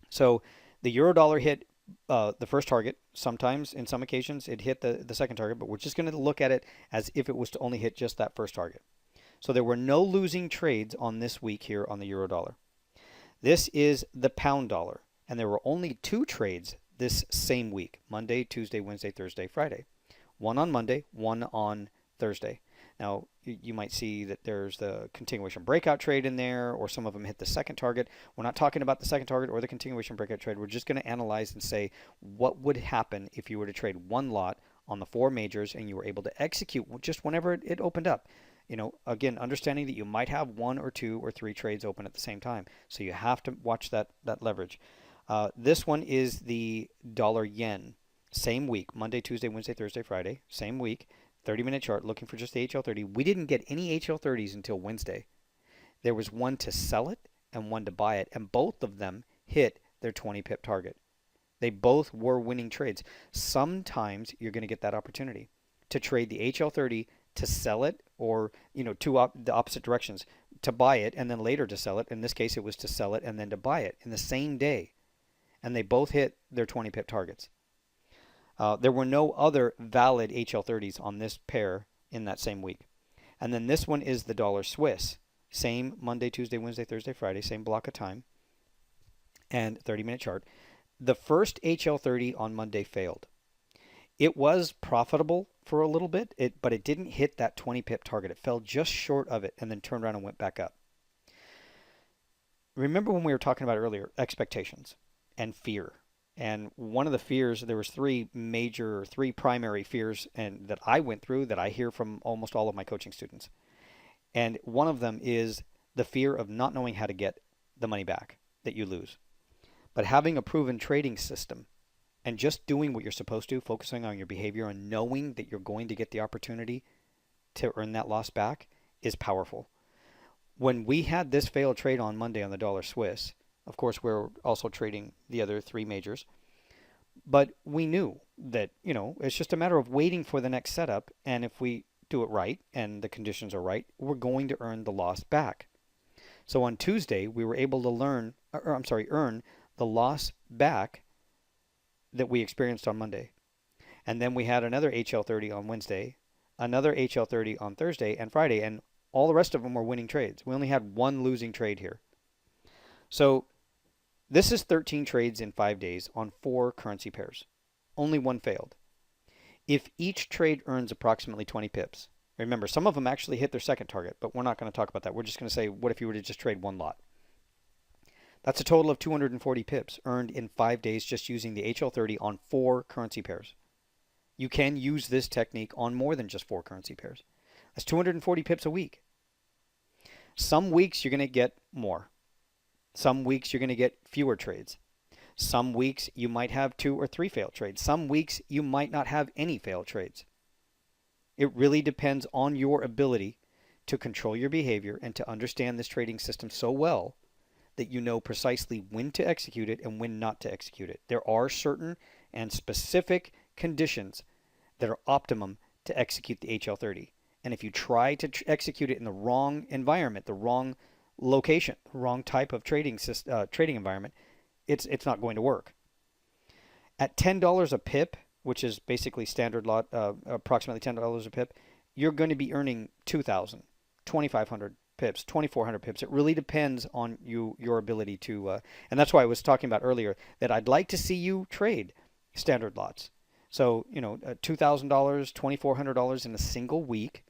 So the euro dollar hit the first target. Sometimes, in some occasions, it hit the second target, but we're just going to look at it as if it was to only hit just that first target. So there were no losing trades on this week here on the euro dollar. This is the pound dollar, and there were only 2 trades this same week: Monday, Tuesday, Wednesday, Thursday, Friday. One on Monday, one on Thursday. Now, you might see that there's the continuation breakout trade in there, or some of them hit the second target. We're not talking about the second target or the continuation breakout trade. We're just going to analyze and say, what would happen if you were to trade one lot on the 4 majors and you were able to execute just whenever it opened up? Again, understanding that you might have 1 or 2 or 3 trades open at the same time. So you have to watch that leverage. This one is the dollar yen. Same week, Monday, Tuesday, Wednesday, Thursday, Friday. Same week, 30-minute chart, looking for just the HL30. We didn't get any HL30s until Wednesday. There was one to sell it and one to buy it, and both of them hit their 20-pip target. They both were winning trades. Sometimes you're going to get that opportunity to trade the HL30 to sell it, or the opposite directions, to buy it and then later to sell it. In this case, it was to sell it and then to buy it in the same day, and they both hit their 20-pip targets. There were no other valid HL30s on this pair in that same week. And then this one is the dollar Swiss. Same Monday, Tuesday, Wednesday, Thursday, Friday, same block of time, and 30-minute chart. The first HL30 on Monday failed. It was profitable for a little bit, but it didn't hit that 20-pip target. It fell just short of it and then turned around and went back up. Remember when we were talking about earlier, expectations and fear. And one of the fears, there was 3 primary fears and that I went through, that I hear from almost all of my coaching students. And one of them is the fear of not knowing how to get the money back that you lose. But having a proven trading system and just doing what you're supposed to, focusing on your behavior and knowing that you're going to get the opportunity to earn that loss back, is powerful. When we had this failed trade on Monday on the dollar Swiss, of course, we're also trading the other 3 majors. But we knew that, it's just a matter of waiting for the next setup. And if we do it right and the conditions are right, we're going to earn the loss back. So on Tuesday, we were able to earn the loss back that we experienced on Monday. And then we had another HL30 on Wednesday. another HL30 on Thursday and Friday, and all the rest of them were winning trades. We only had one losing trade here. So this is 13 trades in 5 days on 4 currency pairs. Only one failed. If each trade earns approximately 20 pips, remember, some of them actually hit their second target, but we're not going to talk about that. We're just going to say, what if you were to just trade one lot? That's a total of 240 pips earned in 5 days just using the HL30 on 4 currency pairs. You can use this technique on more than just 4 currency pairs. That's 240 pips a week. Some weeks you're going to get more. Some weeks you're going to get fewer trades. Some weeks you might have 2 or 3 failed trades. Some weeks you might not have any failed trades. It really depends on your ability to control your behavior and to understand this trading system so well that you know precisely when to execute it and when not to execute it. There are certain and specific conditions that are optimum to execute the HL30. And if you try to execute it in the wrong environment, the wrong location, the wrong type of trading environment, it's not going to work. At $10 a pip, which is basically standard lot, approximately $10 a pip, you're going to be earning 2,000, 2,500 pips, 2,400 pips. It really depends on your ability to, and that's why I was talking about earlier that I'd like to see you trade standard lots. So, $2,000, $2,400 in a single week,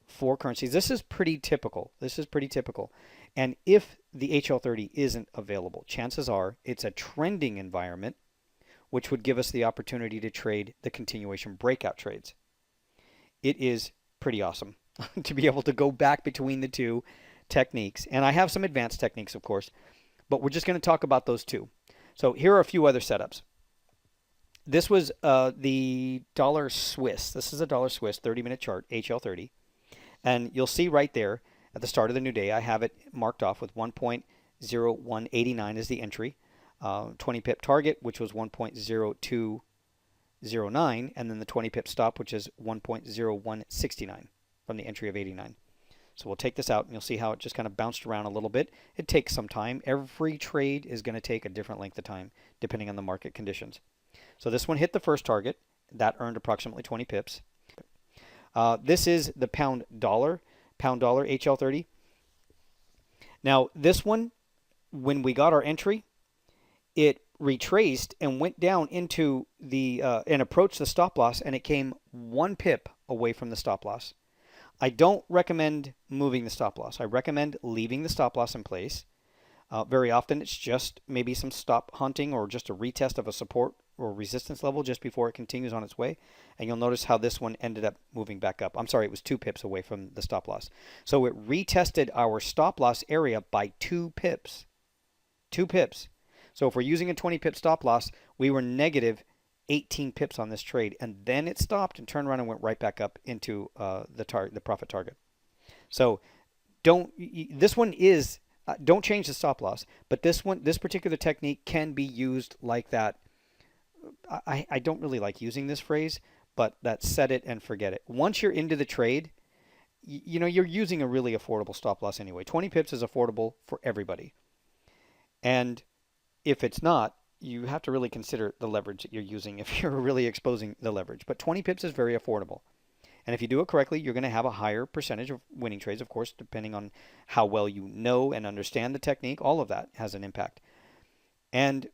4 currencies. This is pretty typical. And if the HL30 isn't available, chances are it's a trending environment, which would give us the opportunity to trade the continuation breakout trades. It is pretty awesome to be able to go back between the two techniques. And I have some advanced techniques, of course, but we're just going to talk about those two. So here are a few other setups. This was the dollar Swiss. This is a dollar Swiss 30-minute chart, HL30. And you'll see right there at the start of the new day, I have it marked off with 1.0189 as the entry, 20 pip target, which was 1.0209, and then the 20 pip stop, which is 1.0169 from the entry of 89. So we'll take this out, and you'll see how it just kind of bounced around a little bit. It takes some time. Every trade is going to take a different length of time, depending on the market conditions. So this one hit the first target. That earned approximately 20 pips. This is the pound dollar HL30. Now this one, when we got our entry, it retraced and went down into the and approached the stop loss, and it came 1 pip away from the stop loss. I don't recommend moving the stop loss. I recommend leaving the stop loss in place. Very often it's just maybe some stop hunting or just a retest of a support or resistance level just before it continues on its way. And you'll notice how this one ended up moving back up. I'm sorry, it was 2 pips away from the stop loss. So it retested our stop loss area by 2 pips. 2 pips. So if we're using a 20 pip stop loss, we were negative 18 pips on this trade. And then it stopped and turned around and went right back up into the profit target. So don't change the stop loss, but this particular technique can be used like that. I don't really like using this phrase, but that set it and forget it. Once you're into the trade, you're using a really affordable stop loss anyway. 20 pips is affordable for everybody. And if it's not, you have to really consider the leverage that you're using if you're really exposing the leverage. But 20 pips is very affordable. And if you do it correctly, you're going to have a higher percentage of winning trades, of course, depending on how well you know and understand the technique. All of that has an impact. And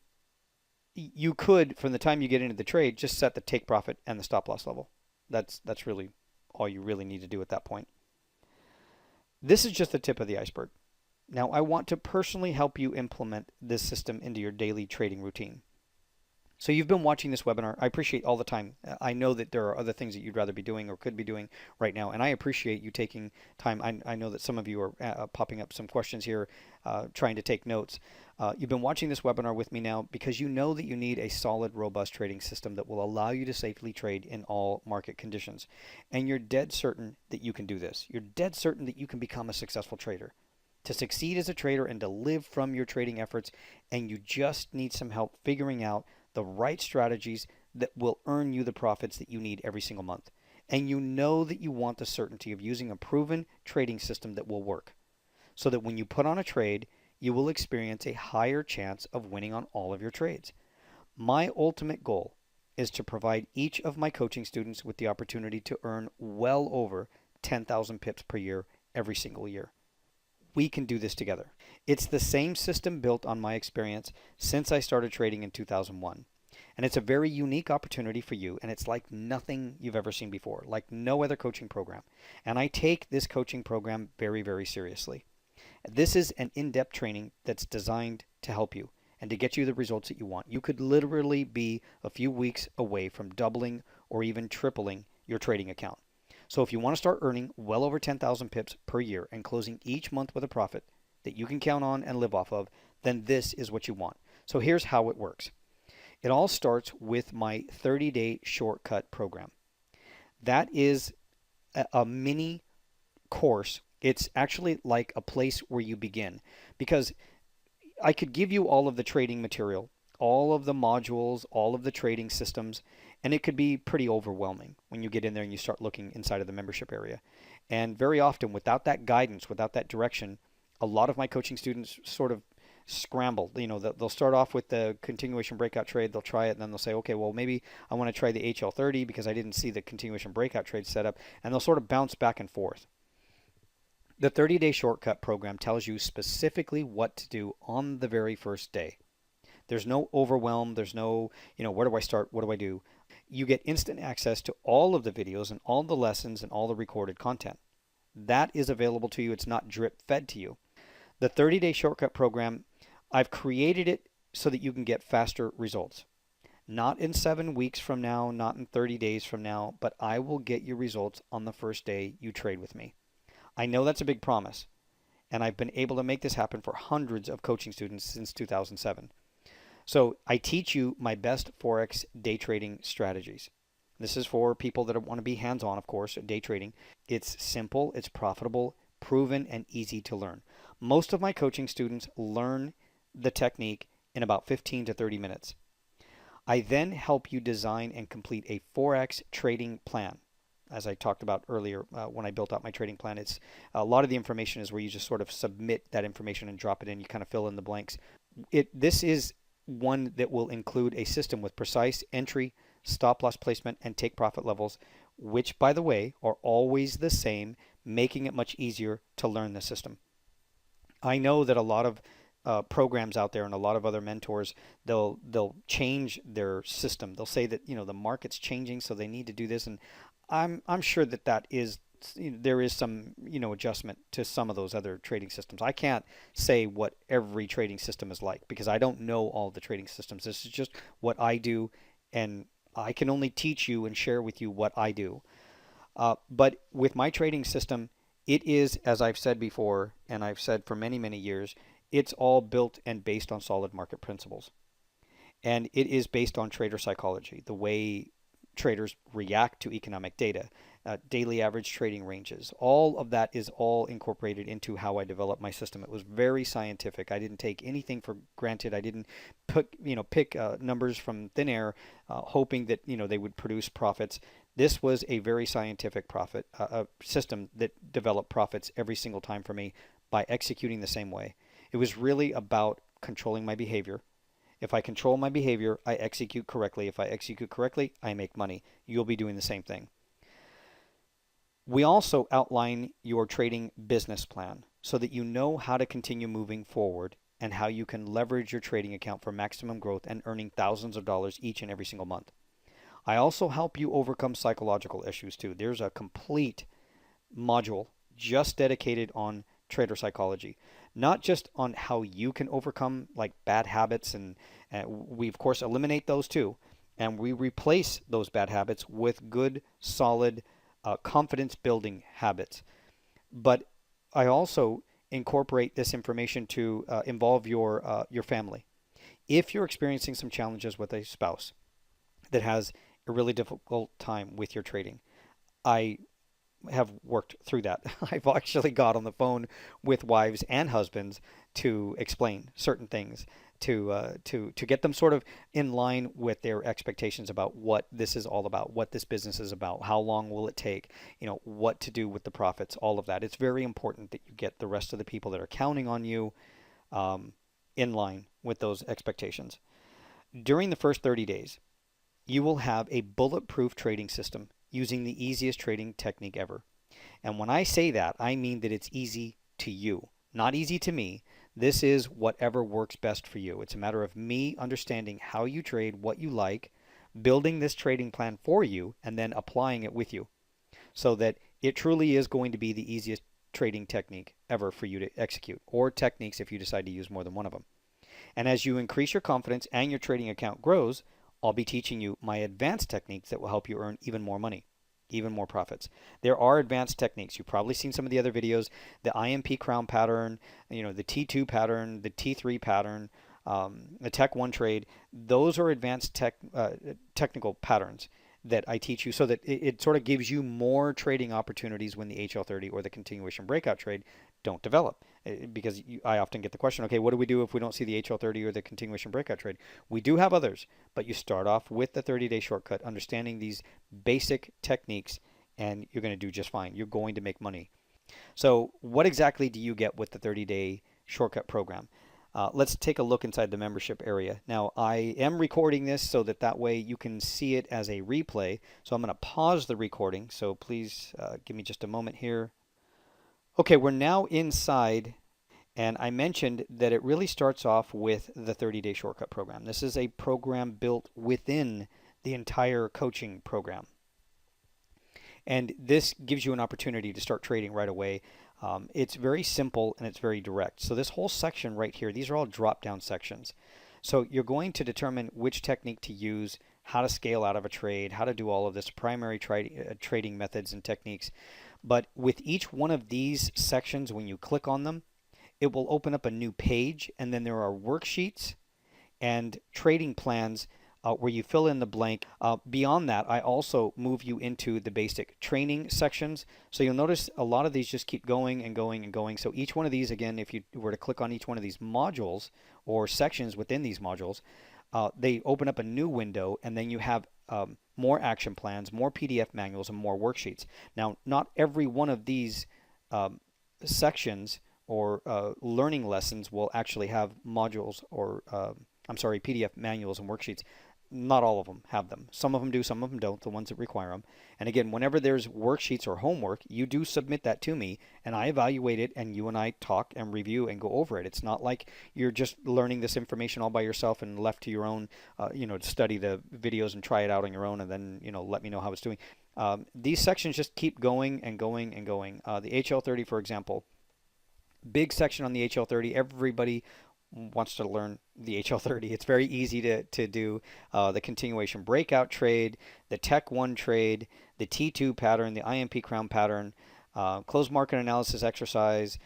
you could, from the time you get into the trade, just set the take profit and the stop loss level. That's really all you really need to do at that point. This is just the tip of the iceberg. Now, I want to personally help you implement this system into your daily trading routine. So you've been watching this webinar. I appreciate all the time. I know that there are other things that you'd rather be doing or could be doing right now, and I appreciate you taking time. I know that some of you are popping up some questions here, trying to take notes. You've been watching this webinar with me now because you know that you need a solid, robust trading system that will allow you to safely trade in all market conditions. And you're dead certain that you can do this. You're dead certain that you can become a successful trader. To succeed as a trader and to live from your trading efforts, and you just need some help figuring out the right strategies that will earn you the profits that you need every single month. And you know that you want the certainty of using a proven trading system that will work, so that when you put on a trade, you will experience a higher chance of winning on all of your trades. My ultimate goal is to provide each of my coaching students with the opportunity to earn well over 10,000 pips per year every single year. We can do this together. It's the same system built on my experience since I started trading in 2001. And it's a very unique opportunity for you, and it's like nothing you've ever seen before, like no other coaching program. And I take this coaching program very, very seriously. This is an in-depth training that's designed to help you and to get you the results that you want. You could literally be a few weeks away from doubling or even tripling your trading account. So if you want to start earning well over 10,000 pips per year and closing each month with a profit that you can count on and live off of, then this is what you want. So here's how it works. It all starts with my 30-day shortcut program. That is a mini course. It's actually like a place where you begin, because I could give you all of the trading material, all of the modules, all of the trading systems, and it could be pretty overwhelming when you get in there and you start looking inside of the membership area. And very often, without that guidance, without that direction, a lot of my coaching students sort of scramble. They'll start off with the continuation breakout trade, they'll try it, and then they'll say, okay, well, maybe I want to try the HL30 because I didn't see the continuation breakout trade set up, and they'll sort of bounce back and forth. The 30-day shortcut program tells you specifically what to do on the very first day. There's no overwhelm. There's no, where do I start? What do I do? You get instant access to all of the videos and all the lessons and all the recorded content. That is available to you. It's not drip fed to you. The 30-day shortcut program, I've created it so that you can get faster results. Not in 7 weeks from now, not in 30 days from now, but I will get you results on the first day you trade with me. I know that's a big promise, and I've been able to make this happen for hundreds of coaching students since 2007. So I teach you my best Forex day trading strategies. This is for people that want to be hands-on, of course, at day trading. It's simple, it's profitable, proven, and easy to learn. Most of my coaching students learn the technique in about 15 to 30 minutes. I then help you design and complete a Forex trading plan. As I talked about earlier, when I built out my trading plan, it's a lot of the information is where you just sort of submit that information and drop it in. You kind of fill in the blanks. This is one that will include a system with precise entry, stop loss placement, and take profit levels, which, by the way, are always the same, making it much easier to learn the system. I know that a lot of programs out there and a lot of other mentors, they'll change their system. They'll say that the market's changing, so they need to do this, and I'm sure that is there is some adjustment to some of those other trading systems. I can't say what every trading system is like because I don't know all the trading systems. This is just what I do, and I can only teach you and share with you what I do. But with my trading system, it is, as I've said before, and I've said for many, many years, it's all built and based on solid market principles. And it is based on trader psychology, the way traders react to economic data, daily average trading ranges. All of that is all incorporated into how I developed my system. It was very scientific. I didn't take anything for granted. I didn't pick numbers from thin air, hoping that they would produce profits. This was a very scientific profit system that developed profits every single time for me by executing the same way. It was really about controlling my behavior. If I control my behavior, I execute correctly. If I execute correctly, I make money. You'll be doing the same thing. We also outline your trading business plan so that you know how to continue moving forward and how you can leverage your trading account for maximum growth and earning thousands of dollars each and every single month. I also help you overcome psychological issues too. There's a complete module just dedicated on trader psychology, not just on how you can overcome like bad habits, and we of course eliminate those too, and we replace those bad habits with good, solid, confidence building habits. But I also incorporate this information to involve your family. If you're experiencing some challenges with a spouse that has a really difficult time with your trading, I have worked through that. I've actually got on the phone with wives and husbands to explain certain things, to get them sort of in line with their expectations about what this is all about, what this business is about, how long will it take, what to do with the profits, all of that. It's very important that you get the rest of the people that are counting on you in line with those expectations. During the first 30 days, you will have a bulletproof trading system using the easiest trading technique ever. And when I say that, I mean that it's easy to you, not easy to me. This is whatever works best for you. It's a matter of me understanding how you trade, what you like, building this trading plan for you, and then applying it with you so that it truly is going to be the easiest trading technique ever for you to execute, or techniques if you decide to use more than one of them. And as you increase your confidence and your trading account grows, I'll be teaching you my advanced techniques that will help you earn even more money, even more profits. There are advanced techniques. You've probably seen some of the other videos, the IMP crown pattern, the T2 pattern, the T3 pattern, the Tech 1 trade. Those are advanced technical patterns that I teach you so that it sort of gives you more trading opportunities when the HL30 or the continuation breakout trade don't develop. Because I often get the question, okay, what do we do if we don't see the HL30 or the continuation breakout trade? We do have others, but you start off with the 30-day shortcut, understanding these basic techniques, and you're going to do just fine. You're going to make money. So what exactly do you get with the 30-day shortcut program? Let's take a look inside the membership area. Now, I am recording this so that way you can see it as a replay. So I'm going to pause the recording. So please give me just a moment here. Okay, we're now inside, and I mentioned that it really starts off with the 30-day shortcut program. This is a program built within the entire coaching program. And this gives you an opportunity to start trading right away. It's very simple and it's very direct. So this whole section right here, these are all drop-down sections. So you're going to determine which technique to use, how to scale out of a trade, how to do all of this, primary trading methods and techniques. But with each one of these sections, when you click on them, it will open up a new page, and then there are worksheets and trading plans where you fill in the blank. Beyond that, I also move you into the basic training sections. So you'll notice a lot of these just keep going and going and going. So each one of these, again, if you were to click on each one of these modules or sections within these modules, they open up a new window, and then you have more action plans, more PDF manuals, and more worksheets. Now, not every one of these sections or learning lessons will actually have modules or, PDF manuals and worksheets. Not all of them have them. Some of them do, some of them don't, the ones that require them. And again, whenever there's worksheets or homework, you do submit that to me, and I evaluate it, and you and I talk and review and go over it. It's not like you're just learning this information all by yourself and left to your own, to study the videos and try it out on your own, and then, let me know how it's doing. These sections just keep going and going and going. The HL30, for example, big section on the HL30. Everybody wants to learn the HL30. It's very easy to do. The continuation breakout trade, the Tech 1 trade, the T2 pattern, the IMP crown pattern, closed market analysis exercise.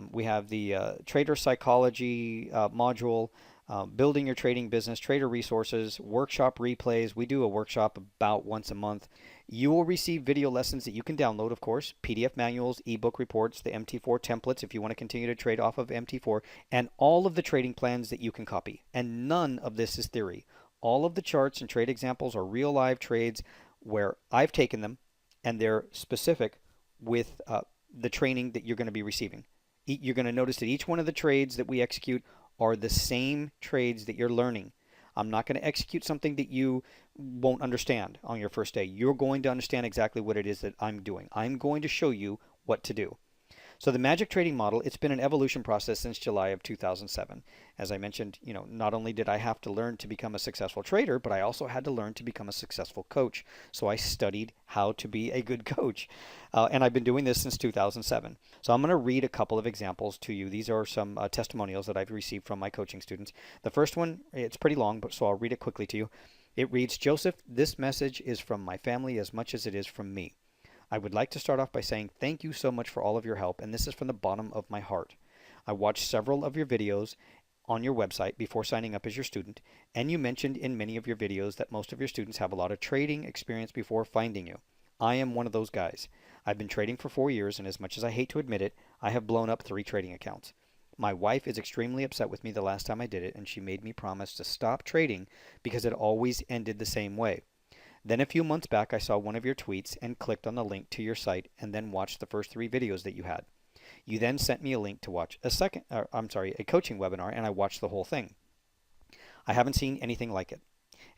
We have the trader psychology module, building your trading business, trader resources, workshop replays. We do a workshop about once a month. You will receive video lessons that you can download, of course, PDF manuals, ebook reports, the MT4 templates if you want to continue to trade off of MT4, and all of the trading plans that you can copy. And none of this is theory. All of the charts and trade examples are real live trades where I've taken them, and they're specific with the training that you're going to be receiving. You're going to notice that each one of the trades that we execute are the same trades that you're learning. I'm not going to execute something that you won't understand on your first day. You're going to understand exactly what it is that I'm doing. I'm going to show you what to do. So the magic trading model, it's been an evolution process since July of 2007. As I mentioned, not only did I have to learn to become a successful trader, but I also had to learn to become a successful coach. So I studied how to be a good coach. And I've been doing this since 2007. So I'm going to read a couple of examples to you. These are some testimonials that I've received from my coaching students. The first one, it's pretty long, but so I'll read it quickly to you. It reads, Joseph, this message is from my family as much as it is from me. I would like to start off by saying thank you so much for all of your help, and this is from the bottom of my heart. I watched several of your videos on your website before signing up as your student, and you mentioned in many of your videos that most of your students have a lot of trading experience before finding you. I am one of those guys. I've been trading for 4 years, and as much as I hate to admit it, I have blown up 3 trading accounts. My wife is extremely upset with me the last time I did it, and she made me promise to stop trading because it always ended the same way. Then a few months back, I saw one of your tweets and clicked on the link to your site and then watched the first 3 videos that you had. You then sent me a link to watch a coaching webinar, and I watched the whole thing. I haven't seen anything like it.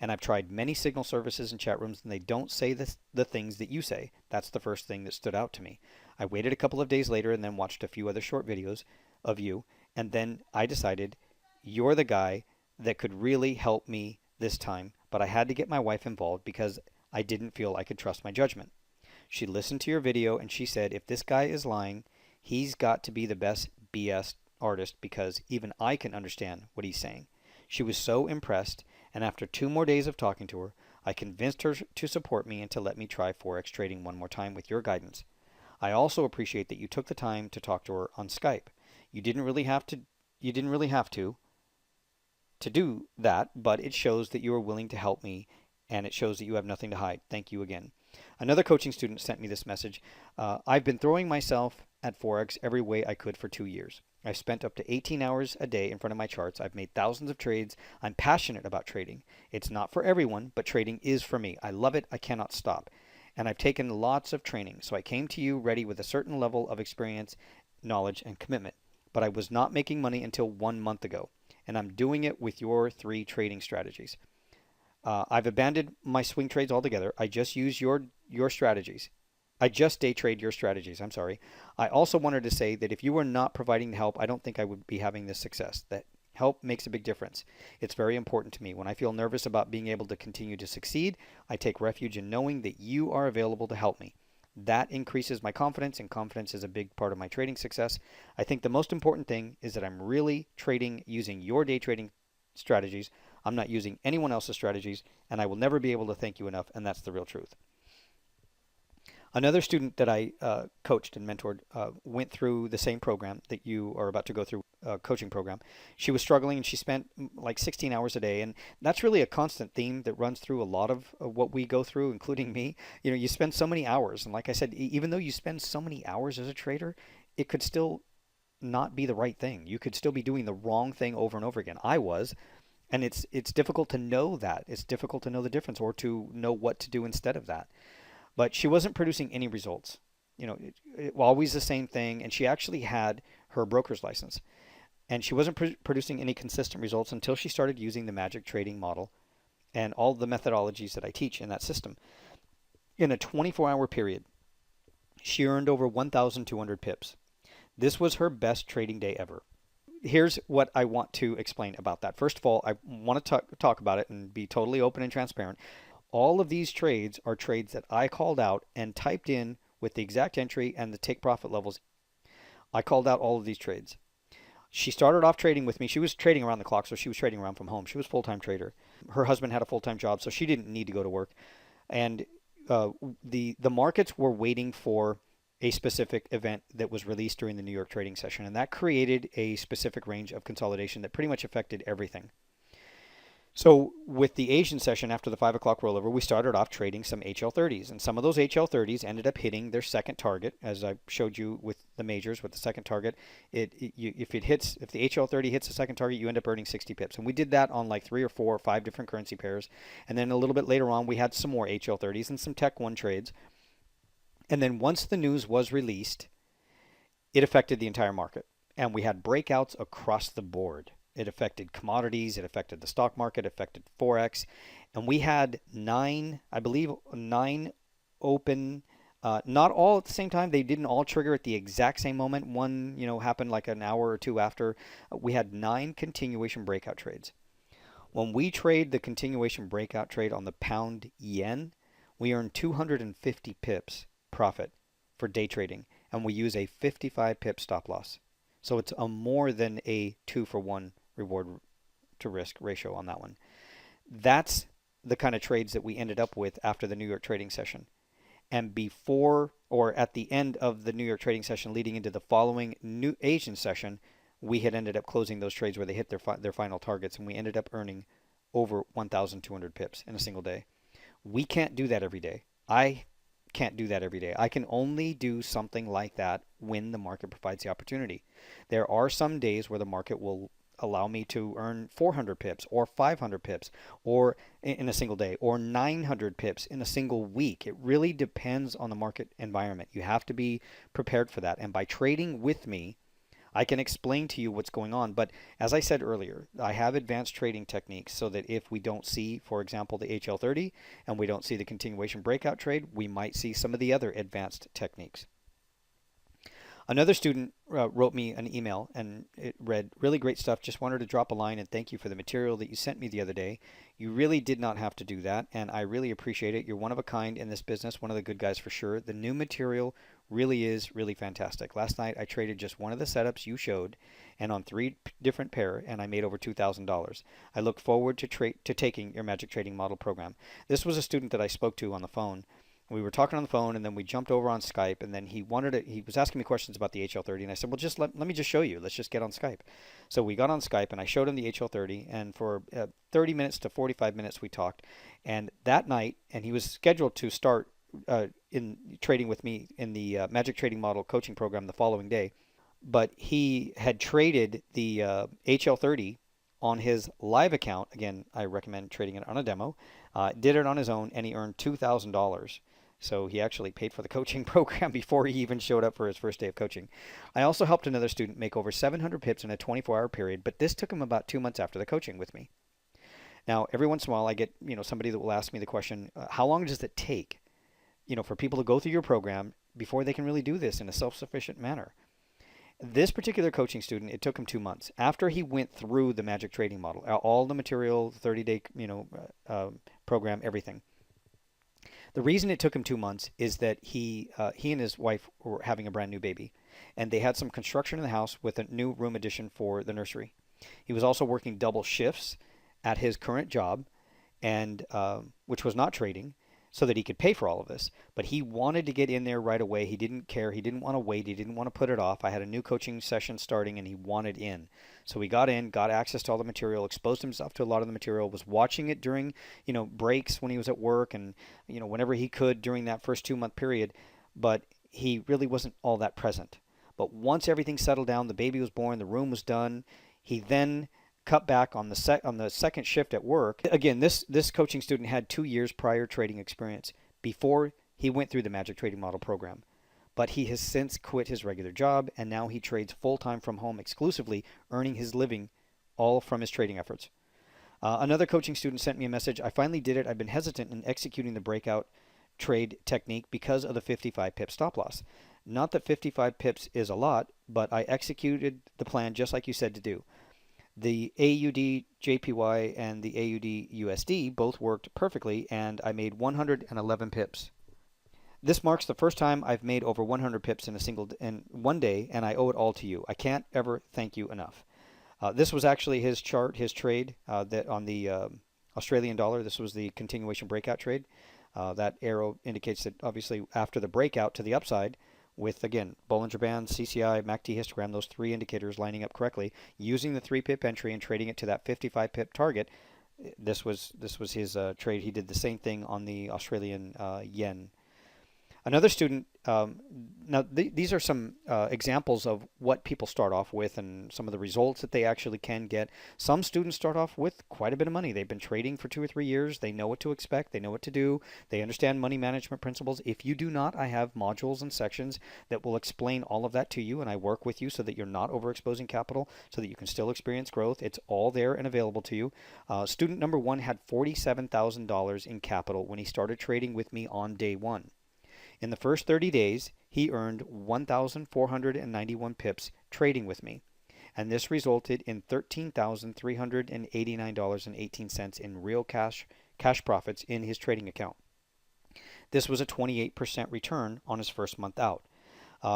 And I've tried many signal services and chat rooms, and they don't say the things that you say. That's the first thing that stood out to me. I waited a couple of days later and then watched a few other short videos of you, and then I decided you're the guy that could really help me this time, but I had to get my wife involved because I didn't feel I could trust my judgment. She listened to your video and she said, if this guy is lying, he's got to be the best BS artist because even I can understand what he's saying. She was so impressed, and after 2 more days of talking to her, I convinced her to support me and to let me try Forex trading one more time with your guidance. I also appreciate that you took the time to talk to her on Skype. You didn't really have to do that, but it shows that you are willing to help me, and it shows that you have nothing to hide. Thank you again. Another coaching student sent me this message. I've been throwing myself at Forex every way I could for 2 years. I've spent up to 18 hours a day in front of my charts. I've made thousands of trades. I'm passionate about trading. It's not for everyone, but trading is for me. I love it. I cannot stop. And I've taken lots of training. So I came to you ready with a certain level of experience, knowledge, and commitment. But I was not making money until 1 month ago. And I'm doing it with your 3 trading strategies. I've abandoned my swing trades altogether. I just use your strategies. I just day trade your strategies. I'm sorry. I also wanted to say that if you were not providing the help, I don't think I would be having this success. That help makes a big difference. It's very important to me. When I feel nervous about being able to continue to succeed, I take refuge in knowing that you are available to help me. That increases my confidence, and confidence is a big part of my trading success. I think the most important thing is that I'm really trading using your day trading strategies. I'm not using anyone else's strategies, and I will never be able to thank you enough, and that's the real truth. Another student that I coached and mentored went through the same program that you are about to go through, coaching program. She was struggling, and she spent like 16 hours a day, and that's really a constant theme that runs through a lot of what we go through, including me. You know, you spend so many hours, and like I said, even though you spend so many hours as a trader, it could still not be the right thing. You could still be doing the wrong thing over and over again. I was. And it's difficult to know that. It's difficult to know the difference or to know what to do instead of that. But she wasn't producing any results. You know, always the same thing. And she actually had her broker's license. And she wasn't producing any consistent results until she started using the magic trading model and all the methodologies that I teach in that system. In a 24-hour period, she earned over 1,200 pips. This was her best trading day ever. Here's what I want to explain about that. First of all, I want to talk about it and be totally open and transparent. All of these trades are trades that I called out and typed in with the exact entry and the take profit levels. I called out all of these trades. She started off trading with me. She was trading around the clock, so she was trading around from home. She was a full-time trader. Her husband had a full-time job, so she didn't need to go to work. And the markets were waiting for a specific event that was released during the New York trading session, and that created a specific range of consolidation that pretty much affected everything. So with the Asian session after the 5 o'clock rollover, we started off trading some HL30s, and some of those HL30s ended up hitting their second target, as I showed you with the majors with the second target. If the HL30 hits the second target, you end up earning 60 pips, and we did that on like 3 or 4 or 5 different currency pairs. And then a little bit later on, we had some more HL30s and some Tech 1 trades. And then once the news was released, it affected the entire market, and we had breakouts across the board. It affected commodities, it affected the stock market, it affected Forex, and we had 9 open, not all at the same time. They didn't all trigger at the exact same moment. One, happened like an hour or two after. We had 9 continuation breakout trades. When we trade the continuation breakout trade on the pound yen, we earn 250 pips profit for day trading, and we use a 55 pip stop loss. So it's a more than a 2-for-1 reward to risk ratio on that one. That's the kind of trades that we ended up with after the New York trading session. And before or at the end of the New York trading session leading into the following new Asian session, we had ended up closing those trades where they hit their final targets, and we ended up earning over 1,200 pips in a single day. We can't do that every day. I can't do that every day. I can only do something like that when the market provides the opportunity. There are some days where the market will allow me to earn 400 pips or 500 pips or in a single day or 900 pips in a single week. It really depends on the market environment. You have to be prepared for that. And by trading with me, I can explain to you what's going on, but as I said earlier, I have advanced trading techniques so that if we don't see, for example, the HL30 and we don't see the continuation breakout trade, we might see some of the other advanced techniques. Another student wrote me an email and it read, really great stuff. Just wanted to drop a line and thank you for the material that you sent me the other day. You really did not have to do that, and I really appreciate it. You're one of a kind in this business, one of the good guys for sure. The new material really is really fantastic. Last night I traded just one of the setups you showed and on three different pair, and I made over $2,000. I look forward to taking your magic trading model program. This was a student that I spoke to on the phone. We were talking on the phone, and then we jumped over on Skype, and then he was asking me questions about the HL30, and I said, well, just let me just show you. Let's just get on Skype. So we got on Skype, and I showed him the HL30, and for 30 minutes to 45 minutes we talked. And that night, and he was scheduled to start in trading with me in the Magic Trading Model coaching program the following day, but he had traded the HL30 on his live account. Again, I recommend trading it on a demo. Did it on his own, and he earned $2,000. So he actually paid for the coaching program before he even showed up for his first day of coaching. I also helped another student make over 700 pips in a 24-hour period, but this took him about 2 months after the coaching with me. Now, every once in a while, I get somebody that will ask me the question, how long does it take for people to go through your program before they can really do this in a self-sufficient manner? This particular coaching student, it took him 2 months. After he went through the magic trading model, all the material, 30-day program, everything. The reason it took him 2 months is that he and his wife were having a brand new baby, and they had some construction in the house with a new room addition for the nursery. He was also working double shifts at his current job, and which was not trading, so that he could pay for all of this. But he wanted to get in there right away. He didn't care. He didn't want to wait. He didn't want to put it off. I had a new coaching session starting, and he wanted in. So he got in, got access to all the material, exposed himself to a lot of the material, was watching it during, breaks when he was at work and, whenever he could during that first 2-month period. But he really wasn't all that present. But once everything settled down, the baby was born, the room was done, he then cut back on the second shift at work. Again, this coaching student had 2 years prior trading experience before he went through the Magic Trading Model program. But he has since quit his regular job, and now he trades full-time from home exclusively, earning his living all from his trading efforts. Another coaching student sent me a message. I finally did it. I've been hesitant in executing the breakout trade technique because of the 55 pip stop loss. Not that 55 pips is a lot, but I executed the plan just like you said to do. The AUD JPY and the AUD USD both worked perfectly, and I made 111 pips. This marks the first time I've made over 100 pips in one day, and I owe it all to you. I can't ever thank you enough. This was actually his chart, his trade that on the Australian dollar. This was the continuation breakout trade. That arrow indicates that obviously after the breakout to the upside, with, again, Bollinger Band, CCI, MACD histogram, those three indicators lining up correctly, using the 3-pip entry and trading it to that 55-pip target. This was his trade. He did the same thing on the Australian yen. Another student, now these are some examples of what people start off with and some of the results that they actually can get. Some students start off with quite a bit of money. They've been trading for 2 or 3 years. They know what to expect. They know what to do. They understand money management principles. If you do not, I have modules and sections that will explain all of that to you, and I work with you so that you're not overexposing capital, so that you can still experience growth. It's all there and available to you. Student number 1 had $47,000 in capital when he started trading with me on day 1. In the first 30 days, he earned 1,491 pips trading with me, and this resulted in $13,389.18 in real cash profits in his trading account. This was a 28% return on his first month out.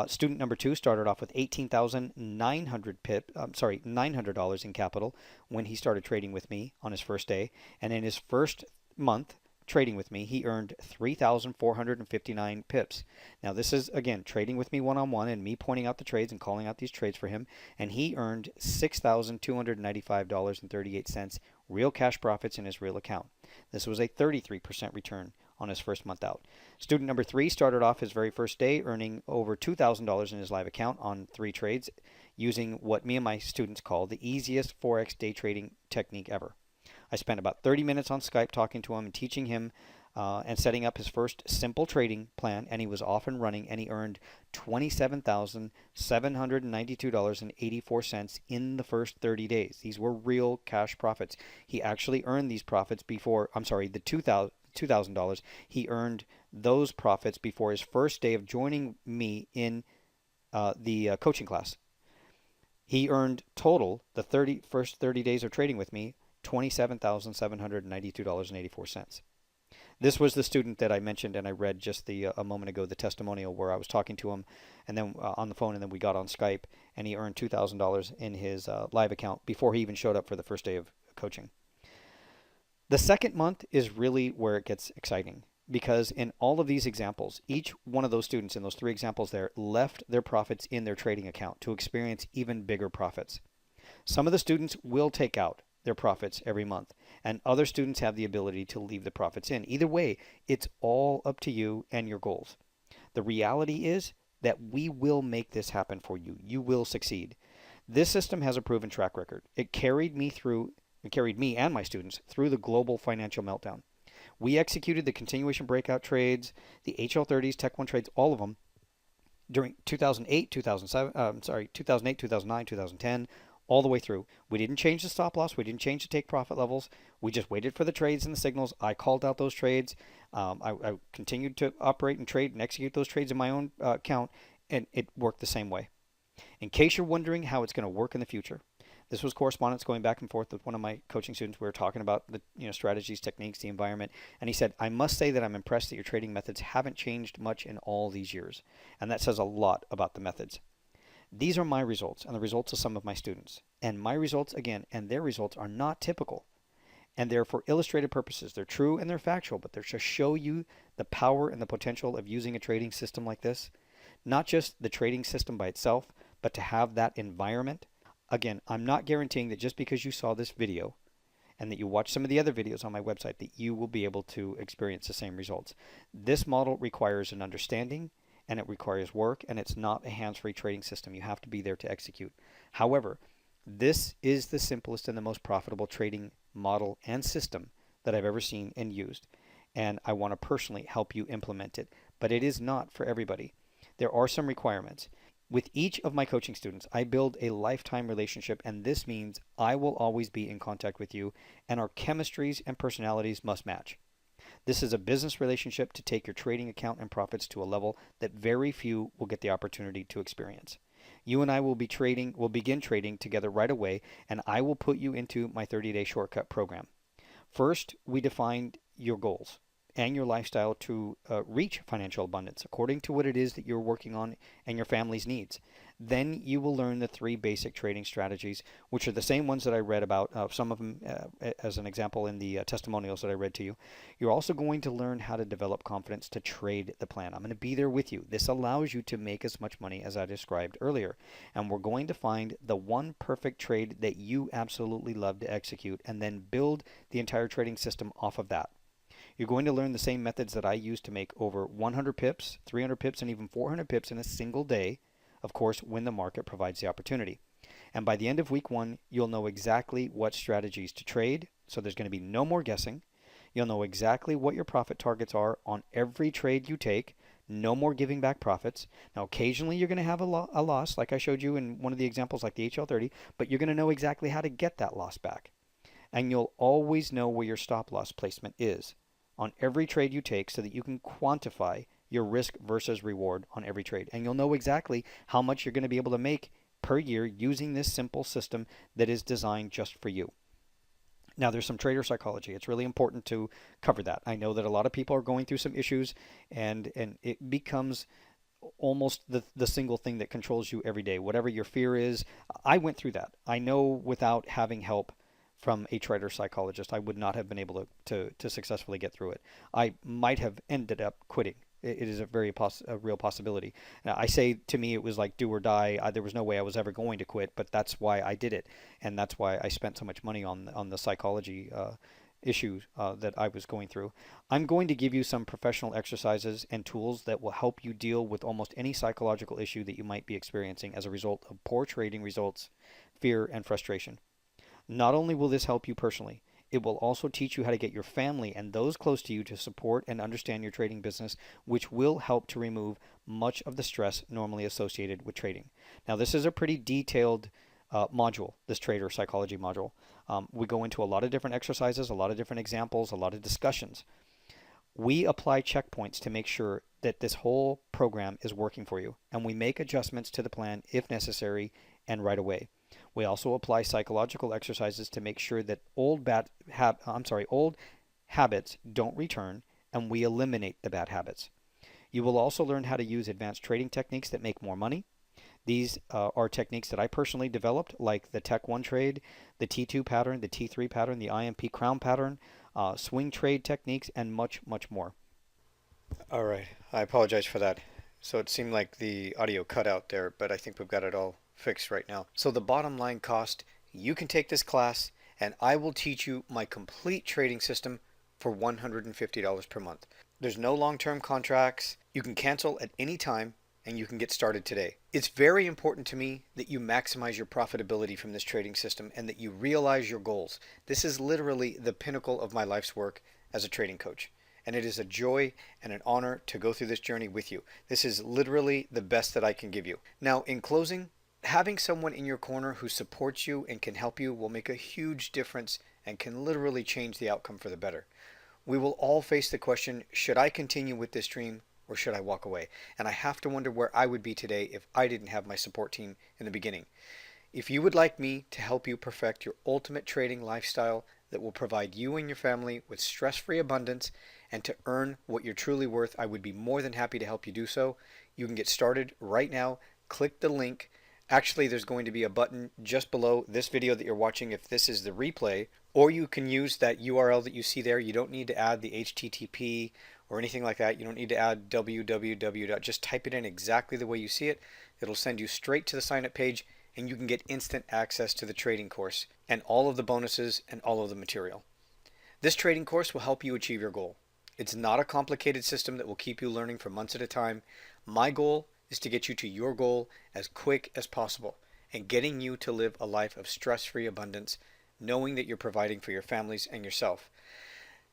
Student number 2 started off with $900 in capital when he started trading with me on his first day, and in his first month trading with me, he earned 3,459 pips. Now this is, again, trading with me one-on-one and me pointing out the trades and calling out these trades for him, and he earned $6,295.38 real cash profits in his real account. This was a 33% return on his first month out. Student number 3 started off his very first day earning over $2,000 in his live account on 3 trades using what me and my students call the easiest Forex day trading technique ever. I spent about 30 minutes on Skype talking to him and teaching him and setting up his first simple trading plan, and he was off and running, and he earned $27,792.84 in the first 30 days. These were real cash profits. He actually earned these profits before, I'm sorry, the $2,000. He earned those profits before his first day of joining me in the coaching class. He earned total, the first 30 days of trading with me, $27,792.84. This was the student that I mentioned and I read just a moment ago, the testimonial where I was talking to him and then on the phone, and then we got on Skype, and he earned $2,000 in his live account before he even showed up for the first day of coaching. The second month is really where it gets exciting, because in all of these examples, each one of those students in those three examples there left their profits in their trading account to experience even bigger profits. Some of the students will take out their profits every month, and other students have the ability to leave the profits in. Either way, it's all up to you and your goals. The reality is that we will make this happen for you. You will succeed. This system has a proven track record. It carried me and my students through the global financial meltdown. We executed the continuation breakout trades, the HL30s, Tech 1 trades, all of them during 2008, 2009, 2010, all the way through. We didn't change the stop loss. We didn't change the take profit levels. We just waited for the trades and the signals. I called out those trades. I continued to operate and trade and execute those trades in my own account, and it worked the same way. In case you're wondering how it's going to work in the future, this was correspondence going back and forth with one of my coaching students. We were talking about the strategies, techniques, the environment, and he said, I must say that I'm impressed that your trading methods haven't changed much in all these years. And that says a lot about the methods. These are my results and the results of some of my students. And my results, again, and their results are not typical. And they're for illustrative purposes. They're true and they're factual, but they're to show you the power and the potential of using a trading system like this. Not just the trading system by itself, but to have that environment. Again, I'm not guaranteeing that just because you saw this video and that you watch some of the other videos on my website that you will be able to experience the same results. This model requires an understanding, and it requires work, and it's not a hands-free trading system. You have to be there to execute. However, this is the simplest and the most profitable trading model and system that I've ever seen and used, and I want to personally help you implement it. But it is not for everybody. There are some requirements. With each of my coaching students, I build a lifetime relationship, and this means I will always be in contact with you, and our chemistries and personalities must match. This is a business relationship to take your trading account and profits to a level that very few will get the opportunity to experience. You and I will begin trading together right away, and I will put you into my 30-day shortcut program. First, we defined your goals and your lifestyle to reach financial abundance according to what it is that you're working on and your family's needs. Then you will learn the 3 basic trading strategies, which are the same ones that I read about, some of them as an example in the testimonials that I read to you. You're also going to learn how to develop confidence to trade the plan. I'm going to be there with you. This allows you to make as much money as I described earlier. And we're going to find the one perfect trade that you absolutely love to execute, and then build the entire trading system off of that. You're going to learn the same methods that I use to make over 100 pips, 300 pips, and even 400 pips in a single day, of course, when the market provides the opportunity. And by the end of week 1, you'll know exactly what strategies to trade, so there's going to be no more guessing. You'll know exactly what your profit targets are on every trade you take, no more giving back profits. Now, occasionally you're going to have a loss, like I showed you in one of the examples like the HL30, but you're going to know exactly how to get that loss back. And you'll always know where your stop loss placement is on every trade you take, so that you can quantify your risk versus reward on every trade. And you'll know exactly how much you're going to be able to make per year using this simple system that is designed just for you. Now, there's some trader psychology. It's really important to cover that. I know that a lot of people are going through some issues, and it becomes almost the single thing that controls you every day. Whatever your fear is, I went through that. I know without having help from a trader psychologist, I would not have been able to successfully get through it. I might have ended up quitting. It is a real possibility. Now, I say, to me, it was like do or die. There was no way I was ever going to quit, but that's why I did it, and that's why I spent so much money on the psychology issues that I was going through. I'm going to give you some professional exercises and tools that will help you deal with almost any psychological issue that you might be experiencing as a result of poor trading results, fear, and frustration. Not only will this help you personally, It will also teach you how to get your family and those close to you to support and understand your trading business, which will help to remove much of the stress normally associated with trading. Now, this is a pretty detailed module, this trader psychology module. We go into a lot of different exercises, a lot of different examples, a lot of discussions. We apply checkpoints to make sure that this whole program is working for you, and we make adjustments to the plan if necessary and right away. We also apply psychological exercises to make sure that old habits don't return, and we eliminate the bad habits. You will also learn how to use advanced trading techniques that make more money. These are techniques that I personally developed, like the Tech 1 trade, the T2 pattern, the T3 pattern, the IMP crown pattern, swing trade techniques, and much, much more. All right, I apologize for that. So it seemed like the audio cut out there, but I think we've got it all fixed right now. So the bottom line cost, you can take this class and I will teach you my complete trading system for $150 per month. There's no long-term contracts. You can cancel at any time and you can get started today. It's very important to me that you maximize your profitability from this trading system and that you realize your goals. This is literally the pinnacle of my life's work as a trading coach. And it is a joy and an honor to go through this journey with you. This is literally the best that I can give you. Now, in closing, having someone in your corner who supports you and can help you will make a huge difference and can literally change the outcome for the better. We will all face the question, should I continue with this dream or should I walk away? And I have to wonder where I would be today if I didn't have my support team in the beginning. If you would like me to help you perfect your ultimate trading lifestyle that will provide you and your family with stress-free abundance and to earn what you're truly worth, I would be more than happy to help you do so. You can get started right now. Click the link. Actually, there's going to be a button just below this video that you're watching if this is the replay, or you can use that URL that you see there. You don't need to add the HTTP or anything like that. You don't need to add www. Just type it in exactly the way you see it. It'll send you straight to the sign up page and you can get instant access to the trading course and all of the bonuses and all of the material. This trading course will help you achieve your goal. It's not a complicated system that will keep you learning for months at a time. My goal is to get you to your goal as quick as possible and getting you to live a life of stress-free abundance, knowing that you're providing for your families and yourself.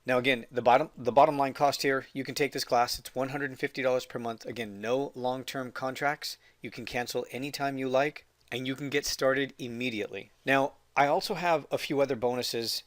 Now again, the bottom line cost here, you can take this class. It's $150 per month. Again, no long-term contracts. You can cancel anytime you like and you can get started immediately. Now, I also have a few other bonuses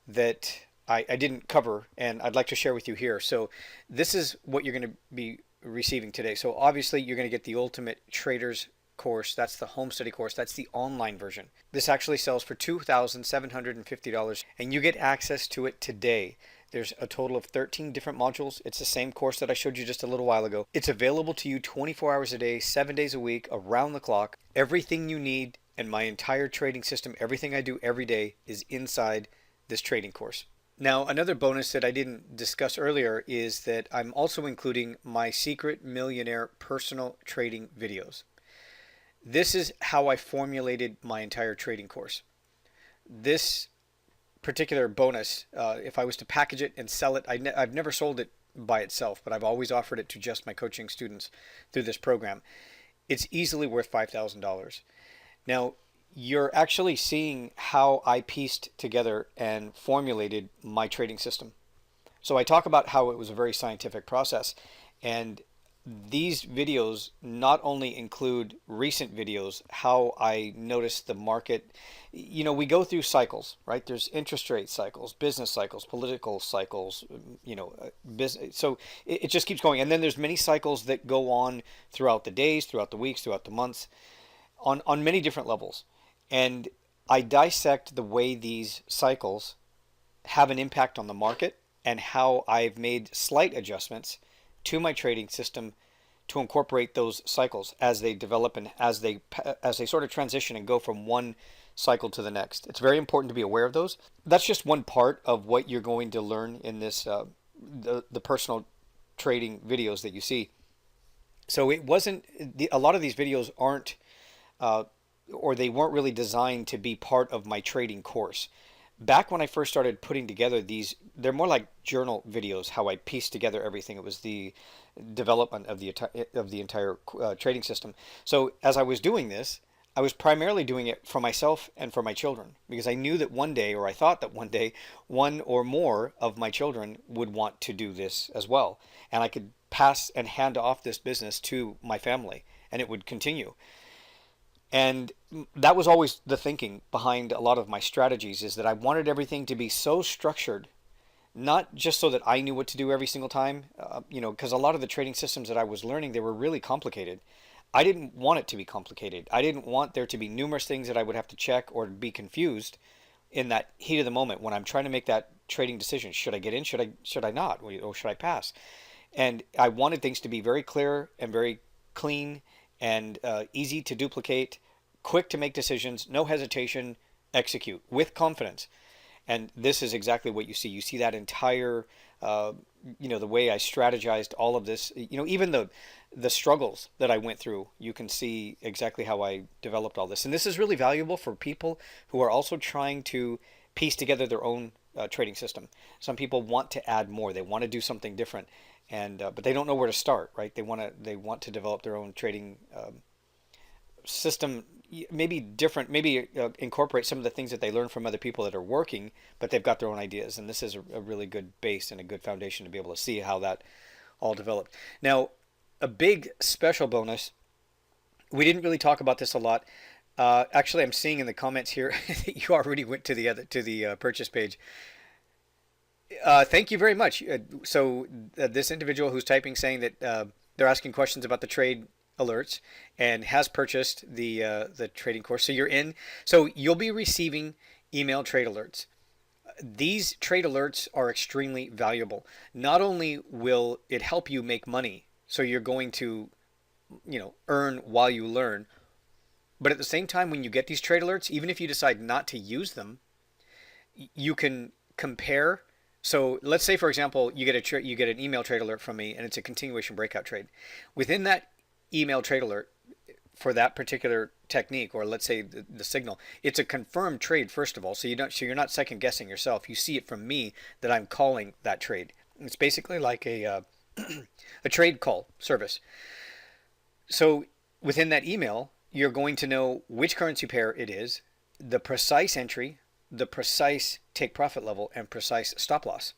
that I didn't cover and I'd like to share with you here. So this is what you're going to be receiving today. So obviously you're going to get the Ultimate Traders course. That's the home study course. That's the online version. This actually sells for $2,750 and you get access to it today. There's a total of 13 different modules. It's the same course that I showed you just a little while ago. It's available to you 24 hours a day, 7 days a week, around the clock. Everything you need and my entire trading system, everything I do every day is inside this trading course. Now, another bonus that I didn't discuss earlier is that I'm also including my Secret Millionaire personal trading videos. This is how I formulated my entire trading course. This particular bonus, if I was to package it and sell it, I've never sold it by itself, but I've always offered it to just my coaching students through this program. It's easily worth $5,000. Now, you're actually seeing how I pieced together and formulated my trading system. So I talk about how it was a very scientific process, and these videos not only include recent videos, how I noticed the market. You know, we go through cycles, right? There's interest rate cycles, business cycles, political cycles, business. So it just keeps going. And then there's many cycles that go on throughout the days, throughout the weeks, throughout the months, on many different levels. And I dissect the way these cycles have an impact on the market and how I've made slight adjustments to my trading system to incorporate those cycles as they develop and as they sort of transition and go from one cycle to the next. It's very important to be aware of those. That's just one part of what you're going to learn in this the personal trading videos that you see. So it wasn't a lot of these videos aren't or they weren't really designed to be part of my trading course. Back when I first started putting together these, they're more like journal videos, how I pieced together everything. It was the development of the entire trading system. So as I was doing this, I was primarily doing it for myself and for my children because I knew that one day, or I thought that one day, one or more of my children would want to do this as well. And I could pass and hand off this business to my family and it would continue. And that was always the thinking behind a lot of my strategies, is that I wanted everything to be so structured, not just so that I knew what to do every single time, because a lot of the trading systems that I was learning, they were really complicated. I didn't want it to be complicated. I didn't want there to be numerous things that I would have to check or be confused in that heat of the moment when I'm trying to make that trading decision. Should I get in? Should I not? Or should I pass? And I wanted things to be very clear and very clean and easy to duplicate, quick to make decisions, no hesitation, execute with confidence. And this is exactly what you see. You see that entire, the way I strategized all of this. Even the struggles that I went through, you can see exactly how I developed all this. And this is really valuable for people who are also trying to piece together their own trading system. Some people want to add more. They want to do something different, and but they don't know where to start. Right? They want to develop their own trading system, maybe different, maybe incorporate some of the things that they learn from other people that are working, but they've got their own ideas. And this is a really good base and a good foundation to be able to see how that all developed. Now, a big special bonus, we didn't really talk about this a lot. Actually, I'm seeing in the comments here that you already went to the purchase page. Thank you very much. This individual who's typing, saying that they're asking questions about the trade alerts and has purchased the trading course. So you're in. So you'll be receiving email trade alerts. These trade alerts are extremely valuable. Not only will it help you make money, so you're going to, earn while you learn, but at the same time, when you get these trade alerts, even if you decide not to use them, you can compare. So let's say, for example, you get an email trade alert from me, and it's a continuation breakout trade. Within that email trade alert for that particular technique, or let's say the signal, it's a confirmed trade first of all. So you're not second guessing yourself. You see it from me that I'm calling that trade. It's basically like a a trade call service. So within that email, you're going to know which currency pair it is, the precise entry, the precise take profit level, and precise stop loss.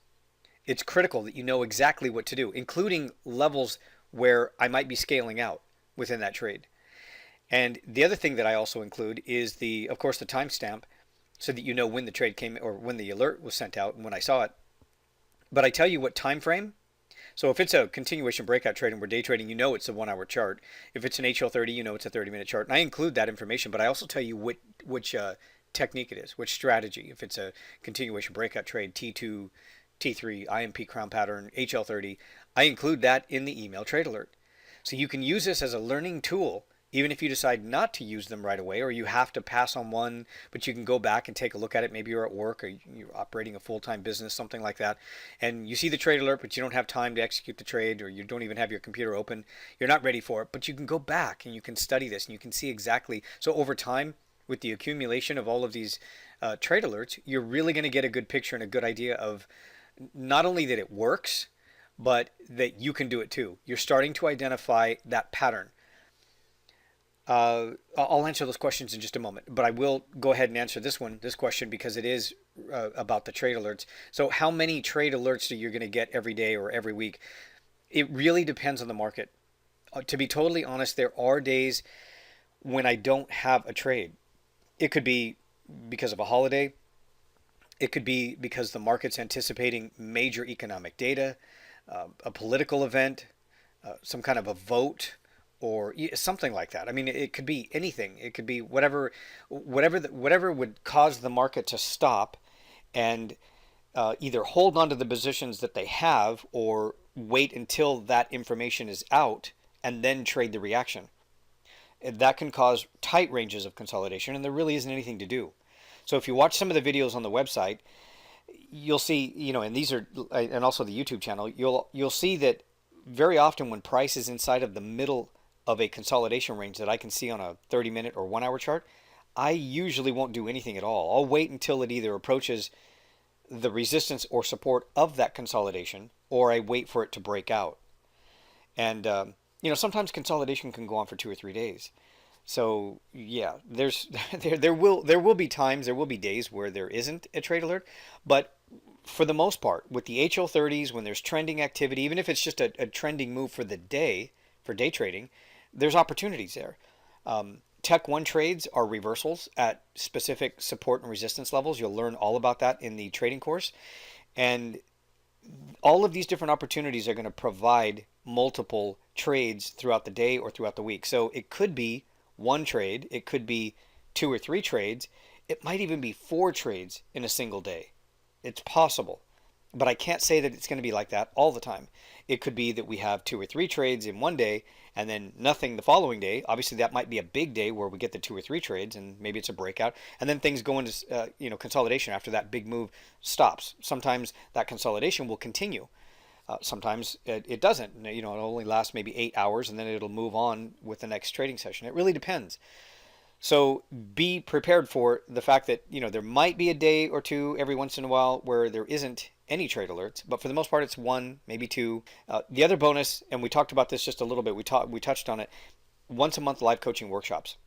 It's critical that you know exactly what to do, including levels where I might be scaling out within that trade. And the other thing that I also include is of course, the timestamp, so that you know when the trade came or when the alert was sent out and when I saw it. But I tell you what time frame. So if it's a continuation breakout trade and we're day trading, you know it's a 1 hour chart. If it's an HL30, you know it's a 30-minute chart. And I include that information, but I also tell you which technique it is, which strategy. If it's a continuation breakout trade, T2, T3, IMP crown pattern, HL30, I include that in the email trade alert. So you can use this as a learning tool, even if you decide not to use them right away, or you have to pass on one, but you can go back and take a look at it. Maybe you're at work or you're operating a full-time business, something like that, and you see the trade alert, but you don't have time to execute the trade, or you don't even have your computer open. You're not ready for it, but you can go back and you can study this and you can see exactly. So over time, with the accumulation of all of these trade alerts, you're really going to get a good picture and a good idea of not only that it works, but that you can do it too. You're starting to identify that pattern. I'll answer those questions in just a moment, but I will go ahead and answer this question, because it is about the trade alerts. So how many trade alerts are you going to get every day or every week? It really depends on the market. To be totally honest, there are days when I don't have a trade. It could be because of a holiday. It could be because the market's anticipating major economic data, a political event, some kind of a vote, or something like that. I mean, it could be anything. It could be whatever would cause the market to stop and either hold on to the positions that they have, or wait until that information is out and then trade the reaction. That can cause tight ranges of consolidation, and there really isn't anything to do. So if you watch some of the videos on the website, you'll see, and these are, and also the YouTube channel, you'll see that very often when price is inside of the middle of a consolidation range that I can see on a 30-minute or 1 hour chart, I usually won't do anything at all. I'll wait until it either approaches the resistance or support of that consolidation, or I wait for it to break out. And sometimes consolidation can go on for 2 or 3 days. So yeah, there's there will be times, there will be days where there isn't a trade alert, but for the most part, with the HL30s, when there's trending activity, even if it's just a trending move for the day, for day trading, there's opportunities there. Tech 1 trades are reversals at specific support and resistance levels. You'll learn all about that in the trading course. And all of these different opportunities are going to provide multiple trades throughout the day or throughout the week. So it could be one trade, it could be two or three trades, it might even be four trades in a single day. It's possible. But I can't say that it's going to be like that all the time. It could be that we have two or three trades in one day and then nothing the following day. Obviously, that might be a big day where we get the two or three trades and maybe it's a breakout. And then things go into consolidation after that big move stops. Sometimes that consolidation will continue. Sometimes it doesn't. It'll only last maybe 8 hours and then it'll move on with the next trading session. It really depends. So be prepared for the fact that there might be a day or two every once in a while where there isn't any trade alerts, but for the most part it's one, maybe two. The other bonus, and we talked about this just a little bit, we touched on it, once a month live coaching workshops.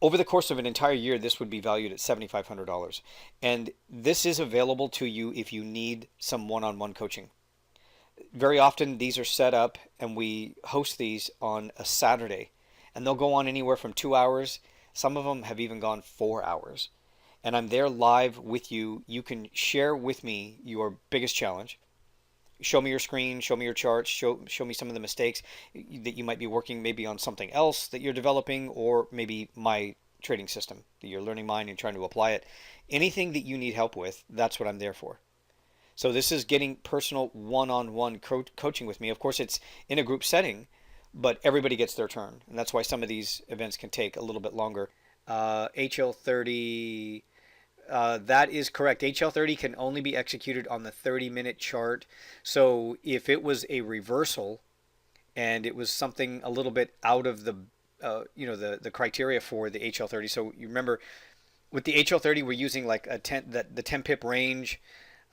Over the course of an entire year, this would be valued at $7,500. And this is available to you if you need some one-on-one coaching. Very often these are set up and we host these on a Saturday. And they'll go on anywhere from 2 hours. Some of them have even gone 4 hours. And I'm there live with you. You can share with me your biggest challenge. Show me your screen, show me your charts, show me some of the mistakes that you might be working maybe on something else that you're developing, or maybe my trading system that you're learning mine and trying to apply it. Anything that you need help with, that's what I'm there for. So this is getting personal one-on-one coaching with me. Of course, it's in a group setting, but everybody gets their turn. And that's why some of these events can take a little bit longer. HL30, that is correct. HL30 can only be executed on the 30-minute chart. So if it was a reversal and it was something a little bit out of the criteria for the HL30. So you remember with the HL30, we're using like the 10 pip range.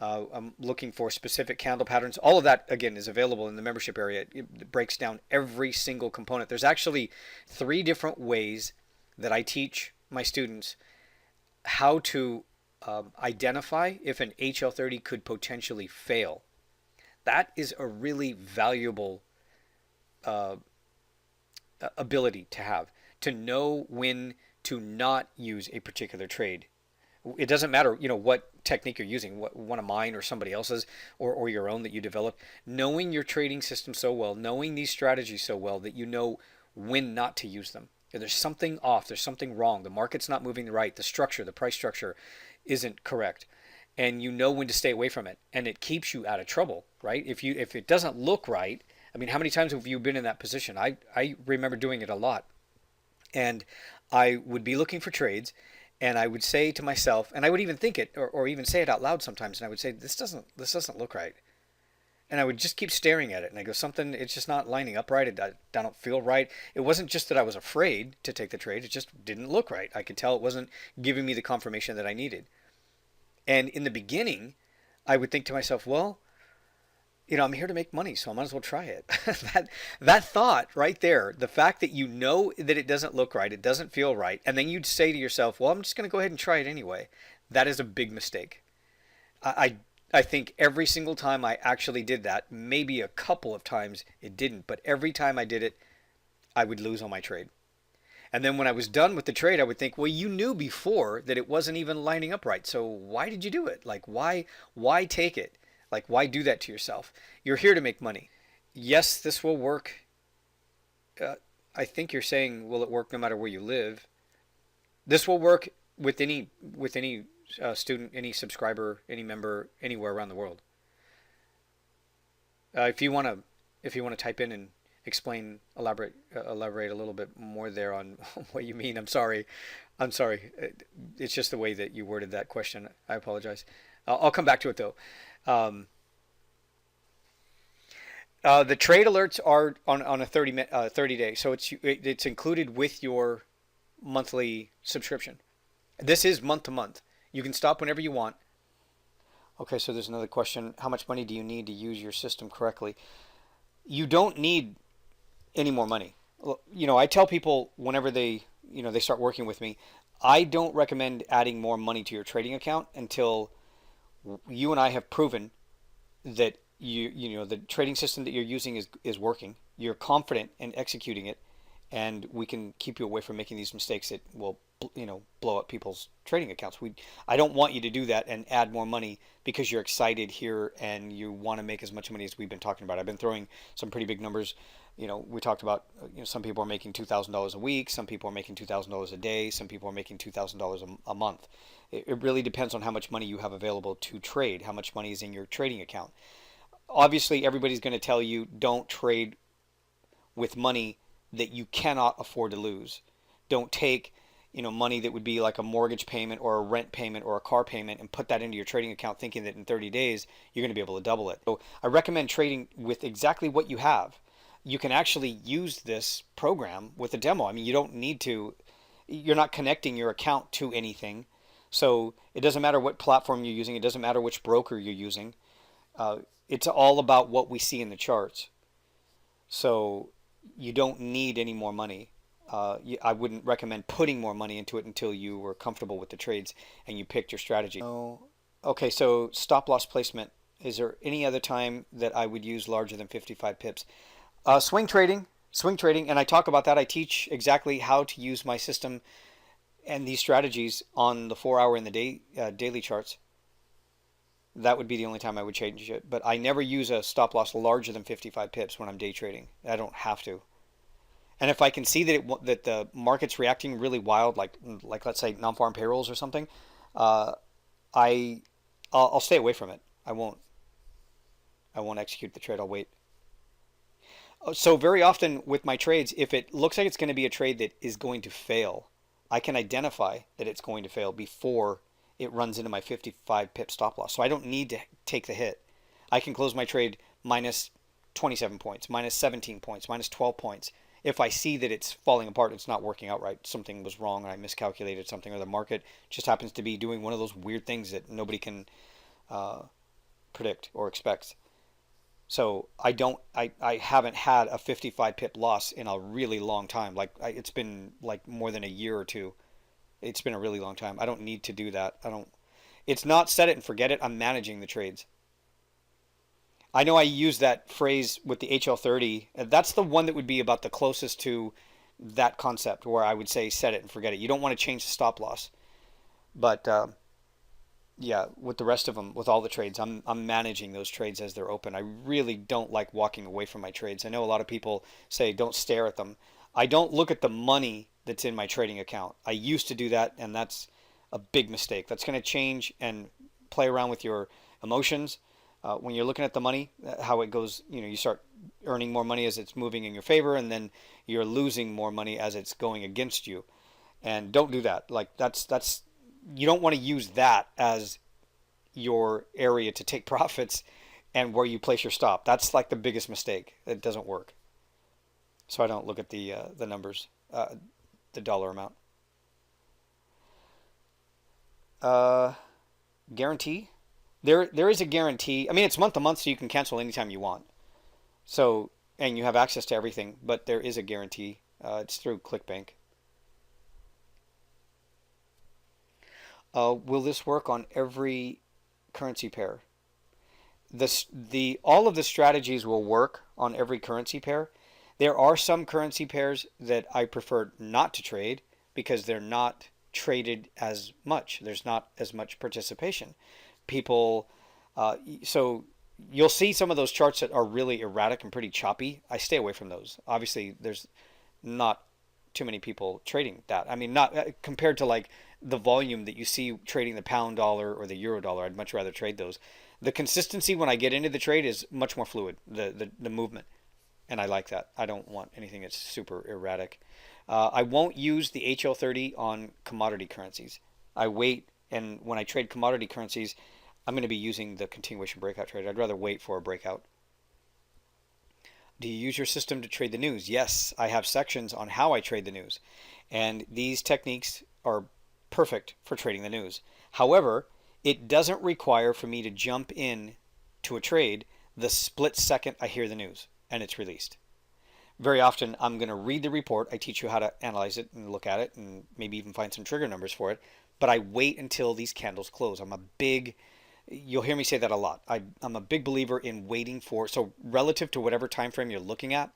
I'm looking for specific candle patterns. All of that, again, is available in the membership area. It breaks down every single component. There's actually 3 different ways that I teach my students how to identify if an HL30 could potentially fail. That is a really valuable ability to have, to know when to not use a particular trade. It doesn't matter, what technique you're using, one of mine or somebody else's, or your own that you developed. Knowing your trading system so well, knowing these strategies so well that you know when not to use them. If there's something off, there's something wrong, the market's not moving right, the structure, the price structure isn't correct, and you know when to stay away from it, and it keeps you out of trouble, right? If it doesn't look right, I mean, how many times have you been in that position? I remember doing it a lot, and I would be looking for trades. And I would say to myself, and I would even think it, or even say it out loud sometimes, and I would say, this doesn't look right. And I would just keep staring at it, and I go, it's just not lining up right. I don't feel right. It wasn't just that I was afraid to take the trade. It just didn't look right. I could tell it wasn't giving me the confirmation that I needed. And in the beginning, I would think to myself, well, I'm here to make money, so I might as well try it. that thought right there, the fact that you know that it doesn't look right, it doesn't feel right, and then you'd say to yourself, well, I'm just going to go ahead and try it anyway. That is a big mistake. I think every single time I actually did that, maybe a couple of times it didn't, but every time I did it, I would lose on my trade. And then when I was done with the trade, I would think, well, you knew before that it wasn't even lining up right, so why did you do it? Like, why take it? Like, why do that to yourself? You're here to make money. Yes, this will work. I think you're saying, will it work no matter where you live? This will work with any student, any subscriber, any member, anywhere around the world. If you want to type in and elaborate a little bit more there on what you mean. I'm sorry. It's just the way that you worded that question. I apologize. I'll come back to it though. The trade alerts are on a 30 day, so it's included with your monthly subscription. This is month to month. You can stop whenever you want. Okay, so there's another question. How much money do you need to use your system correctly? You don't need any more money. I tell people whenever they start working with me, I don't recommend adding more money to your trading account until you and I have proven that the trading system that you're using is working. You're confident in executing it, and we can keep you away from making these mistakes that will blow up people's trading accounts. I don't want you to do that and add more money because you're excited here and you want to make as much money as we've been talking about. I've been throwing some pretty big numbers. We talked about some people are making $2,000 a week, some people are making $2,000 a day, some people are making $2,000 a month. It really depends on how much money you have available to trade, how much money is in your trading account. Obviously, everybody's going to tell you don't trade with money that you cannot afford to lose. Don't take money that would be like a mortgage payment or a rent payment or a car payment and put that into your trading account thinking that in 30 days you're going to be able to double it. So I recommend trading with exactly what you have. You can actually use this program with a demo. I mean, you don't need to, you're not connecting your account to anything. So it doesn't matter what platform you're using. It doesn't matter which broker you're using. It's all about what we see in the charts. So you don't need any more money. I wouldn't recommend putting more money into it until you were comfortable with the trades and you picked your strategy. Oh, okay, so stop loss placement. Is there any other time that I would use larger than 55 pips? Swing trading, and I talk about that. I teach exactly how to use my system and these strategies on the 4 hour and the daily charts. That would be the only time I would change it. But I never use a stop loss larger than 55 pips when I'm day trading. I don't have to. And if I can see that the market's reacting really wild, like let's say non-farm payrolls or something, uh, I I'll stay away from it. I won't execute the trade. I'll wait. So very often with my trades, if it looks like it's going to be a trade that is going to fail, I can identify that it's going to fail before it runs into my 55 pip stop loss. So I don't need to take the hit. I can close my trade minus 27 points, minus 17 points, minus 12 points. If I see that it's falling apart, it's not working out right, something was wrong, I miscalculated something, or the market just happens to be doing one of those weird things that nobody can uh, predict or expect. So I haven't had a 55 pip loss in a really long time. It's been like more than a year or two. It's been a really long time. I don't need to do that. I don't. It's not set it and forget it. I'm managing the trades. I know I use that phrase with the HL30. That's the one that would be about the closest to that concept where I would say set it and forget it. You don't want to change the stop loss. But yeah, with the rest of them, with all the trades, I'm managing those trades as they're open. I really don't like walking away from my trades. I know a lot of people say don't stare at them. I don't look at the money that's in my trading account. I used to do that, and that's a big mistake. That's going to change and play around with your emotions. When you're looking at the money, how it goes, you start earning more money as it's moving in your favor, and then you're losing more money as it's going against you. And don't do that. Like that's you don't want to use that as your area to take profits and where you place your stop. That's like the biggest mistake. It doesn't work. So I don't look at the numbers, the dollar amount. Uh, Guarantee? There is a guarantee. I mean, it's month to month, so you can cancel anytime you want. So and you have access to everything, but there is a guarantee. It's through ClickBank. Will this work on every currency pair? The all of the strategies will work on every currency pair. There are some currency pairs that I prefer not to trade because they're not traded as much. There's not as much participation. People, so you'll see some of those charts that are really erratic and pretty choppy. I stay away from those. Obviously, there's not too many people trading that. I mean, not compared to like the volume that you see trading the pound dollar or the euro dollar. I'd much rather trade those. The consistency when I get into the trade is much more fluid. The movement, and I like that. I don't want anything that's super erratic. I won't use the HL30 on commodity currencies. I wait, and when I trade commodity currencies, I'm going to be using the continuation breakout trade. I'd rather wait for a breakout. Do you use your system to trade the news? Yes, I have sections on how I trade the news. And these techniques are perfect for trading the news. However, it doesn't require for me to jump in to a trade the split second I hear the news and it's released. Very often I'm going to read the report. I teach you how to analyze it and look at it and maybe even find some trigger numbers for it. But I wait until these candles close. You'll hear me say that a lot. I'm a big believer in waiting for, so relative to whatever time frame you're looking at,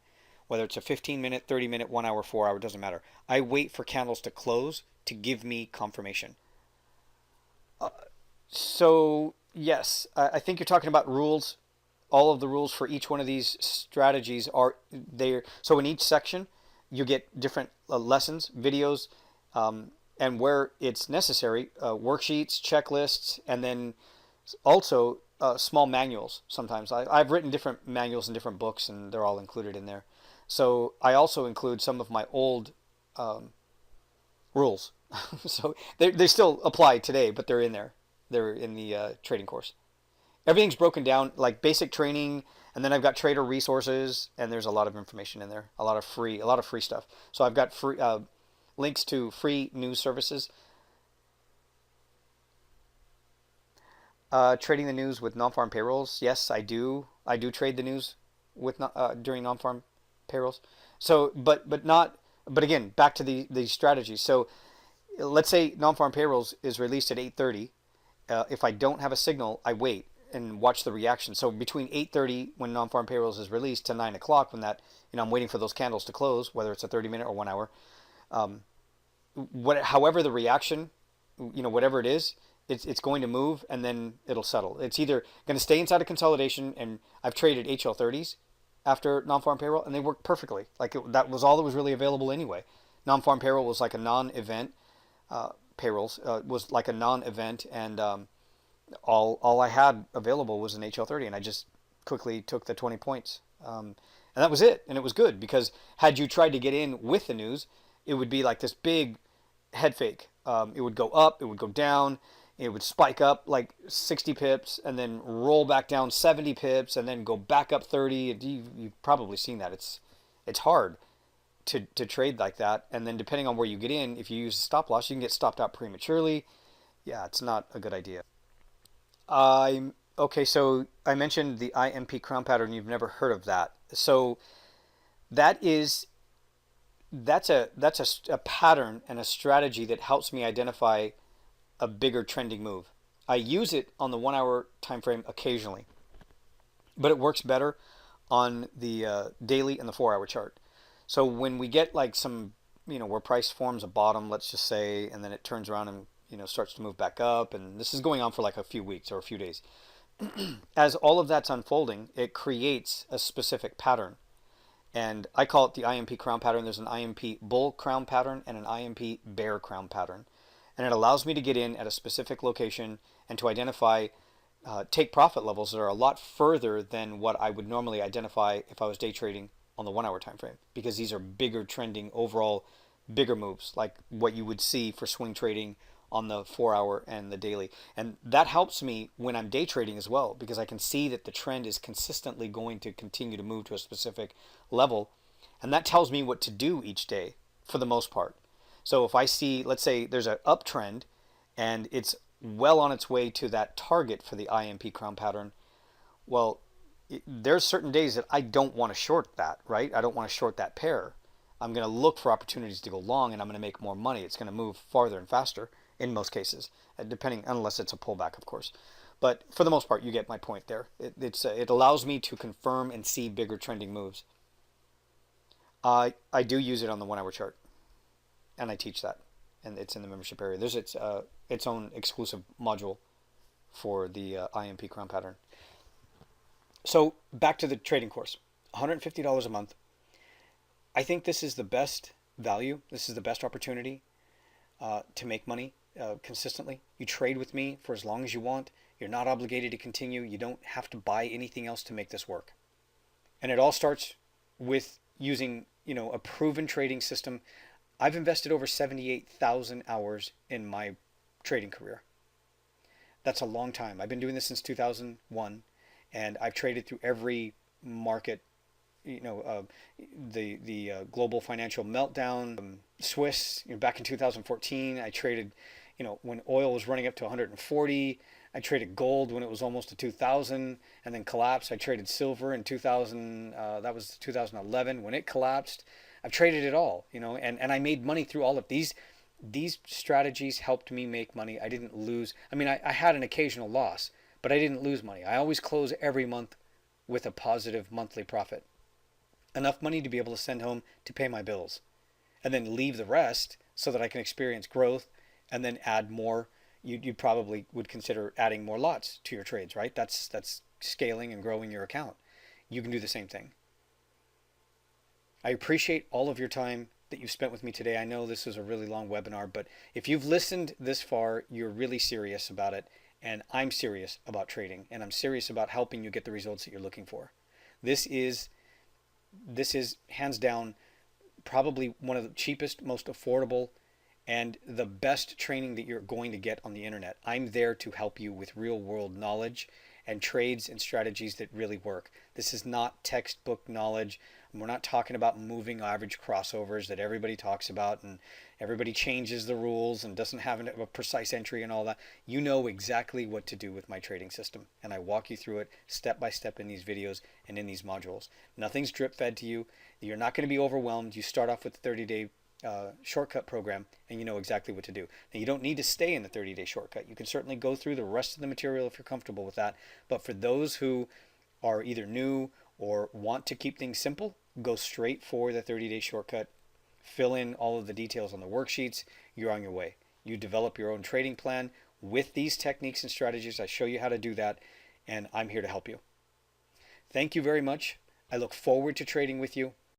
whether it's a 15-minute, 30-minute, 1 hour, 4 hour, doesn't matter. I wait for candles to close to give me confirmation. So, yes, I think you're talking about rules. All of the rules for each one of these strategies are there. So in each section, you get different lessons, videos, and where it's necessary, worksheets, checklists, and then also small manuals. Sometimes I've written different manuals in different books, and they're all included in there. So I also include some of my old rules. So they still apply today, but they're in there. They're in the trading course. Everything's broken down like basic training, and then I've got trader resources, and there's a lot of information in there, a lot of free stuff. So I've got free links to free news services, trading the news with non-farm payrolls. Yes, I do. I do trade the news with during non-farm payrolls. So, but not. But again, back to the strategies. So let's say non-farm payrolls is released at 8:30. If I don't have a signal, I wait and watch the reaction. So between 8:30 when non-farm payrolls is released to 9 o'clock when that I'm waiting for those candles to close, whether it's a 30-minute or 1 hour. However the reaction, whatever it is, it's going to move and then it'll settle. It's either going to stay inside a consolidation, and I've traded HL30s after non-farm payroll and they work perfectly. That was all that was really available anyway. Non-farm payroll was like a non-event. Payrolls was like a non-event, and all I had available was an HL30, and I just quickly took the 20 points. And that was it. And it was good because had you tried to get in with the news, it would be like this big head fake. It would go up, it would go down, it would spike up like 60 pips and then roll back down 70 pips and then go back up 30. You've probably seen that. It's hard to trade like that. And then depending on where you get in, if you use a stop loss, you can get stopped out prematurely. Yeah, it's not a good idea. Okay, so I mentioned the IMP crown pattern. You've never heard of that. So that is that's a pattern and a strategy that helps me identify a bigger trending move. I use it on the 1 hour time frame occasionally, but it works better on the daily and the 4 hour chart. So when we get like some, where price forms a bottom, let's just say, and then it turns around and starts to move back up, and this is going on for like a few weeks or a few days. As all of that's unfolding, it creates a specific pattern. And I call it the IMP crown pattern. There's an IMP bull crown pattern and an IMP bear crown pattern. And it allows me to get in at a specific location and to identify, take profit levels that are a lot further than what I would normally identify if I was day trading on the 1 hour time frame, because these are bigger trending overall, bigger moves like what you would see for swing trading on the 4 hour and the daily. And that helps me when I'm day trading as well, because I can see that the trend is consistently going to continue to move to a specific level. And that tells me what to do each day for the most part. So if I see, let's say there's an uptrend and it's well on its way to that target for the IMP crown pattern, well, there's certain days that I don't want to short that, right? I don't want to short that pair. I'm going to look for opportunities to go long, and I'm going to make more money. It's going to move farther and faster in most cases, depending, unless it's a pullback, of course. But for the most part, you get my point there. It allows me to confirm and see bigger trending moves. I do use it on the 1 hour chart, and I teach that, and it's in the membership area. There's its own exclusive module for the IMP crown pattern. So back to the trading course, $150 a month. I think this is the best value. This is the best opportunity to make money consistently. You trade with me for as long as you want. You're not obligated to continue. You don't have to buy anything else to make this work. And it all starts with using, a proven trading system. I've invested over 78,000 hours in my trading career. That's a long time. I've been doing this since 2001, and I've traded through every market, the global financial meltdown, Swiss, back in 2014. I traded, when oil was running up to 140. I traded gold when it was almost to 2000 and then collapsed. I traded silver in 2000, that was 2011 when it collapsed. I've traded it all, you know, and I made money through all of these. These strategies helped me make money. I didn't lose. I mean, I had an occasional loss, but I didn't lose money. I always close every month with a positive monthly profit. Enough money to be able to send home to pay my bills, and then leave the rest so that I can experience growth and then add more. You probably would consider adding more lots to your trades, right? That's scaling and growing your account. You can do the same thing. I appreciate all of your time that you've spent with me today. I know this is a really long webinar, but if you've listened this far, you're really serious about it. And I'm serious about trading, and I'm serious about helping you get the results that you're looking for. This is hands down probably one of the cheapest, most affordable, and the best training that you're going to get on the internet. I'm there to help you with real world knowledge and trades and strategies that really work. This is not textbook knowledge. We're not talking about moving average crossovers that everybody talks about and everybody changes the rules and doesn't have a precise entry and all that. You know exactly what to do with my trading system, and I walk you through it step by step in these videos and in these modules. Nothing's drip fed to you. You're not going to be overwhelmed. You start off with the 30-day shortcut program, and you know exactly what to do. Now, you don't need to stay in the 30-day shortcut. You can certainly go through the rest of the material if you're comfortable with that. But for those who are either new or want to keep things simple, go straight for the 30-day shortcut. Fill in all of the details on the worksheets. You're on your way. You develop your own trading plan with these techniques and strategies. I show you how to do that, and I'm here to help you. Thank you very much. I look forward to trading with you.